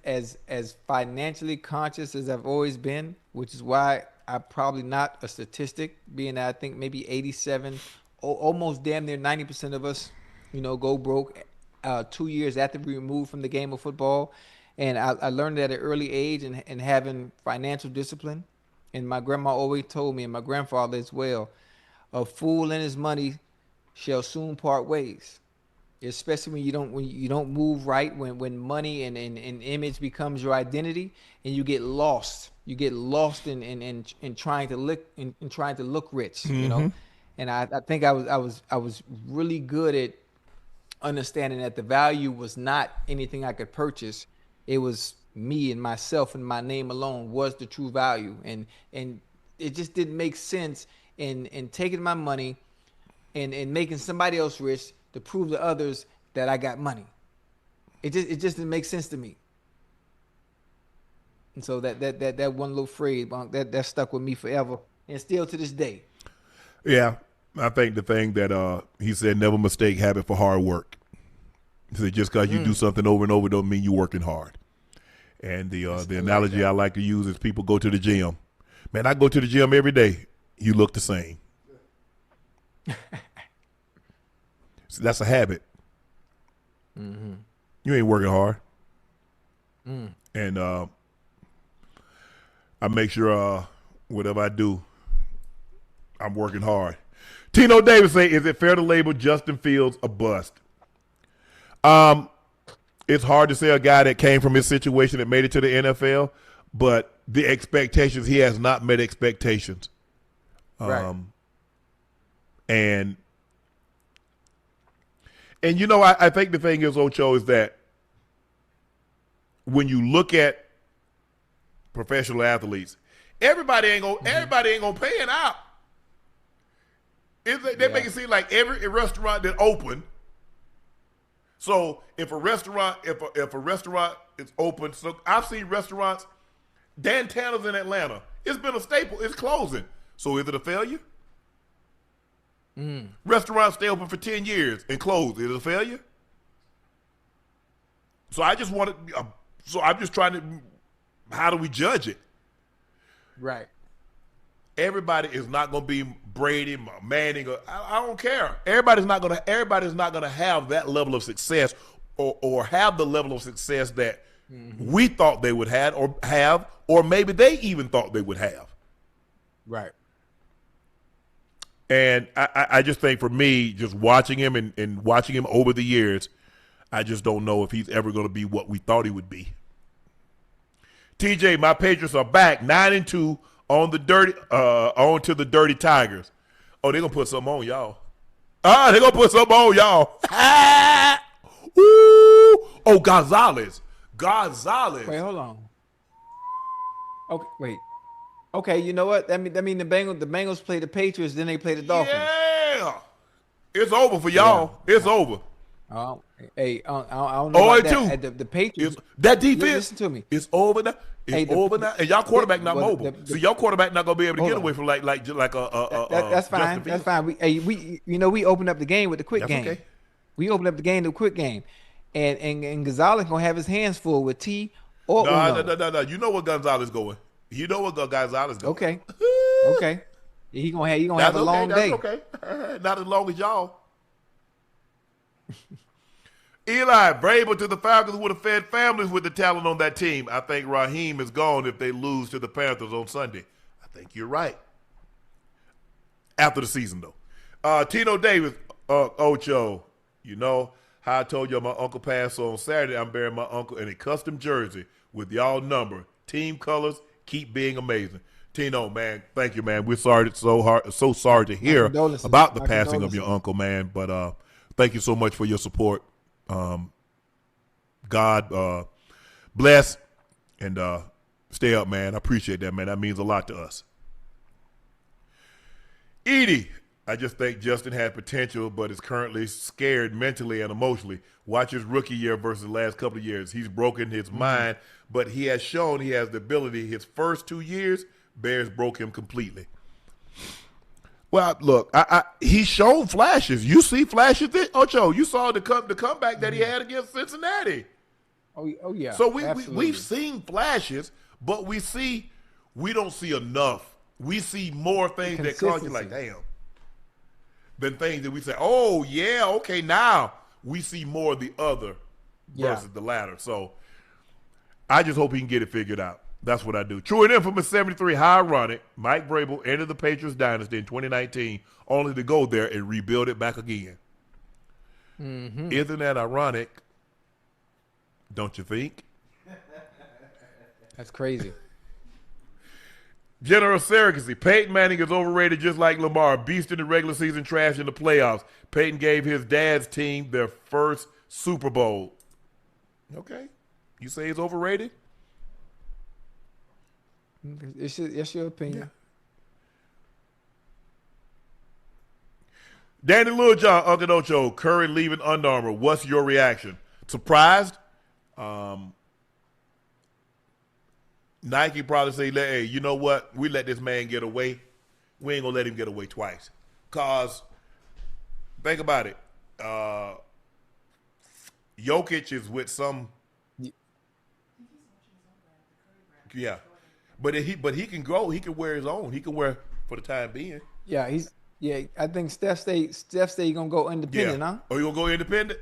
financially conscious as I've always been, which is why I'm probably not a statistic, being that I think maybe 87, almost damn near 90% of us, go broke 2 years after we removed from the game of football. And I learned at an early age and having financial discipline. And my grandma always told me, and my grandfather as well, a fool and his money shall soon part ways, especially when you don't move right, when money and image becomes your identity, and you get lost. You get lost in trying to look rich, Mm-hmm. And I think I was really good at understanding that the value was not anything I could purchase. It was me and myself and my name alone was the true value, and it just didn't make sense in taking my money and making somebody else rich to prove to others that I got money. It just didn't make sense to me. And so that one little phrase, that stuck with me forever, and still to this day. Yeah, I think the thing that he said, never mistake habit for hard work. He said just because you do something over and over don't mean you're working hard. And the analogy I like to use is people go to the gym. Man, I go to the gym every day. You look the same. So that's a habit. Mm-hmm. You ain't working hard. And I make sure whatever I do, I'm working hard. Tino Davis say, is it fair to label Justin Fields a bust? It's hard to say a guy that came from his situation that made it to the NFL, but the expectations, he has not met expectations. Right. And I think the thing is, Ocho, is that when you look at professional athletes, everybody ain't gonna pay it out. They make it seem like every restaurant that opened. So if a restaurant is open, so I've seen restaurants, Dan Tanner's in Atlanta. It's been a staple. It's closing. So is it a failure? Restaurants stay open for 10 years and close. Is it a failure? So I'm just trying to, how do we judge it? Right. Everybody is not going to be Brady, Manning. I don't care. Everybody's not going to have that level of success or have the level of success that we thought they would have, or maybe they even thought they would have. Right. And I just think for me, just watching him and watching him over the years, I just don't know if he's ever going to be what we thought he would be. TJ, my Patriots are back 9-2 on the the Dirty Tigers. Oh, they're going to put something on y'all. They're going to put something on y'all. Ooh. Oh, Gonzalez. Wait, hold on. Okay, wait. Okay, you know what? That mean the Bengals play the Patriots, then they play the Dolphins. Yeah. It's over for y'all. Yeah. It's over. Hey, I don't know about that. The Patriots. That defense. Listen to me. It's over now. It's over now, and y'all quarterback not mobile. So y'all quarterback not gonna be able to get away from like that's fine. That's fine. We opened up the game with the quick game. Okay. We opened up the game with the quick game, and Gonzalez gonna have his hands full with T or Uno. No. You know where Gonzalez going. You know where Gonzalez going. Okay. Okay. He gonna have a long day. Okay. Not as long as y'all. Eli, Vrabel to the Falcons would have fed families with the talent on that team. I think Raheem is gone if they lose to the Panthers on Sunday. I think you're right. After the season, though. Tino Davis, Ocho, you know how I told you my uncle passed on Saturday. I'm burying my uncle in a custom jersey with y'all number. Team colors keep being amazing. Tino, man, thank you, man. We're sorry, so sorry to hear about the passing of your uncle, man. But thank you so much for your support. God bless and stay up, man. I appreciate that, man. That means a lot to us. Edie, I just think Justin had potential, but is currently scared mentally and emotionally. Watch his rookie year versus the last couple of years. He's broken his mind, but he has shown he has the ability. His first 2 years, Bears broke him completely. Well, look, he's shown flashes. You see flashes, Ocho. You saw the comeback that he had against Cincinnati. Oh yeah. So we've seen flashes, but we don't see enough. We see more things that cause you like, damn, than things that we say, oh yeah, okay, now we see more of the other versus the latter. So I just hope he can get it figured out. That's what I do. True and infamous 73. How ironic. Mike Vrabel entered the Patriots dynasty in 2019 only to go there and rebuild it back again. Mm-hmm. Isn't that ironic? Don't you think? That's crazy. General surrogacy. Peyton Manning is overrated just like Lamar. Beast in the regular season, trash in the playoffs. Peyton gave his dad's team their first Super Bowl. Okay. You say he's overrated? It's your opinion. Yeah. Danny Littlejohn, Unc Ocho, Curry leaving Under Armour. What's your reaction? Surprised? Nike probably say, hey, you know what? We let this man get away. We ain't going to let him get away twice. Because, think about it. Jokic is with some. Yeah. But he can grow. He can wear his own. He can wear for the time being. Yeah, I think Steph say gonna go independent, huh? Oh, you gonna go independent?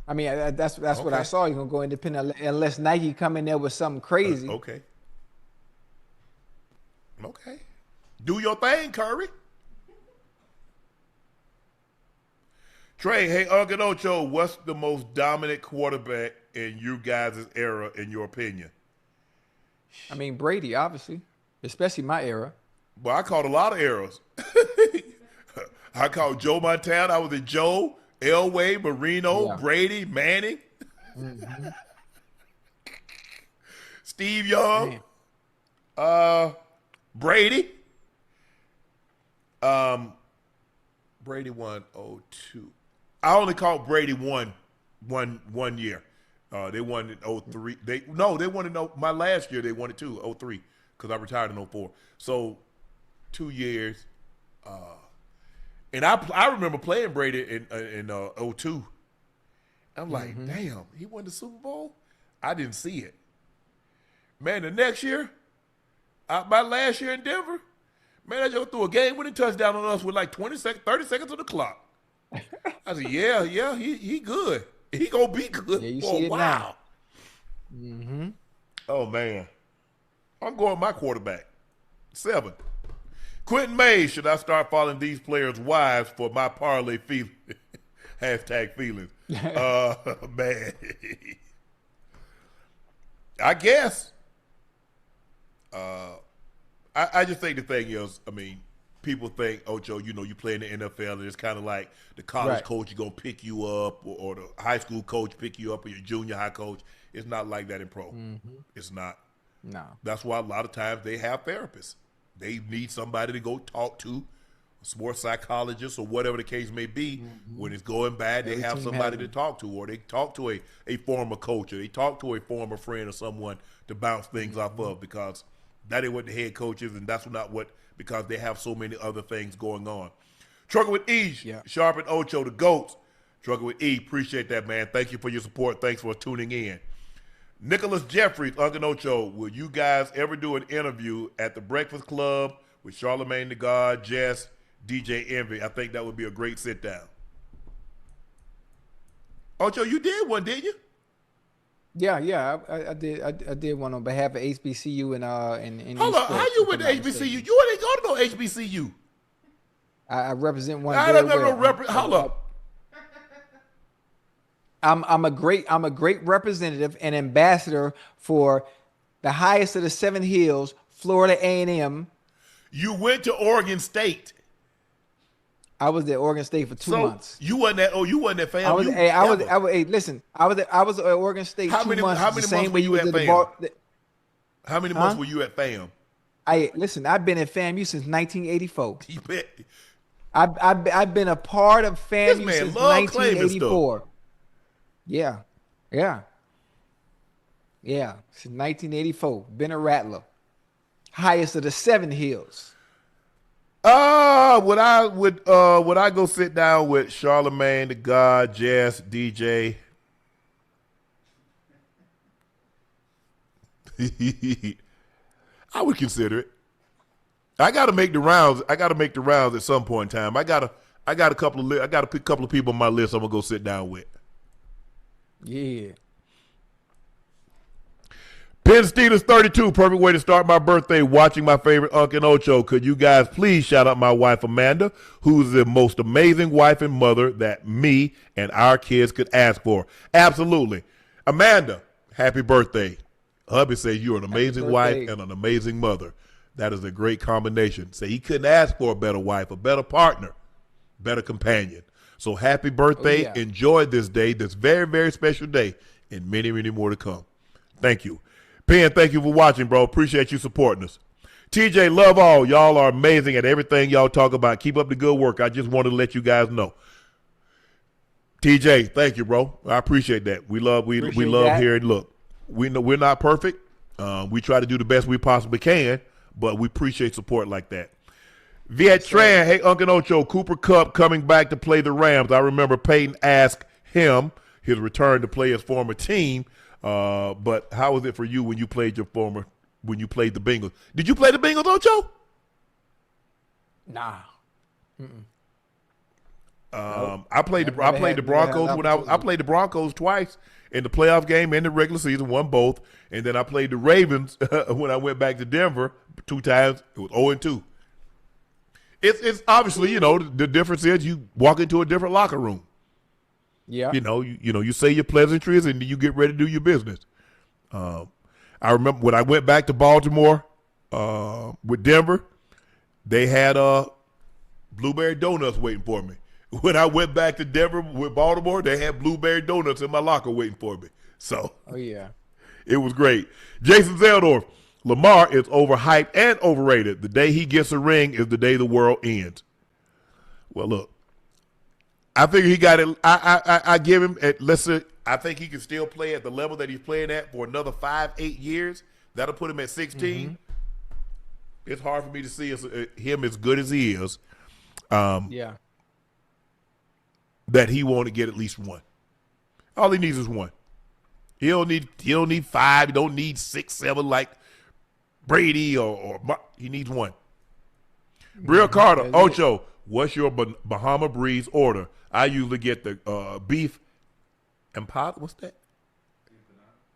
I mean, that's what I saw. You're gonna go independent unless Nike come in there with something crazy. Okay. Do your thing, Curry. Trey, hey, Unc Ocho, what's the most dominant quarterback in you guys' era, in your opinion? I mean, Brady, obviously, especially my era. Well, I called a lot of eras. I called Joe Montana. I was in Joe, Elway, Marino, Brady, Manning, Steve Young, Brady. Brady won 02. I only called Brady one year. They won in 03. They won in my last year. They won it too, 03, because I retired in 04. So 2 years. And I remember playing Brady in 02. I'm like, damn, he won the Super Bowl? I didn't see it. Man, the next year, my last year in Denver, man, I just threw a game-winning touchdown on us with like 30 seconds on the clock. I said, yeah, he good. He gonna be good. Yeah, you see it now. Mm-hmm. Oh man, I'm going my quarterback 7. Quentin Mays. Should I start following these players' wives for my parlay feelings? #feelings. Man, I guess. I just think the thing is, I mean, people think, Ocho, you play in the NFL, and it's kind of like the college coach is going to pick you up, or the high school coach pick you up, or your junior high coach. It's not like that in pro. Mm-hmm. It's not. No. That's why a lot of times they have therapists. They need somebody to go talk to sports psychologists or whatever the case may be, when it's going bad, they have somebody to talk to, or they talk to a former coach, or they talk to a former friend or someone to bounce things off of, because that ain't what the head coach is, and that's not what, because they have so many other things going on. Trucking with E, Sharpe and Ocho, the GOATs. Trucking with E, appreciate that, man. Thank you for your support. Thanks for tuning in. Nicholas Jeffries, Unc Ocho, will you guys ever do an interview at the Breakfast Club with Charlamagne the God, Jess, DJ Envy? I think that would be a great sit down. Ocho, you did one, didn't you? Yeah, I did. I did one on behalf of HBCU and Hold on, how you with the HBCU? You ain't go to no HBCU. I represent one. Hold up. I'm a great representative and ambassador for the highest of the 7 hills, Florida A&M. You went to Oregon State. I was at Oregon State for 2 months. You wasn't at FAM. Listen, I was at Oregon State 2 months. How many months were you at FAM? How many months were you at FAM? Listen, I've been at FAMU since 1984. You bet. I've been a part of FAMU since 1984. Yeah. Since 1984, been a rattler. Highest of the 7 hills. Would I go sit down with Charlamagne the God, Jess, DJ? I would consider it. I got to make the rounds. At some point in time. I got a couple of people on my list I'm gonna go sit down with. Yeah. Penn Steelers 32, perfect way to start my birthday, watching my favorite Unc and Ocho. Could you guys please shout out my wife, Amanda, who's the most amazing wife and mother that me and our kids could ask for? Absolutely. Amanda, happy birthday. Hubby says you're an amazing wife and an amazing mother. That is a great combination. Say he couldn't ask for a better wife, a better partner, better companion. So happy birthday. Enjoy this day, this very, very special day, and many, many more to come. Thank you. Penn, thank you for watching, bro. Appreciate you supporting us. TJ, love all. Y'all are amazing at everything y'all talk about. Keep up the good work. I just wanted to let you guys know. TJ, thank you, bro. I appreciate that. We love hearing. Look, we know we're not perfect. We try to do the best we possibly can, but we appreciate support like that. Viet Tran, hey, Unc and Ocho, Cooper Kupp coming back to play the Rams. I remember Peyton asked him his return to play his former team. But how was it for you when you played the Bengals? Did you play the Bengals, Ocho? Nah. I played the Broncos I played the Broncos twice in the playoff game and the regular season, won both, and then I played the Ravens when I went back to Denver 2 times. It was 0-2. It's obviously, the difference is you walk into a different locker room. Yeah. You say your pleasantries and you get ready to do your business. I remember when I went back to Baltimore with Denver, they had blueberry donuts waiting for me. When I went back to Denver with Baltimore, they had blueberry donuts in my locker waiting for me. So it was great. Jason Zeldorf, Lamar is overhyped and overrated. The day he gets a ring is the day the world ends. Well, look. I figure he got it. I give him I think he can still play at the level that he's playing at for another 5-8 years. That'll put him at 16. Mm-hmm. It's hard for me to see him as good as he is. That he won't get at least one. All he needs is one. He don't need 5. He don't need 6, 7 like Brady or he needs one. Brill Carter, Ocho, what's your Bahama Breeze order? I usually get the beef empanada. What's that?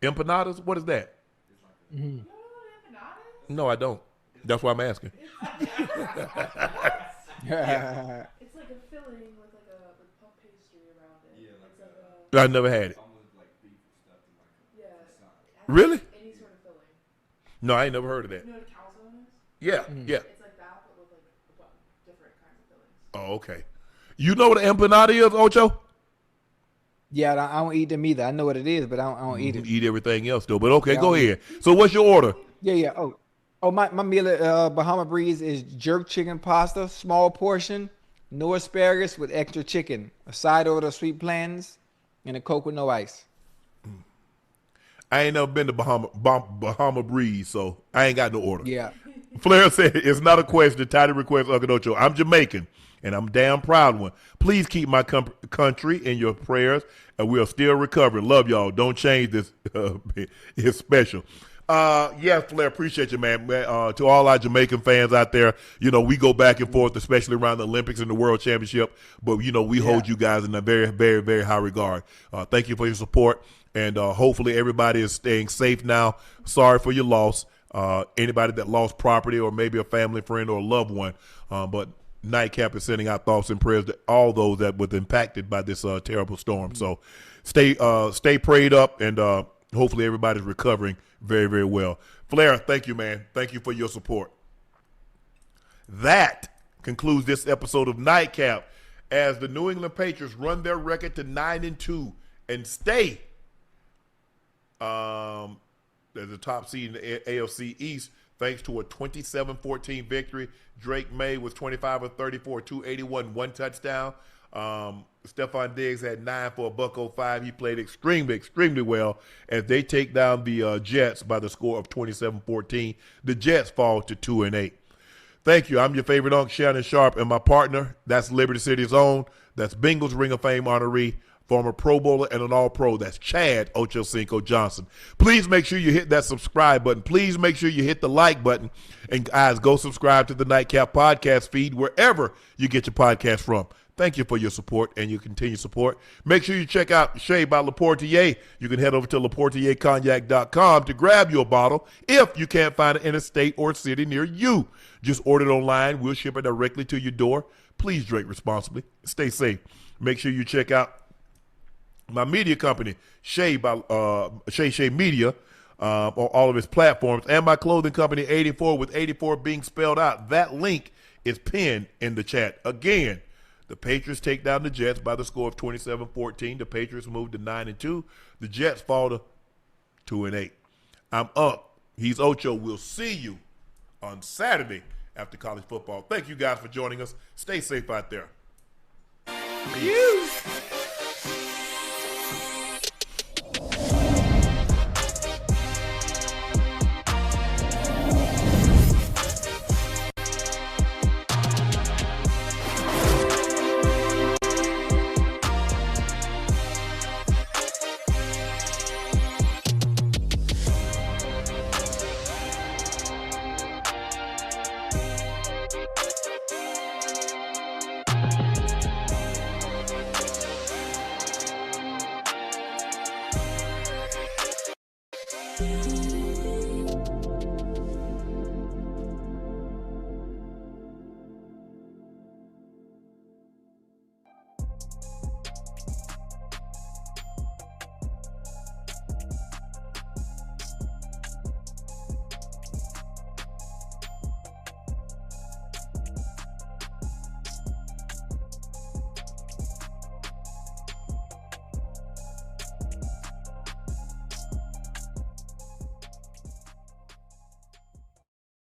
Empanadas? What is that? Mm-hmm. No, I don't. That's why I'm asking. It's like a filling with like a puff pastry around it. I never had it. Really? Any sort of filling. No, I ain't never heard of that. You know what a calzone is? Yeah, yeah. It's like that, but with like different kinds of fillings. Oh, okay. You know what an empanada is, Ocho? Yeah, I don't eat them either. I know what it is, but I don't eat it. Eat everything else, though. But okay, go ahead. So what's your order? Yeah. Oh, Oh, my meal at Bahama Breeze is jerk chicken pasta, small portion, no asparagus with extra chicken, a side order of sweet plans, and a Coke with no ice. I ain't never been to Bahama Breeze, so I ain't got no order. Yeah. Flair said, it's not a question. Title request, Unc Ocho. I'm Jamaican, and I'm damn proud one. Please keep my country in your prayers, and we are still recovering. Love y'all. Don't change this. It's special. Yeah, Flair, appreciate you, man. To all our Jamaican fans out there, you know, we go back and forth, especially around the Olympics and the World Championship, but, you know, we hold you guys in a very, very, very high regard. Thank you for your support, and hopefully everybody is staying safe now. Sorry for your loss. Anybody that lost property or maybe a family friend or a loved one, but Nightcap is sending out thoughts and prayers to all those that were impacted by this terrible storm. So stay prayed up, and hopefully everybody's recovering very, very well. Flair, thank you, man. Thank you for your support. That concludes this episode of Nightcap as the New England Patriots run their record to 9-2 and stay as the top seed in the AFC East thanks to a 27-14 victory. Drake Maye was 25 of 34, 281, 1 touchdown. Stephon Diggs had 9 for $105. He played extremely, extremely well as they take down the Jets by the score of 27-14. The Jets fall to 2-8. Thank you. I'm your favorite Unc, Shannon Sharpe, and my partner, that's Liberty City's own, that's Bengals Ring of Fame honoree, former Pro Bowler and an All-Pro, that's Chad Ochocinco Johnson. Please make sure you hit that subscribe button. Please make sure you hit the like button. And guys, go subscribe to the Nightcap podcast feed wherever you get your podcast from. Thank you for your support and your continued support. Make sure you check out Shea by Laportier. You can head over to LaportierCognac.com to grab your bottle if you can't find it in a state or city near you. Just order it online. We'll ship it directly to your door. Please drink responsibly. Stay safe. Make sure you check out my media company, Shea Media, on all of its platforms, and my clothing company, 84, with 84 being spelled out. That link is pinned in the chat. Again, the Patriots take down the Jets by the score of 27-14. The Patriots move to 9-2. The Jets fall to 2-8. I'm Unc. He's Ocho. We'll see you on Saturday after college football. Thank you guys for joining us. Stay safe out there. Peace.